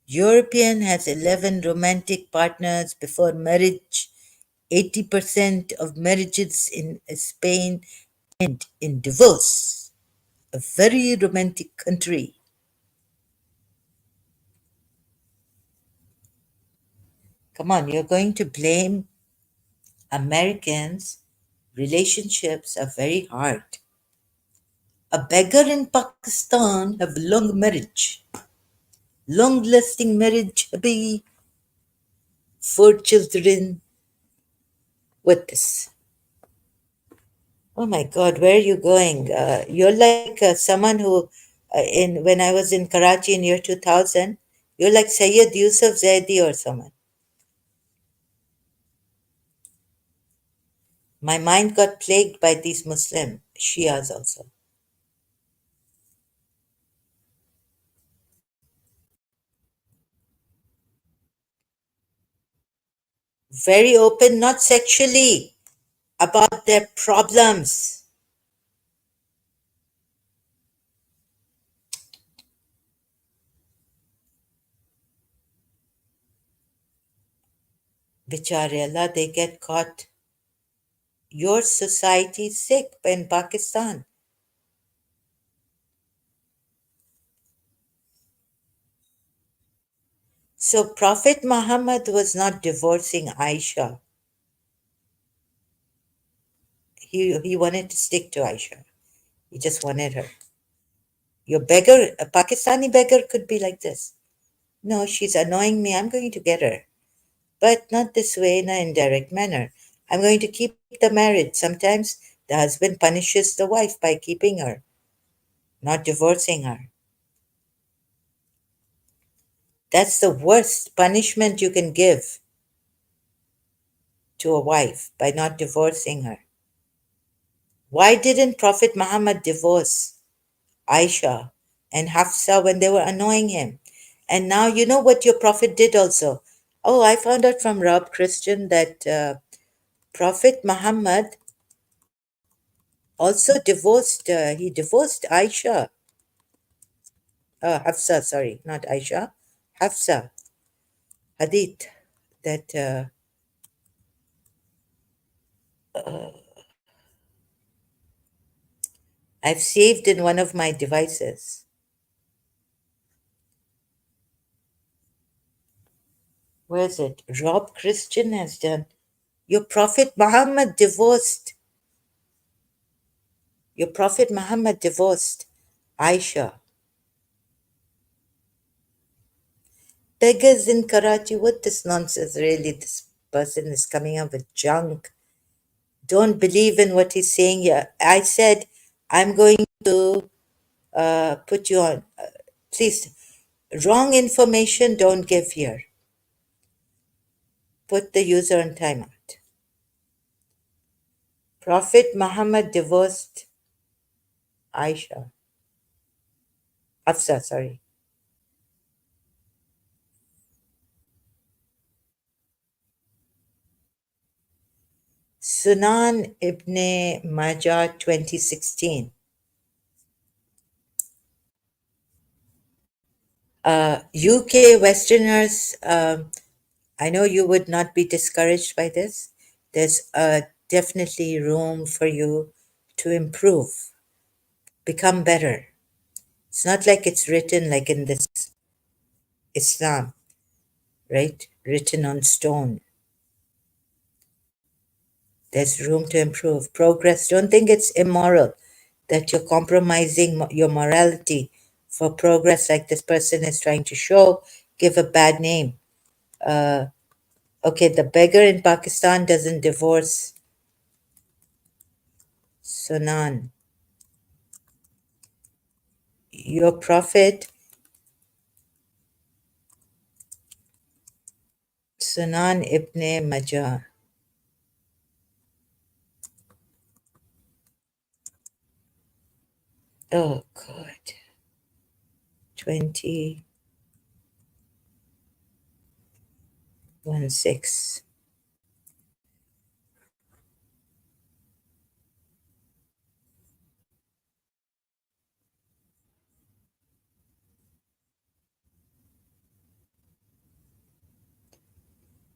Speaker 2: European has 11 romantic partners before marriage. 80% of marriages in Spain end in divorce. A very romantic country. Come on, you're going to blame Americans. Relationships are very hard. A beggar in Pakistan have long marriage. Long lasting marriage, happy, 4 children. What this? Oh my God, where are you going? You're like someone who, in when I was in Karachi in year 2000, you're like Sayyid Yusuf Zaidi or someone. My mind got plagued by these Muslim Shias also. Very open, not sexually, about their problems. Bichare Allah, they get caught. Your society is sick in Pakistan. So Prophet Muhammad was not divorcing Aisha. He wanted to stick to Aisha. He just wanted her. Your beggar, a Pakistani beggar could be like this. No, she's annoying me. I'm going to get her. But not this way, in an indirect manner. I'm going to keep the marriage. Sometimes the husband punishes the wife by keeping her, not divorcing her. That's the worst punishment you can give to a wife, by not divorcing her. Why didn't Prophet Muhammad divorce Aisha and Hafsa when they were annoying him? And now you know what your prophet did also. Oh, I found out from Rob Christian that Prophet Muhammad also he divorced Aisha, Hafsa, sorry, not Aisha, Hafsa, Hadith, that I've saved in one of my devices. Where is it? Rob Christian has done. Your Prophet Muhammad divorced. Your Prophet Muhammad divorced Aisha. Beggars in Karachi, what this nonsense, really? This person is coming up with junk. Don't believe in what he's saying here. I said, I'm going to put you on. Please, wrong information, don't give here. Put the user on timeout. Prophet Muhammad divorced Aisha. Hafsa, sorry. Sunan Ibn Majah 2016. UK Westerners, I know you would not be discouraged by this. There's definitely room for you to improve, become better. It's not like it's written like in this Islam, right? Written on stone. There's room to improve. Progress. Don't think it's immoral that you're compromising your morality for progress like this person is trying to show, give a bad name. Okay, the beggar in Pakistan doesn't divorce Sunan. Your prophet, Sunan Ibn Majah. Oh, God. 2016.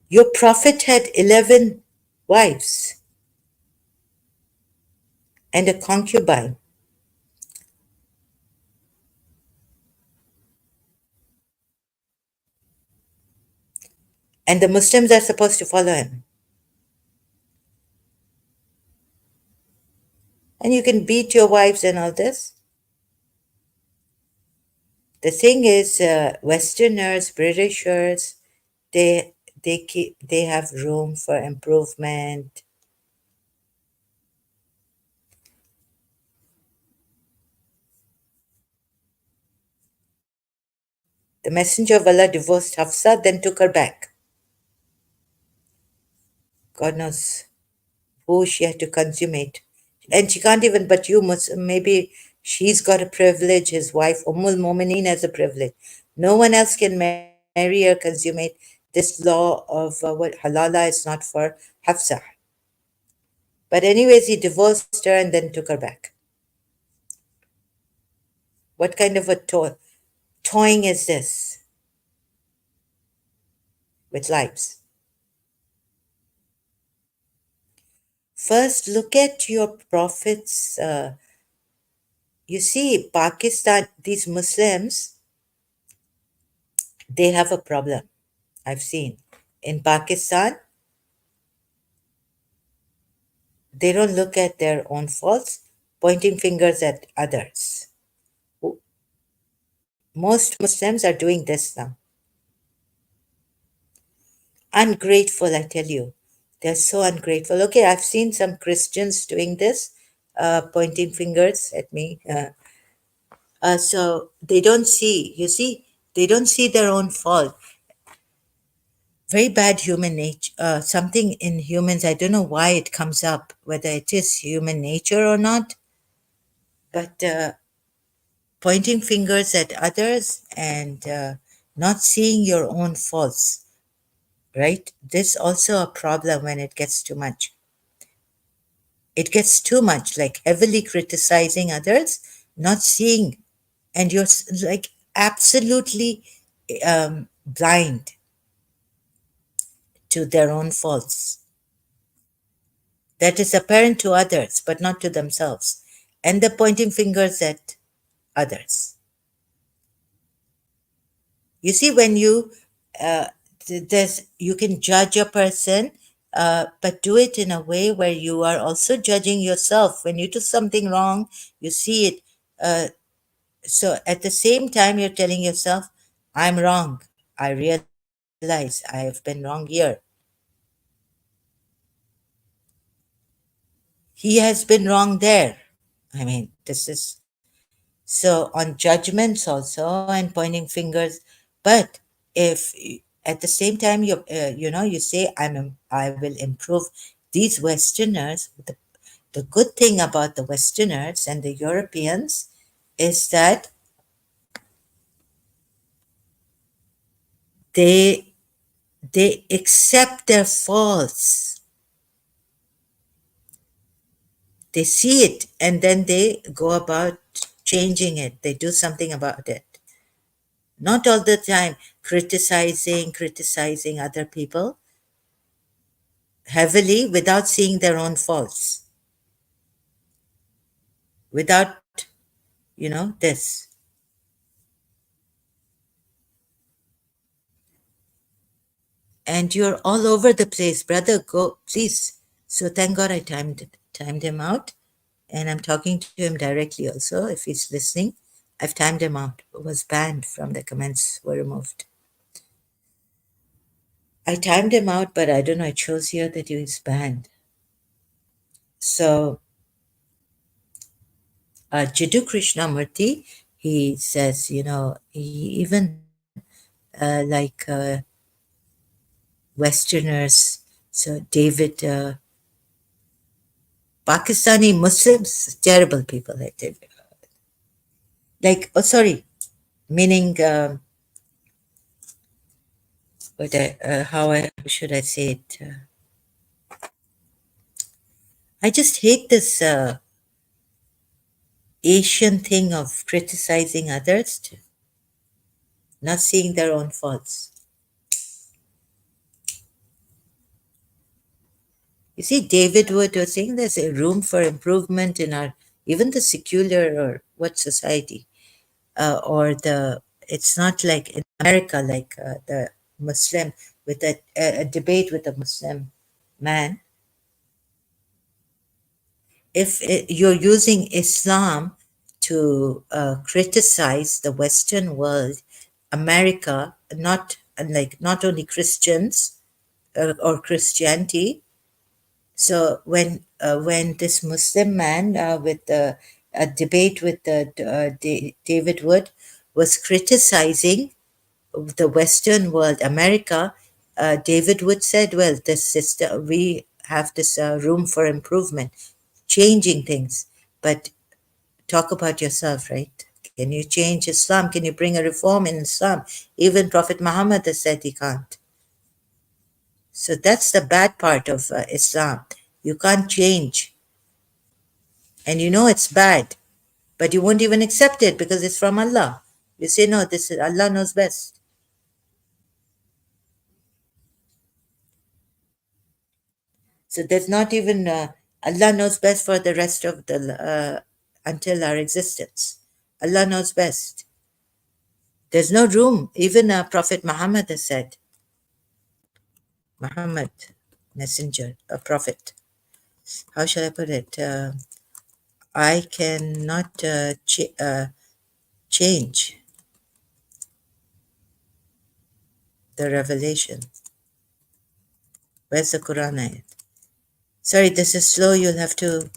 Speaker 2: Your prophet had 11 wives and a concubine. And the Muslims are supposed to follow him. And you can beat your wives and all this. The thing is, Westerners, Britishers, they have room for improvement. The Messenger of Allah divorced Hafsa, then took her back. God knows who she had to consummate. And she can't even, but you must, maybe she's got a privilege, his wife, Ummul Mumineen has a privilege. No one else can marry or consummate this law of what halala is not for Hafsa. But anyways, he divorced her and then took her back. What kind of a toying is this with lives? First, look at your prophets. You see, Pakistan, these Muslims, they have a problem. I've seen. In Pakistan, they don't look at their own faults, pointing fingers at others. Most Muslims are doing this now. Ungrateful, I tell you. They're so ungrateful. Okay, I've seen some Christians doing this, pointing fingers at me. So they don't see, you see, they don't see their own fault. Very bad human nature. Something in humans, I don't know why it comes up, whether it is human nature or not, but pointing fingers at others and not seeing your own faults, right? This also a problem when it gets too much. It gets too much, like heavily criticizing others, not seeing, and you're like absolutely blind to their own faults. That is apparent to others, but not to themselves. And they're pointing fingers at others. You see, when you there's you can judge a person, but do it in a way where you are also judging yourself. When you do something wrong, you see it. So at the same time, you're telling yourself, "I'm wrong. I realize I have been wrong here. He has been wrong there." I mean, this is so on judgments also and pointing fingers. But if at the same time you say I will improve these Westerners, the good thing about the Westerners and the Europeans is that they they accept their faults. They see it and then they go about changing it. They do something about it. Not all the time criticizing other people heavily without seeing their own faults, without, this. And you're all over the place, brother. Go, please. So thank God I timed him out. And I'm talking to him directly also, if he's listening. I've timed him out. Was banned from the comments, were removed. I timed him out, but I don't know, it shows here that he was banned. So Jiddu Krishnamurti, he says, he even like Westerners, so David, Pakistani Muslims, terrible people, I tell you. Like, oh, sorry, meaning, how should I say it? I just hate this Asian thing of criticizing others, not seeing their own faults. You see, David Wood was saying there's a room for improvement in our, even the secular or what society, or it's not like in America, like the Muslim, with a debate with a Muslim man. If you're using Islam to criticize the Western world, America, not only Christians or Christianity. So when this Muslim man with a debate with David Wood was criticizing the Western world, America, David Wood said, "Well, this system, we have this room for improvement, changing things, but talk about yourself, right? Can you change Islam? Can you bring a reform in Islam? Even Prophet Muhammad has said he can't." So that's the bad part of Islam. You can't change, and you know it's bad, but you won't even accept it because it's from Allah. You say, "No, this is Allah knows best." So there's not even Allah knows best for the rest of the until our existence. Allah knows best. There's no room. Even Prophet Muhammad has said, Muhammad, messenger, a prophet. How shall I put it? I cannot change the revelation. Where's the Quran ayat? Sorry, this is slow. You'll have to.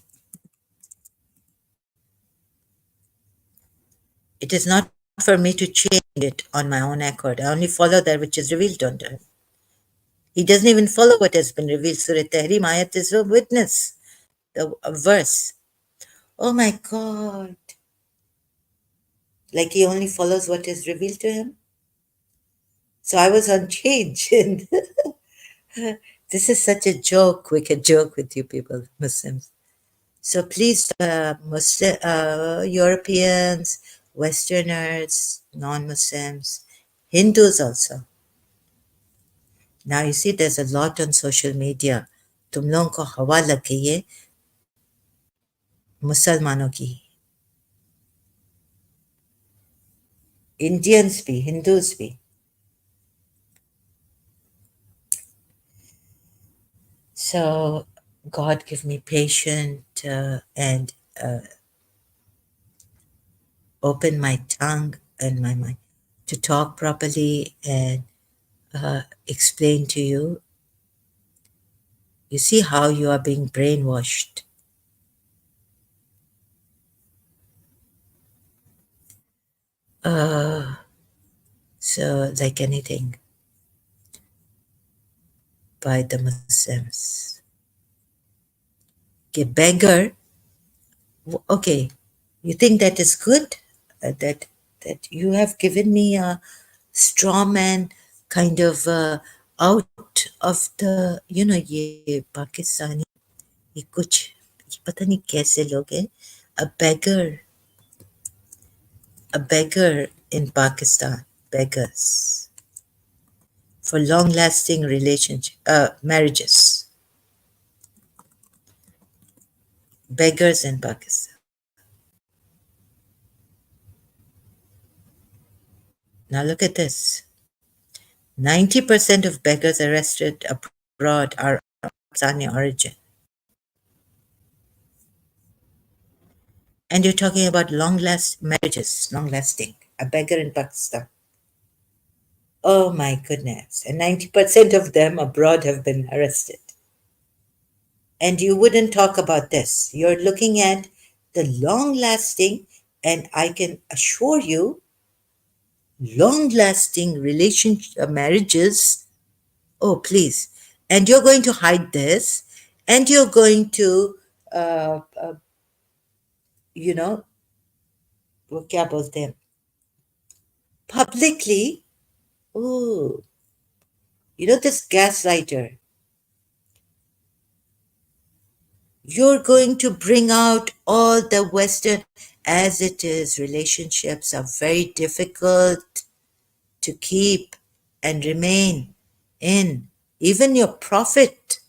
Speaker 2: It is not for me to change it on my own accord. I only follow that which is revealed unto him. He doesn't even follow what has been revealed. Surah Tahrim ayat is a witness, the verse. Oh my God. Like he only follows what is revealed to him? So I was on change. And this is such a joke, wicked joke with you people, Muslims. So please, Muslim, Europeans, Westerners, non-Muslims, Hindus also. Now you see, there's a lot on social media. तुम लोगों को हवा लग गई है मुसलमानों की, Indians भी, हिंदूज भी. So God give me patience and open my tongue and my mind to talk properly and explain to you. You see how you are being brainwashed. Uh, so, like anything, by the Muslims. Okay, beggar. Okay, you think that is good? That you have given me a straw man kind of out of the, ये पाकिस्तानी, ये कुछ, ये पता नहीं कैसे लोग हैं. A beggar, a beggar in Pakistan, beggars for long-lasting relationship, marriages, beggars in Pakistan. Now look at this. 90% of beggars arrested abroad are of Pakistani origin. And you're talking about long-last marriages, long-lasting. A beggar in Pakistan. Oh my goodness. And 90% of them abroad have been arrested. And you wouldn't talk about this. You're looking at the long-lasting, and I can assure you, long-lasting relationship marriages. Oh, please. And you're going to hide this, and you're going to, you know, वो क्या बोलते हैं, publicly. Oh, this gaslighter. You're going to bring out all the Western, as it is, relationships are very difficult to keep and remain in. Even your prophet,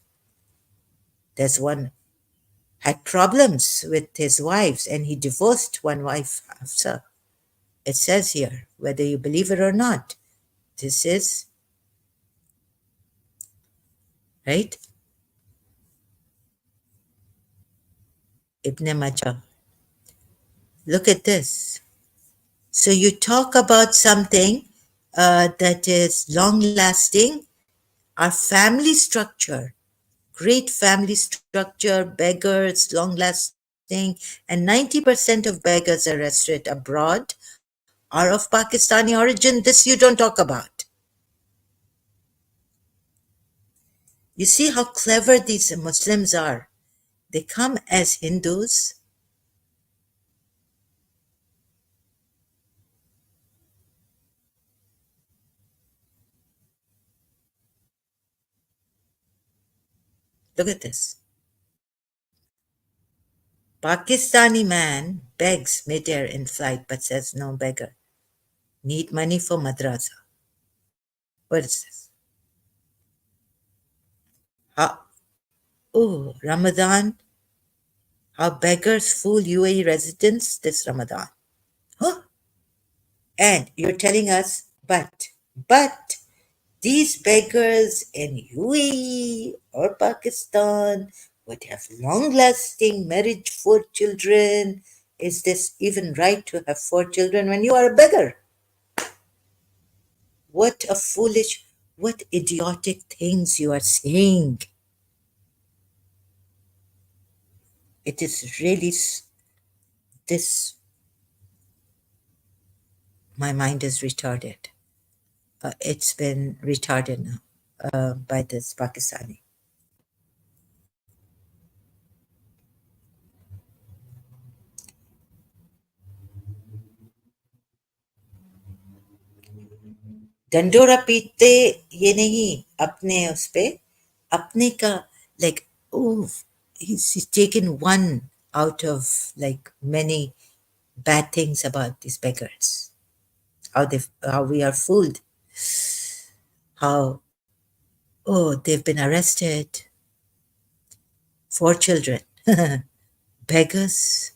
Speaker 2: there's one, had problems with his wives and he divorced one wife after. It says here, whether you believe it or not. This is, right? Ibn Majah. Look at this. So you talk about something that is long lasting, our family structure, great family structure, beggars, long lasting, and 90% of beggars arrested abroad are of Pakistani origin. This you don't talk about. You see how clever these Muslims are. They come as Hindus. Look at this. Pakistani man begs midair in flight but says no beggar. Need money for madrasa. What is this? How, oh, Ramadan. How beggars fool UAE residents this Ramadan. Huh? And you're telling us, but these beggars in UAE or Pakistan would have long lasting marriage for children. Is this even right to have 4 children when you are a beggar? What a foolish, what idiotic things you are saying. It is really this, my mind is retarded. It's been retarded now by this Pakistani. Dandora पीटते ये नहीं अपने उस पे अपने का like oh he's taken one out of like many bad things about these beggars how we are fooled how oh they've been arrested 4 children beggars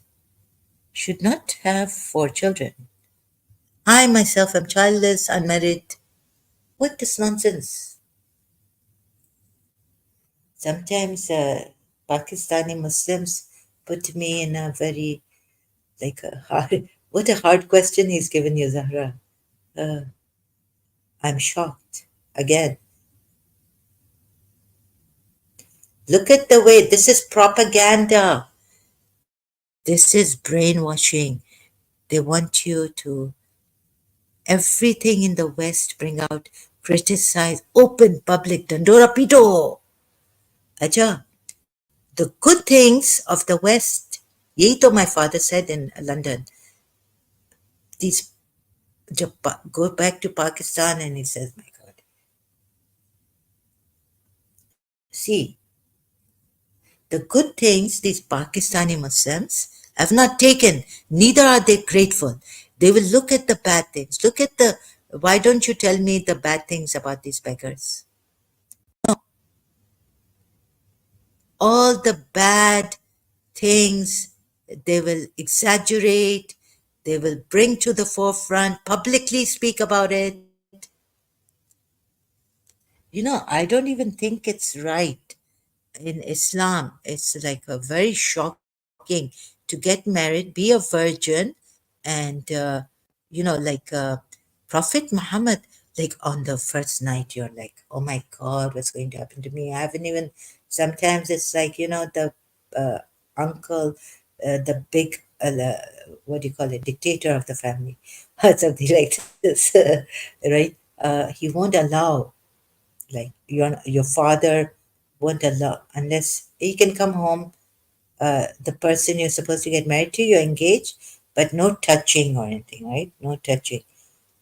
Speaker 2: should not have 4 children. I myself am childless, unmarried. What this nonsense? Sometimes Pakistani Muslims put me in a very like a hard. What a hard question he's given you, Zahra. Uh, I'm shocked. Again, look at the way this is propaganda. This is brainwashing. They want you to everything in the West bring out, criticize, open public dandora pito. Aja, the good things of the West. Yeh to my father said in London. These go back to Pakistan and he says, my God, see, the good things these Pakistani Muslims have not taken, neither are they grateful. They will look at the bad things. Look at the, why don't you tell me the bad things about these beggars? No, all the bad things they will exaggerate, they will bring to the forefront, publicly speak about it. I don't even think it's right in Islam. It's like a very shocking to get married, be a virgin, and like Prophet Muhammad, like on the first night, you're like, oh my God, what's going to happen to me? I haven't even. Sometimes it's like the uh, uncle, the big. What do you call it? Dictator of the family, or something like this, right? He won't allow like your father won't allow unless he can come home the person you're supposed to get married to you're engaged but no touching or anything, right? No touching.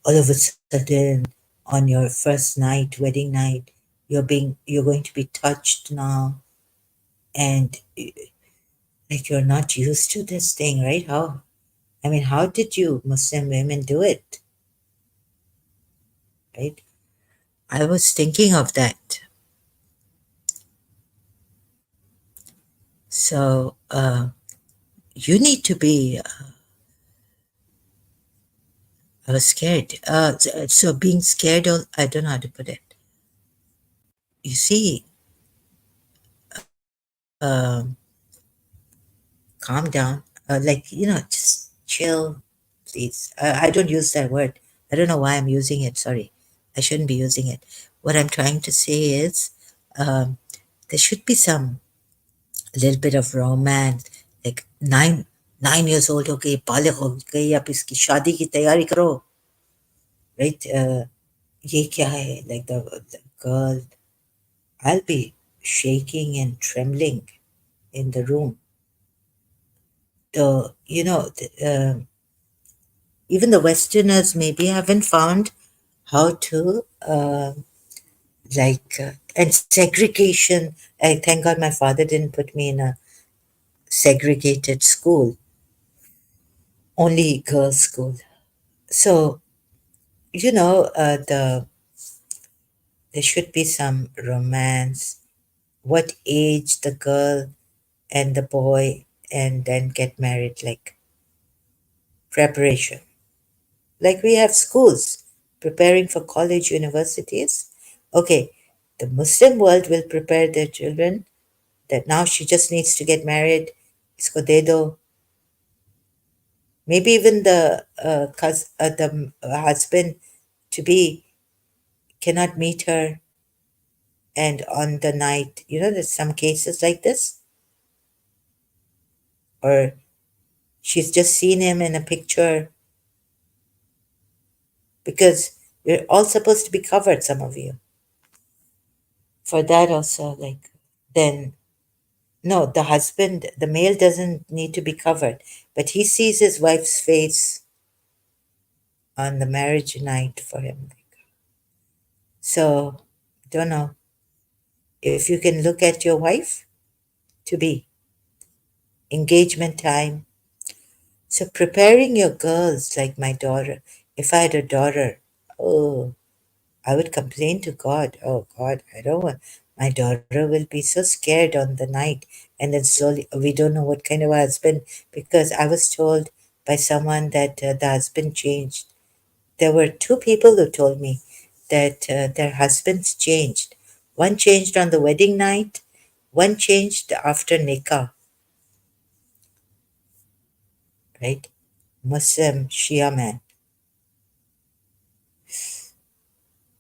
Speaker 2: All of a sudden on your first night, wedding night, you're going to be touched now, and like you're not used to this thing, right? How did you Muslim women do it, right? I was thinking of that. So you need to be I was scared. So being scared, I don't know how to put it. You see, um, calm down. Just chill, please. I don't use that word. I don't know why I'm using it. Sorry. I shouldn't be using it. What I'm trying to say is um, there should be some a little bit of romance. Like 9 years old हो गई बालिग हो गई अब इसकी शादी की तैयारी करो, right? ये क्या है? Like the girl, I'll be shaking and trembling in the room. Even the Westerners maybe haven't found how to and segregation. I thank God my father didn't put me in a segregated school, only girls' school. So there should be some romance. What age the girl and the boy, and then get married, like preparation. Like we have schools preparing for college, universities. Okay, the Muslim world will prepare their children that now she just needs to get married. Isko de do. Maybe even the husband to be cannot meet her, and on the night, there's some cases like this, or she's just seen him in a picture because you're all supposed to be covered, some of you. For that also, like, then no, the husband, the male doesn't need to be covered, but he sees his wife's face on the marriage night for him. So, don't know if you can look at your wife to be engagement time. So, preparing your girls like my daughter. If I had a daughter, oh, I would complain to God. Oh God, I don't want my daughter will be so scared on the night, and then slowly we don't know what kind of husband, because I was told by someone that the husband changed. There were two people who told me that their husbands changed. One changed on the wedding night, one changed after nikah, right? Muslim Shia man.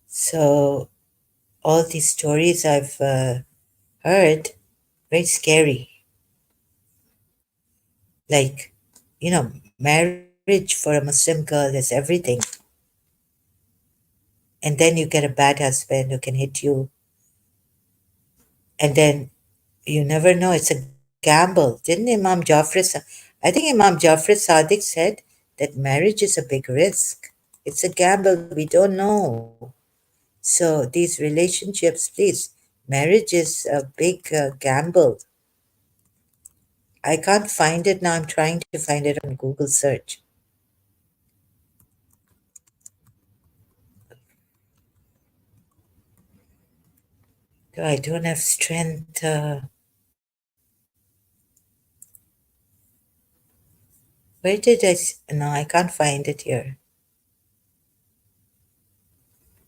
Speaker 2: So all these stories I've heard, very scary. Like, marriage for a Muslim girl is everything. And then you get a bad husband who can hit you. And then you never know. It's a gamble. Didn't I think Imam Jafar Sadiq said that marriage is a big risk. It's a gamble. We don't know. So these relationships, please, marriage is a big gamble. I can't find it now. I'm trying to find it on Google search. I don't have strength. Where did no, I can't find it here.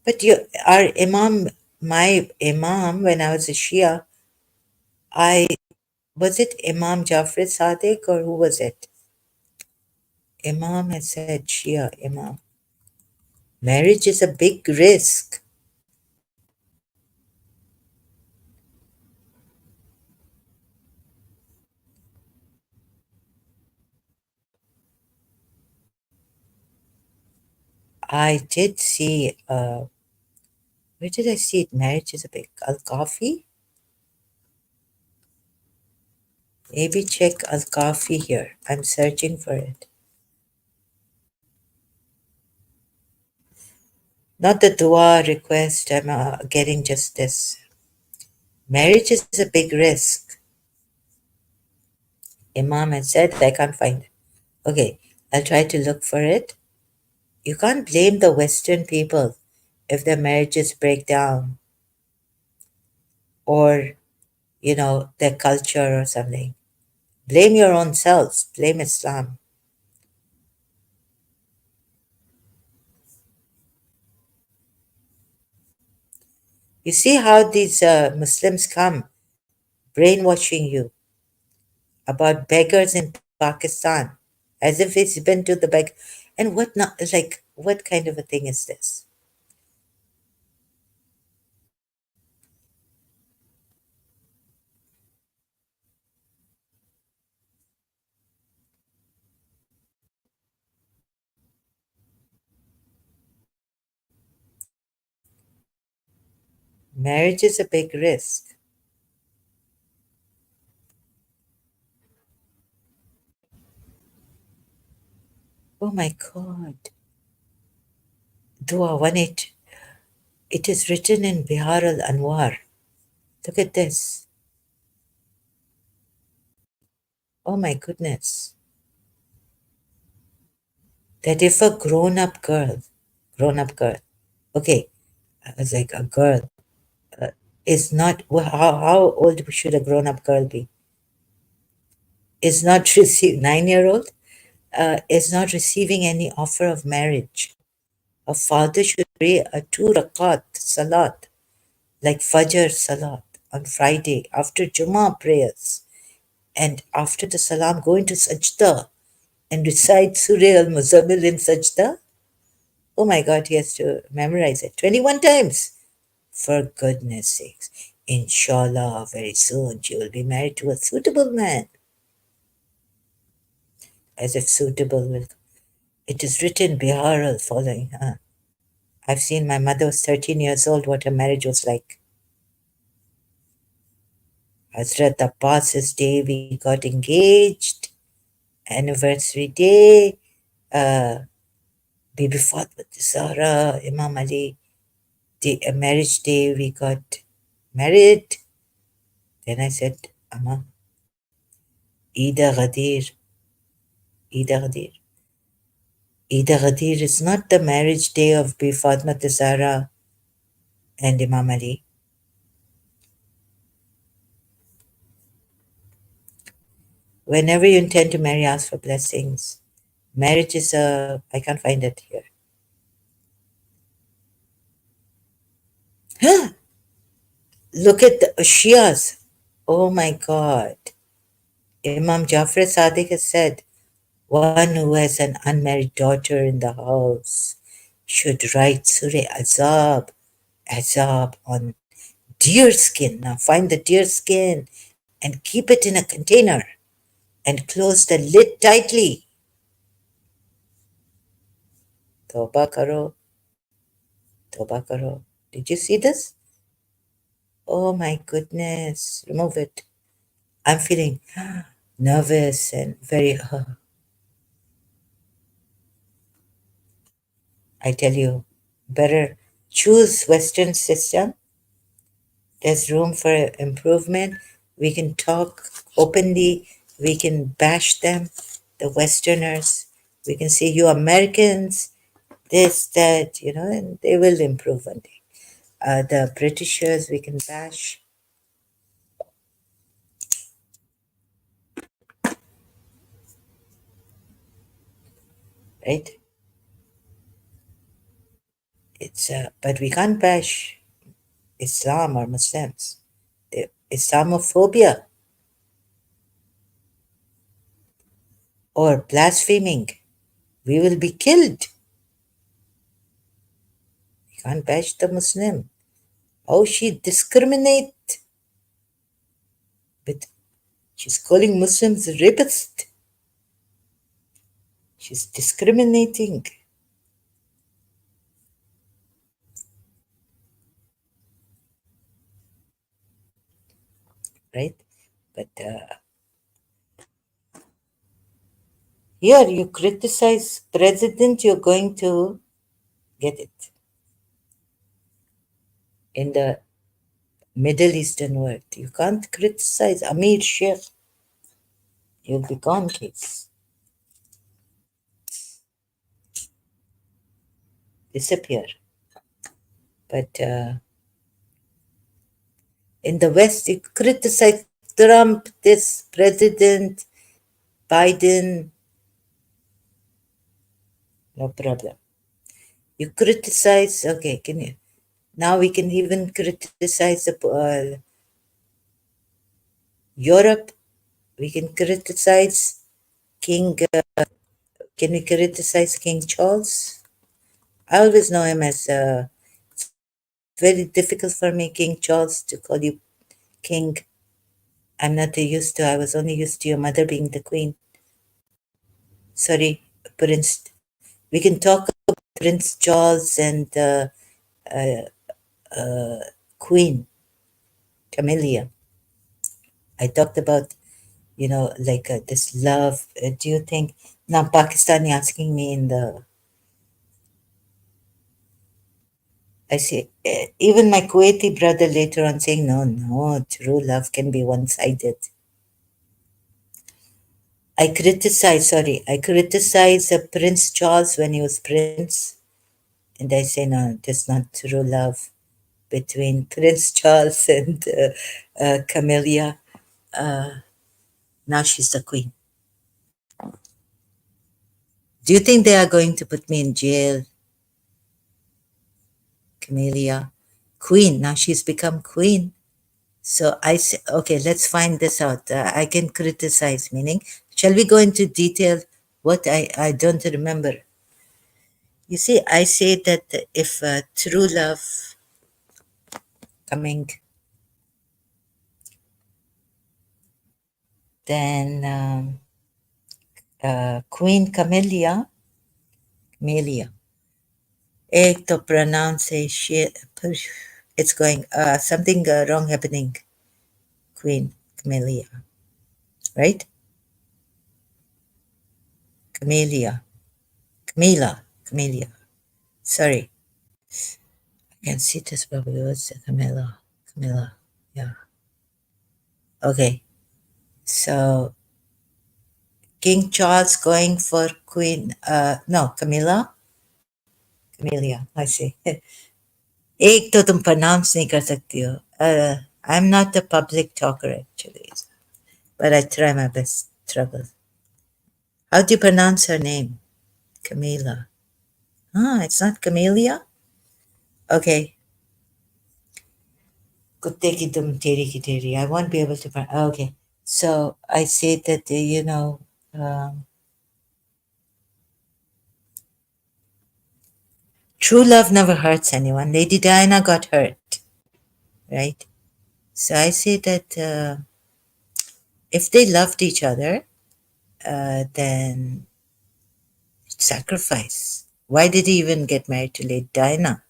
Speaker 2: But our Imam, my Imam, when I was a Shia, I was it Imam Jafar Sadiq or who was it? Imam had said Shia Imam. Marriage is a big risk. I did see. Where did I see it? Marriage is a big Al Kafi. Maybe check Al Kafi here. I'm searching for it. Not the dua request. I'm getting just this. Marriage is a big risk. Imam had said I can't find it. Okay, I'll try to look for it. You can't blame the Western people if their marriages break down or, their culture or something. Blame your own selves. Blame Islam. You see how these Muslims come brainwashing you about beggars in Pakistan as if it's been to the beg. And what not, like, what kind of a thing is this? Marriage is a big risk. Oh my God. Dua 18. It is written in Bihar al Anwar. Look at this. Oh my goodness. That if a grown up girl, okay, I was like, a girl is not, how old should a grown up girl be? Is not receive 9-year old, is not receiving any offer of marriage. A father should pray a 2 rakat salat, like Fajr salat on Friday after Jummah prayers. And after the salam, go into sajda and recite Surah Al Muzammil in sajda. Oh my God, he has to memorize it 21 times. For goodness sakes. Inshallah, very soon she will be married to a suitable man. As if suitable will. It is written Bihar al following. Huh? I've seen my mother was 13 years old, what her marriage was like. Hazrat Abbas's day we got engaged, anniversary day, Bibi Fatma Zahra, Imam Ali, the marriage day we got married. Then I said, Amma, Ida Ghadir, Ida Ghadir. Ida Ghadir is not the marriage day of Bibi Fatma Zahra and Imam Ali. Whenever you intend to marry, ask for blessings. Marriage is a, I can't find it here. Look at the Shias. Oh my God. Imam Jafar Sadiq has said, one who has an unmarried daughter in the house should write Surah Azab, Azab on deer skin. Now find the deer skin and keep it in a container and close the lid tightly. Tawbah karo, tawbah karo. Did you see this? Oh my goodness. Remove it. I'm feeling nervous and very, I tell you, better choose Western system. There's room for improvement. We can talk openly. We can bash them, the Westerners. We can say, you Americans, this, that, and they will improve one day. The Britishers, we can bash, right? But we can't bash Islam or Muslims. The Islamophobia or blaspheming, we will be killed. We can't bash the Muslim. How she discriminate with, she's calling Muslims rapists. She's discriminating, right? But here you criticize president, you're going to get it. In the Middle Eastern world, you can't criticize Amir Sheikh. You'll be gone, kids. Disappear. But in the West, you criticize Trump, this president, Biden, no problem. You criticize, okay, can you? Now we can even criticize Europe. We can criticize King. Can we criticize King Charles? I always know him as. It's very difficult for me, King Charles, to call you King. I'm not used to. I was only used to your mother being the Queen. Sorry, Prince. We can talk about Prince Charles and Queen Camilla. I talked about, like this love. Do you think now Pakistani asking me in the? I see. Even my Kuwaiti brother later on saying, no, no, true love can be one-sided. I criticize Prince Charles when he was prince, and I say, no, there's not true love between Prince Charles and Camilla. Now she's the queen. Do you think they are going to put me in jail? Camilla, queen. Now she's become queen. So I say, okay, let's find this out. I can criticize, meaning, shall we go into detail? What I don't remember. You see, I say that if true love coming, then Queen Camellia, to pronounce a shit, it's going, something wrong happening. Queen Camellia, right? Camellia, Camellia. Sorry, I can see this probably was Camilla. Camilla. Yeah. Okay. So King Charles going for Queen. No, Camilla. Camellia. I see. एक तो तुम pronounce नहीं कर सकती हो. I'm not a public talker actually, but I try my best. Trouble. How do you pronounce her name? Camila. Ah, it's not Camellia? Okay. कुत्ते की तुम तेरी की तेरी. I won't be able to. Okay. So I say that, true love never hurts anyone. Lady Diana got hurt, right? So I say that if they loved each other, then sacrifice. Why did he even get married to Lady Diana?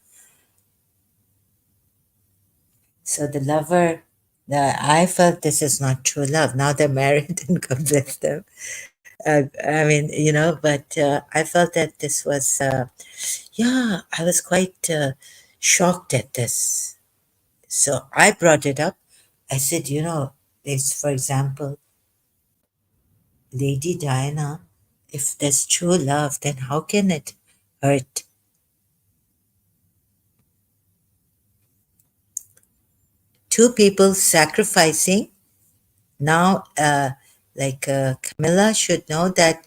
Speaker 2: So the lover, I felt this is not true love. Now they're married and God bless them. I mean, but I felt that this was, yeah, I was quite shocked at this. So I brought it up. I said, there's, for example, Lady Diana, if there's true love, then how can it hurt? Two people sacrificing. Now, Camilla should know that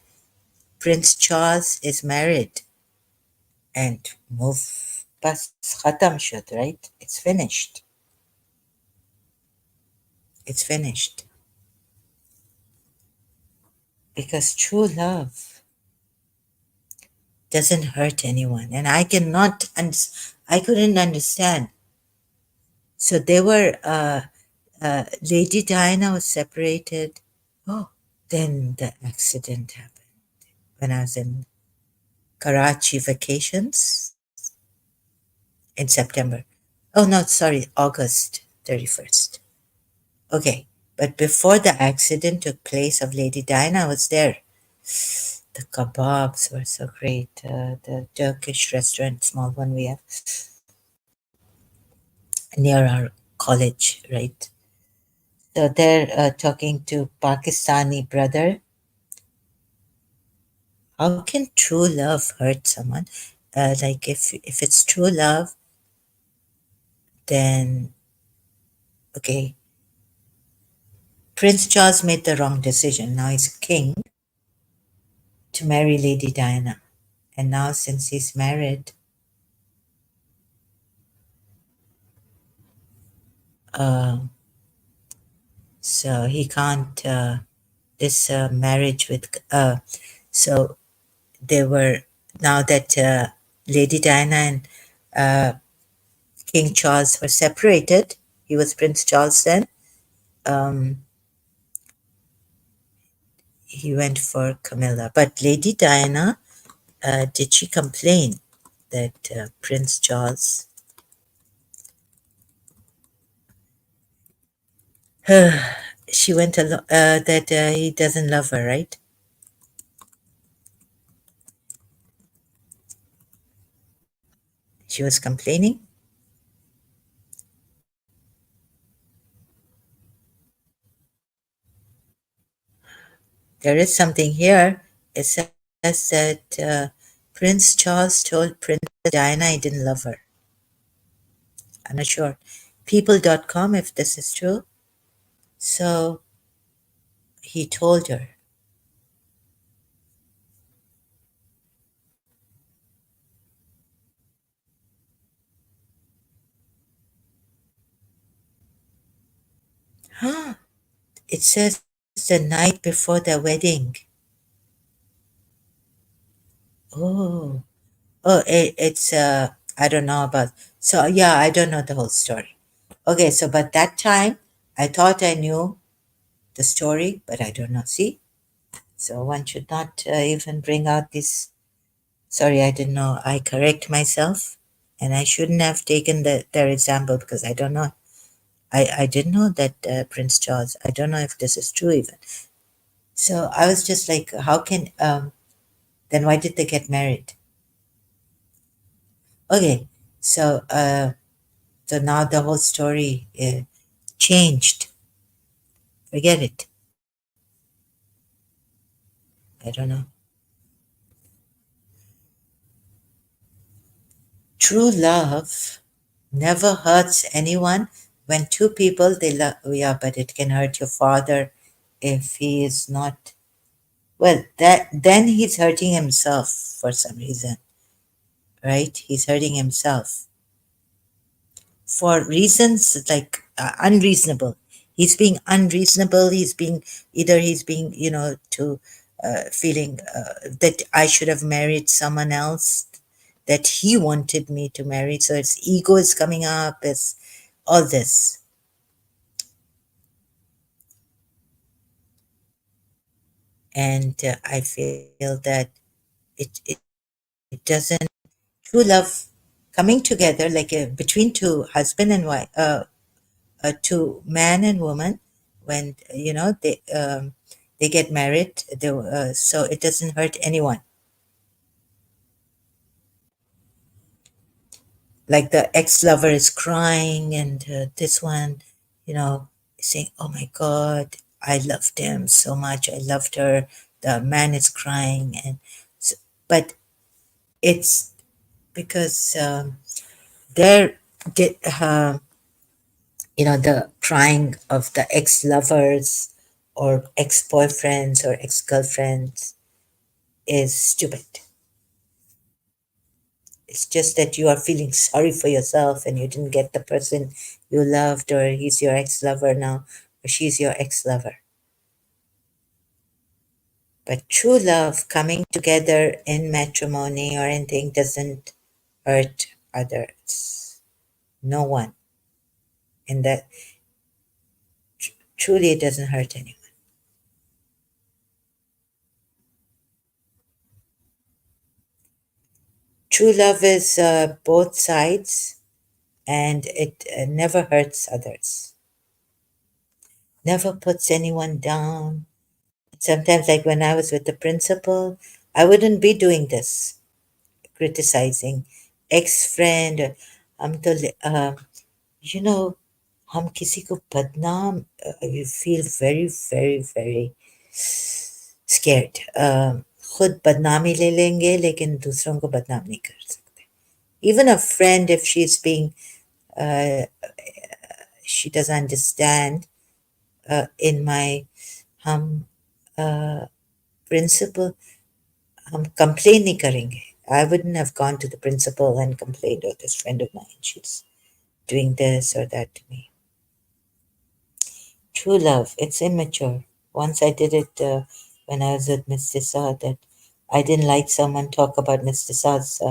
Speaker 2: Prince Charles is married and move past khatam shud, right? It's finished. It's finished. Because true love doesn't hurt anyone. And I cannot, I couldn't understand. So they were, Lady Diana was separated. Oh, then the accident happened when I was in Karachi vacations in September. Oh, no, sorry, August 31st. Okay, but before the accident took place of Lady Diana, I was there. The kebabs were so great. The Turkish restaurant, small one we have near our college, right? So they're talking to Pakistani brother. How can true love hurt someone? Like if it's true love, then okay. Prince Charles made the wrong decision. Now he's king to marry Lady Diana, and now since he's married, uh, so he can't. This marriage with so they were now that Lady Diana and King Charles were separated. He was Prince Charles then. Um, he went for Camilla, but Lady Diana, did she complain that Prince Charles? She went along that he doesn't love her, right? She was complaining. There is something here. It says that Prince Charles told Princess Diana he didn't love her. I'm not sure. People.com, if this is true. So he told her. Huh. It says the night before the wedding. Oh. Oh, it's, I don't know about, so yeah, I don't know the whole story. Okay, so but that time I thought I knew the story, but I don't know. See? So one should not even bring out this. Sorry, I didn't know. I correct myself, and I shouldn't have taken their example because I don't know. I didn't know that Prince Charles. I don't know if this is true even. So I was just like, how can then why did they get married? Okay, so so now the whole story changed. Forget it. I don't know. True love never hurts anyone. When two people they love, yeah, but it can hurt your father if he is not well. That then he's hurting himself for some reason, right? He's hurting himself for reasons like unreasonable. He's being unreasonable. He's being either he's being to feeling that I should have married someone else that he wanted me to marry. So his ego is coming up. It's all this, and I feel that it doesn't true love coming together like between two husband and wife. To man and woman when they get married so it doesn't hurt anyone like the ex-lover is crying and this one you know is saying oh my god I loved him so much I loved her the man is crying and so, but it's because they're get the crying of the ex-lovers or ex-boyfriends or ex-girlfriends is stupid. It's just that you are feeling sorry for yourself and you didn't get the person you loved, or he's your ex-lover now, or she's your ex-lover. But true love coming together in matrimony or anything doesn't hurt others. No one. And that truly it doesn't hurt anyone. True love is both sides and it never hurts others, never puts anyone down. Sometimes, like when I was with the principal, I wouldn't be doing this, criticizing ex-friend. हम तो you know हम किसी को बदनाम you feel very very very scared. खुद बदनामी ले लेंगे लेकिन दूसरों को बदनाम नहीं कर सकते. Even a friend, if she's being uh, she doesn't understand in my हम principal हम कंप्लेन नहीं करेंगे. I wouldn't have gone to the principal and complained, oh, this friend of mine, she's doing this or that to me. True love, it's immature. Once I did it when I was with Mr. Saad, that I didn't like someone talk about Mr. Saad's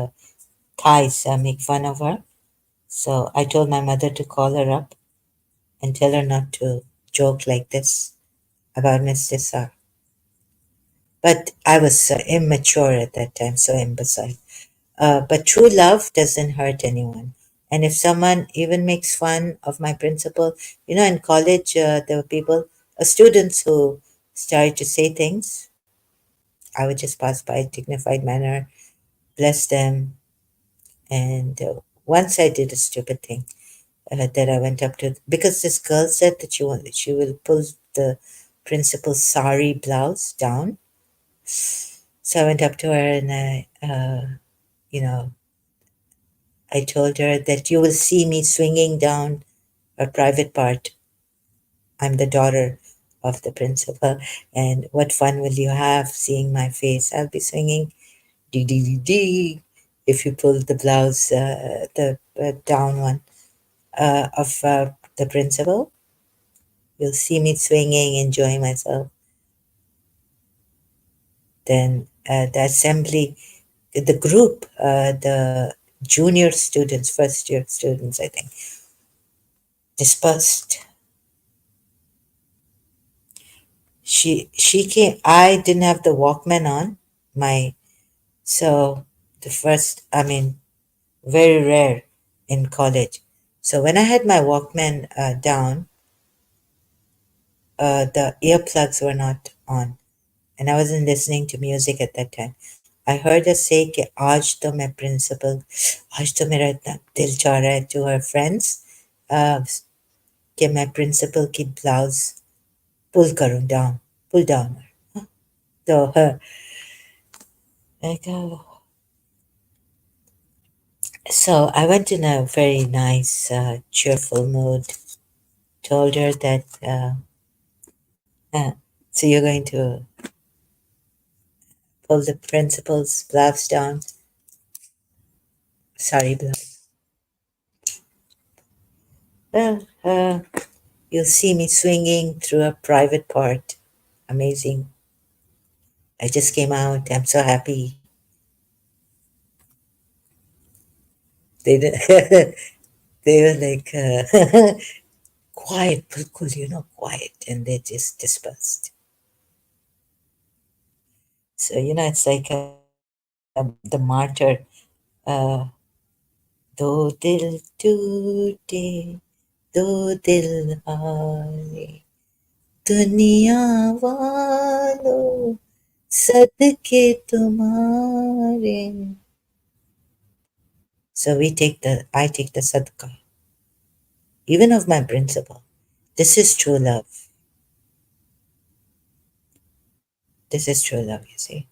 Speaker 2: thighs, make fun of her. So I told my mother to call her up and tell her not to joke like this about Mr. Saad. But I was immature at that time, so imbecile. But true love doesn't hurt anyone. And if someone even makes fun of my principal, in college, there were people, students who started to say things. I would just pass by dignified manner, bless them. And once I did a stupid thing that I went up to, because this girl said that she will pull the principal's sari blouse down. So I went up to her and you know, I told her that you will see me swinging down a private part. I'm the daughter of the principal, and what fun will you have seeing my face? I'll be swinging dee dee dee dee if you pull the blouse, the down one of the principal. You'll see me swinging, enjoying myself. Then the assembly, the group, the junior students, first year students, I think, dispersed. She came. I didn't have the Walkman on my so the first I mean very rare in college. So when I had my Walkman down, the earplugs were not on, and I wasn't listening to music at that time. I heard her say कि आज तो मैं principal, आज तो मेरा इतना दिल चाह रहा है to her friends uh, कि मैं principal की blouse pull करूँ down, pull down. So I go. So I went in a very nice, cheerful mood. Told her that, uh, so you're going to pull the principal's blouse down. Sorry, blouse. Well, you'll see me swinging through a private part. Amazing. I just came out. I'm so happy. They did, they were like, quiet, bilkul, quiet. And they just dispersed. So, it's like the martyr. Uh, दो दिल टूटे दो दिल हारे दुनिया वालों सदके तुम्हारे. So I take the sadqa, even of my principal. This is true love. This is true love, you see.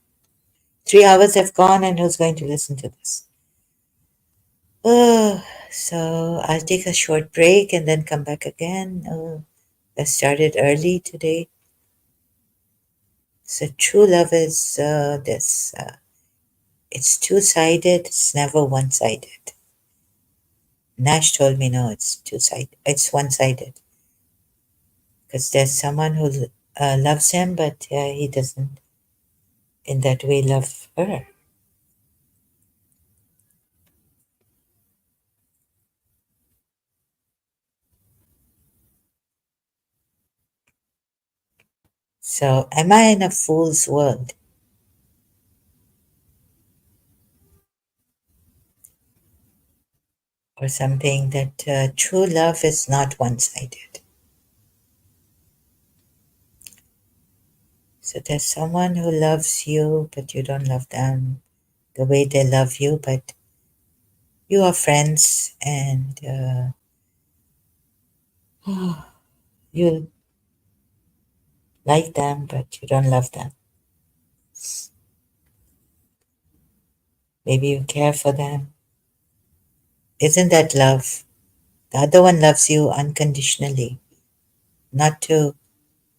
Speaker 2: 3 hours have gone, and who's going to listen to this? Oh, so I'll take a short break and then come back again. Oh, I started early today. So true love is this. It's two-sided. It's never one-sided. Nash told me no, it's two-sided. It's one-sided because there's someone who loves him, but he doesn't in that way love her. So am I in a fool's world or something that true love is not one-sided? So there's someone who loves you, but you don't love them the way they love you, but you are friends and you like them, but you don't love them. Maybe you care for them. Isn't that love? The other one loves you unconditionally, not to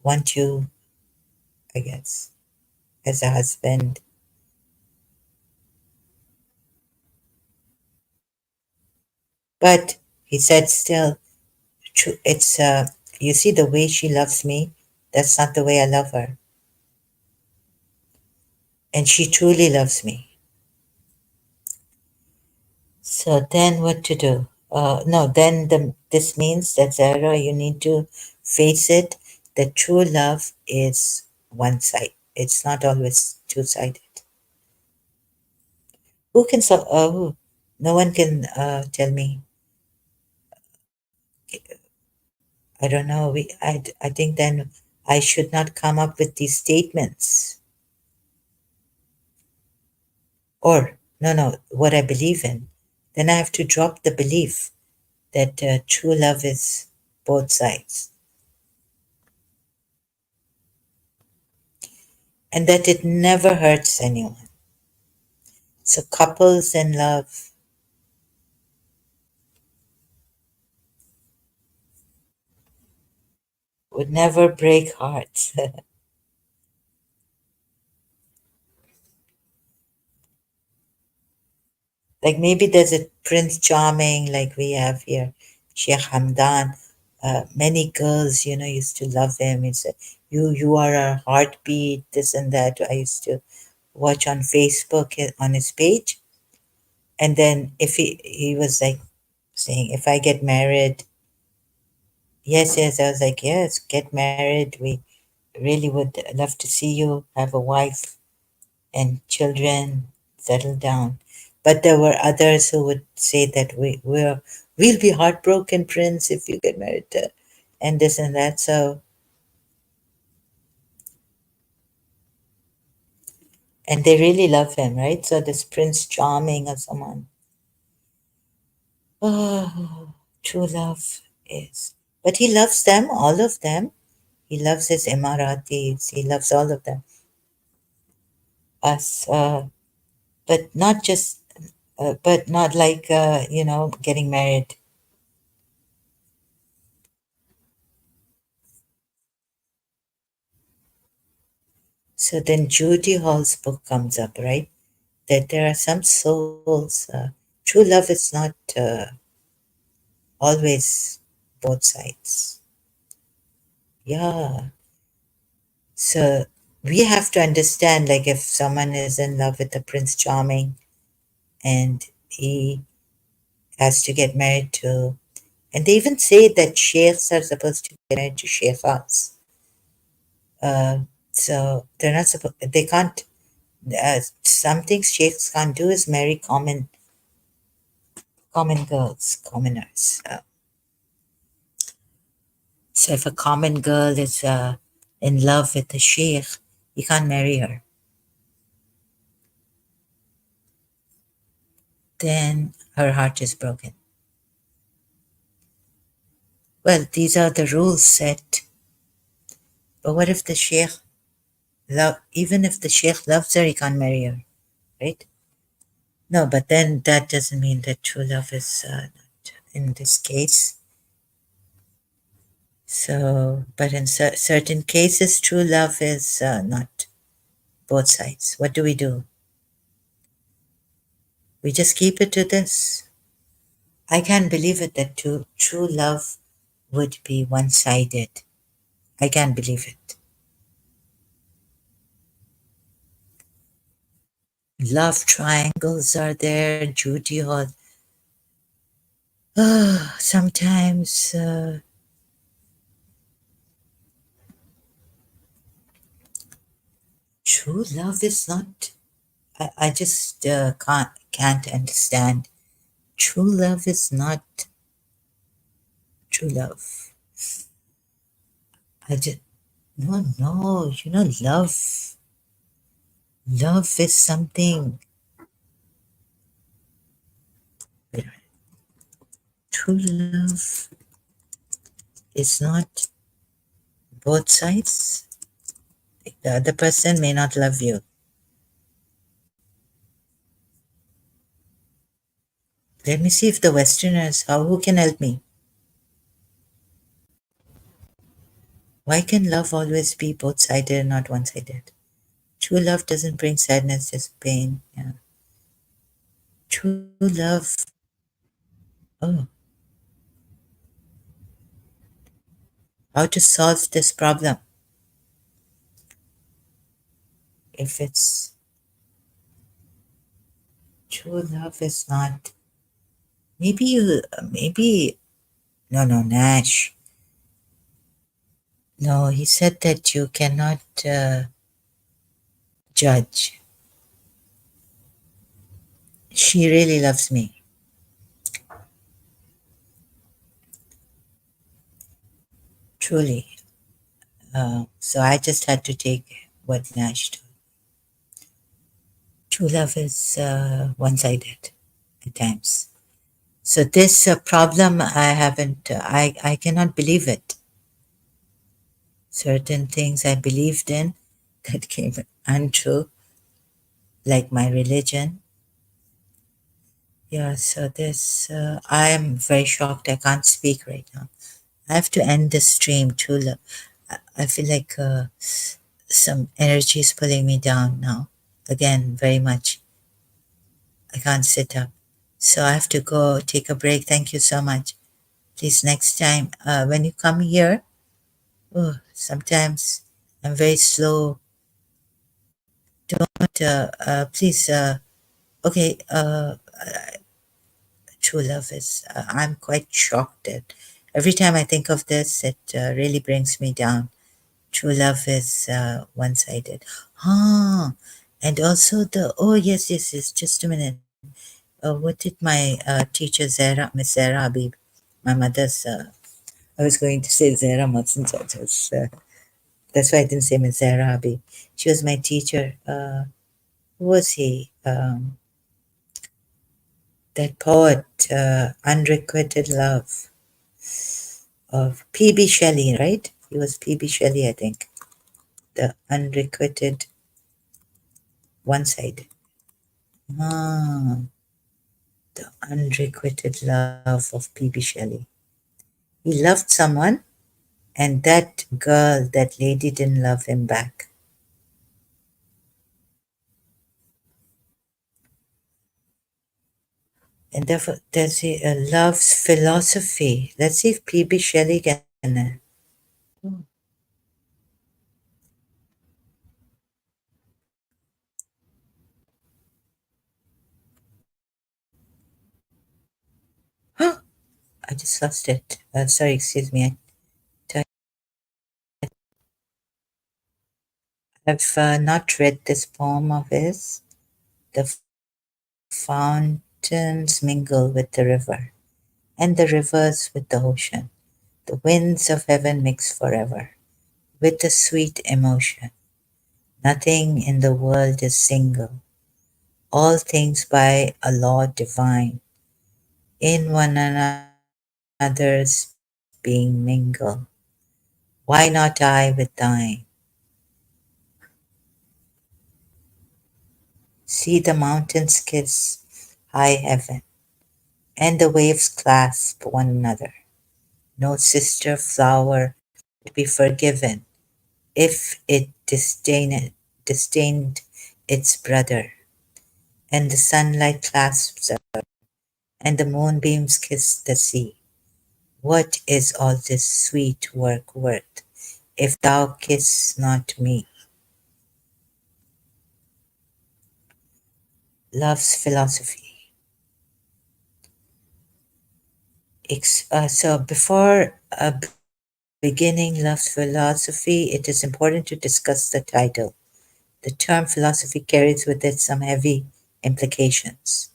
Speaker 2: want you, I guess, as a husband. But he said, still, it's, you see, the way she loves me, that's not the way I love her. And she truly loves me. So then what to do? No, then this means that Zara, you need to face it. That true love is one side. It's not always two-sided. Who can so? Who? No one can tell me. I don't know. I think then I should not come up with these statements. Or no, no. What I believe in. Then I have to drop the belief that true love is both sides, and that it never hurts anyone. So couples in love would never break hearts. Like maybe there's a Prince Charming like we have here, Sheikh Hamdan. Many girls, used to love him. It's you are our heartbeat, this and that. I used to watch on Facebook on his page, and then if he was like saying, if I get married, yes, yes, I was like, yes, get married. We really would love to see you have a wife and children, settle down. But there were others who would say that we'll be heartbroken, Prince, if you get married to, and this and that. So, And they really love him, right? So this Prince Charming or someone. Oh, true love is. But he loves them, all of them. He loves his Emiratis. He loves all of them. Us, but not just, but not like, getting married. So then Judy Hall's book comes up, right? That there are some souls. True love is not always both sides. Yeah. So we have to understand, like, if someone is in love with the Prince Charming and he has to get married to, and they even say that sheikhs are supposed to get married to sheikhs. Uh, so they're not supposed, they can't, some things sheikhs can't do is marry common girls, commoners. So if a common girl is in love with a sheikh, he can't marry her. Then her heart is broken. Well, these are the rules set. But what if the sheikh even if the sheikh loves her, he can't marry her, right? No, but then that doesn't mean that true love is not in this case. So, but in certain cases, true love is not both sides. What do? We just keep it to this. I can't believe it that true love would be one sided. I can't believe it. Love triangles are there, Judy Hall. Sometimes true love is not. I just can't understand. True love is not true love. I just no. Love is something. True love is not both sides. The other person may not love you. Let me see if the Westerners, who can help me? Why can love always be both sided and not one sided? True love doesn't bring sadness, just pain. Yeah. True love. Oh, how to solve this problem? If it's true love is not. Maybe, no, Nash. No, he said that you cannot judge. She really loves me, truly. So I just had to take what Nash told. True love is one sided at times. So this problem, I haven't, I cannot believe it. Certain things I believed in that came untrue, like my religion. Yeah, so this, I am very shocked. I can't speak right now. I have to end the stream. True love. I feel like some energy is pulling me down now. Again, very much. I can't sit up. So I have to go take a break. Thank you so much. Please, next time, when you come here, sometimes I'm very slow. Don't, please, okay, true love is, I'm quite shocked at every time I think of this, it really brings me down. True love is one sided. Ah, and also yes, just a minute. What did my teacher Miss Zara Habib, my mother's, I was going to say Zara Matson, that's why I didn't say Miss Zara Habib. She was my teacher. who was he? That poet, Unrequited Love of P.B. Shelley, right? He was P.B. Shelley, I think. The Unrequited one side. Ah, the Unrequited Love of P.B. Shelley. He loved someone, and that girl, that lady, didn't love him back. And therefore, there's a love's philosophy. Let's see if P.B. Shelley can. I just lost it. Sorry, excuse me. I've not read this poem of his. The fountains mingle with the river, and the rivers with the ocean. The winds of heaven mix forever with the sweet emotion. Nothing in the world is single. All things by a law divine in one another's being mingle. Why not I with thine? See the mountains kiss high heaven, and the waves clasp one another. No sister flower would be forgiven if it disdained its brother. And the sunlight clasps her, and the moonbeams kiss the sea. What is all this sweet work worth, if thou kiss not me? Love's philosophy. So before beginning love's philosophy, it is important to discuss the title. The term philosophy carries with it some heavy implications.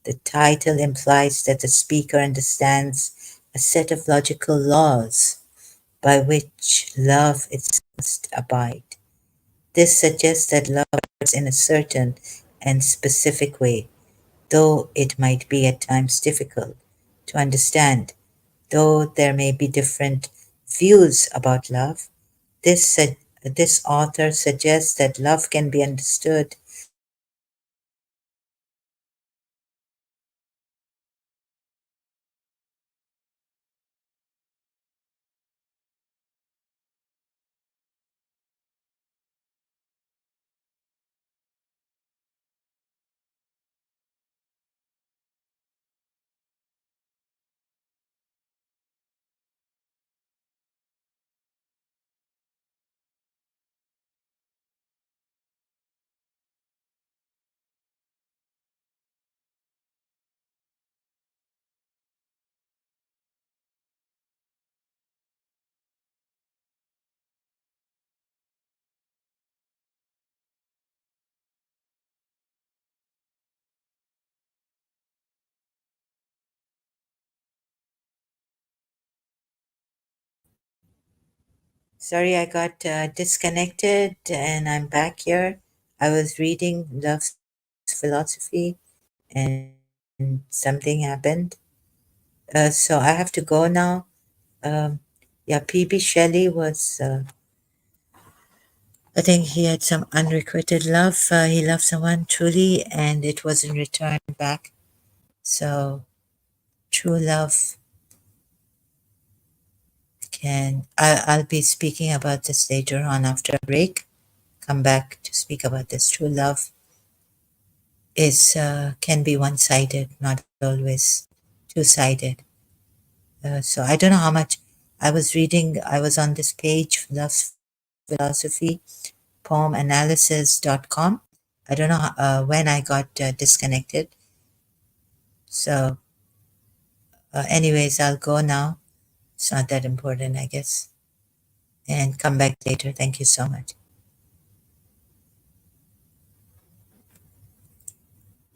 Speaker 2: The title implies that the speaker understands a set of logical laws by which love itself must abide. This suggests that love works in a certain and specific way, though it might be at times difficult to understand. Though there may be different views about love, this author suggests that love can be understood Sorry, I got disconnected and I'm back here. I was reading Love's Philosophy and something happened. So I have to go now. Um, yeah, P.B. Shelley was, I think he had some unrequited love. He loved someone truly and it wasn't returned back. So true love I'll be speaking about this later on after a break. Come back to speak about this. True love is can be one-sided, not always two-sided. So I don't know how much I was reading. I was on this page, Love's Philosophy, poemanalysis.com. I don't know when I got disconnected. So anyways, I'll go now. It's not that important, I guess. And come back later. Thank you so much.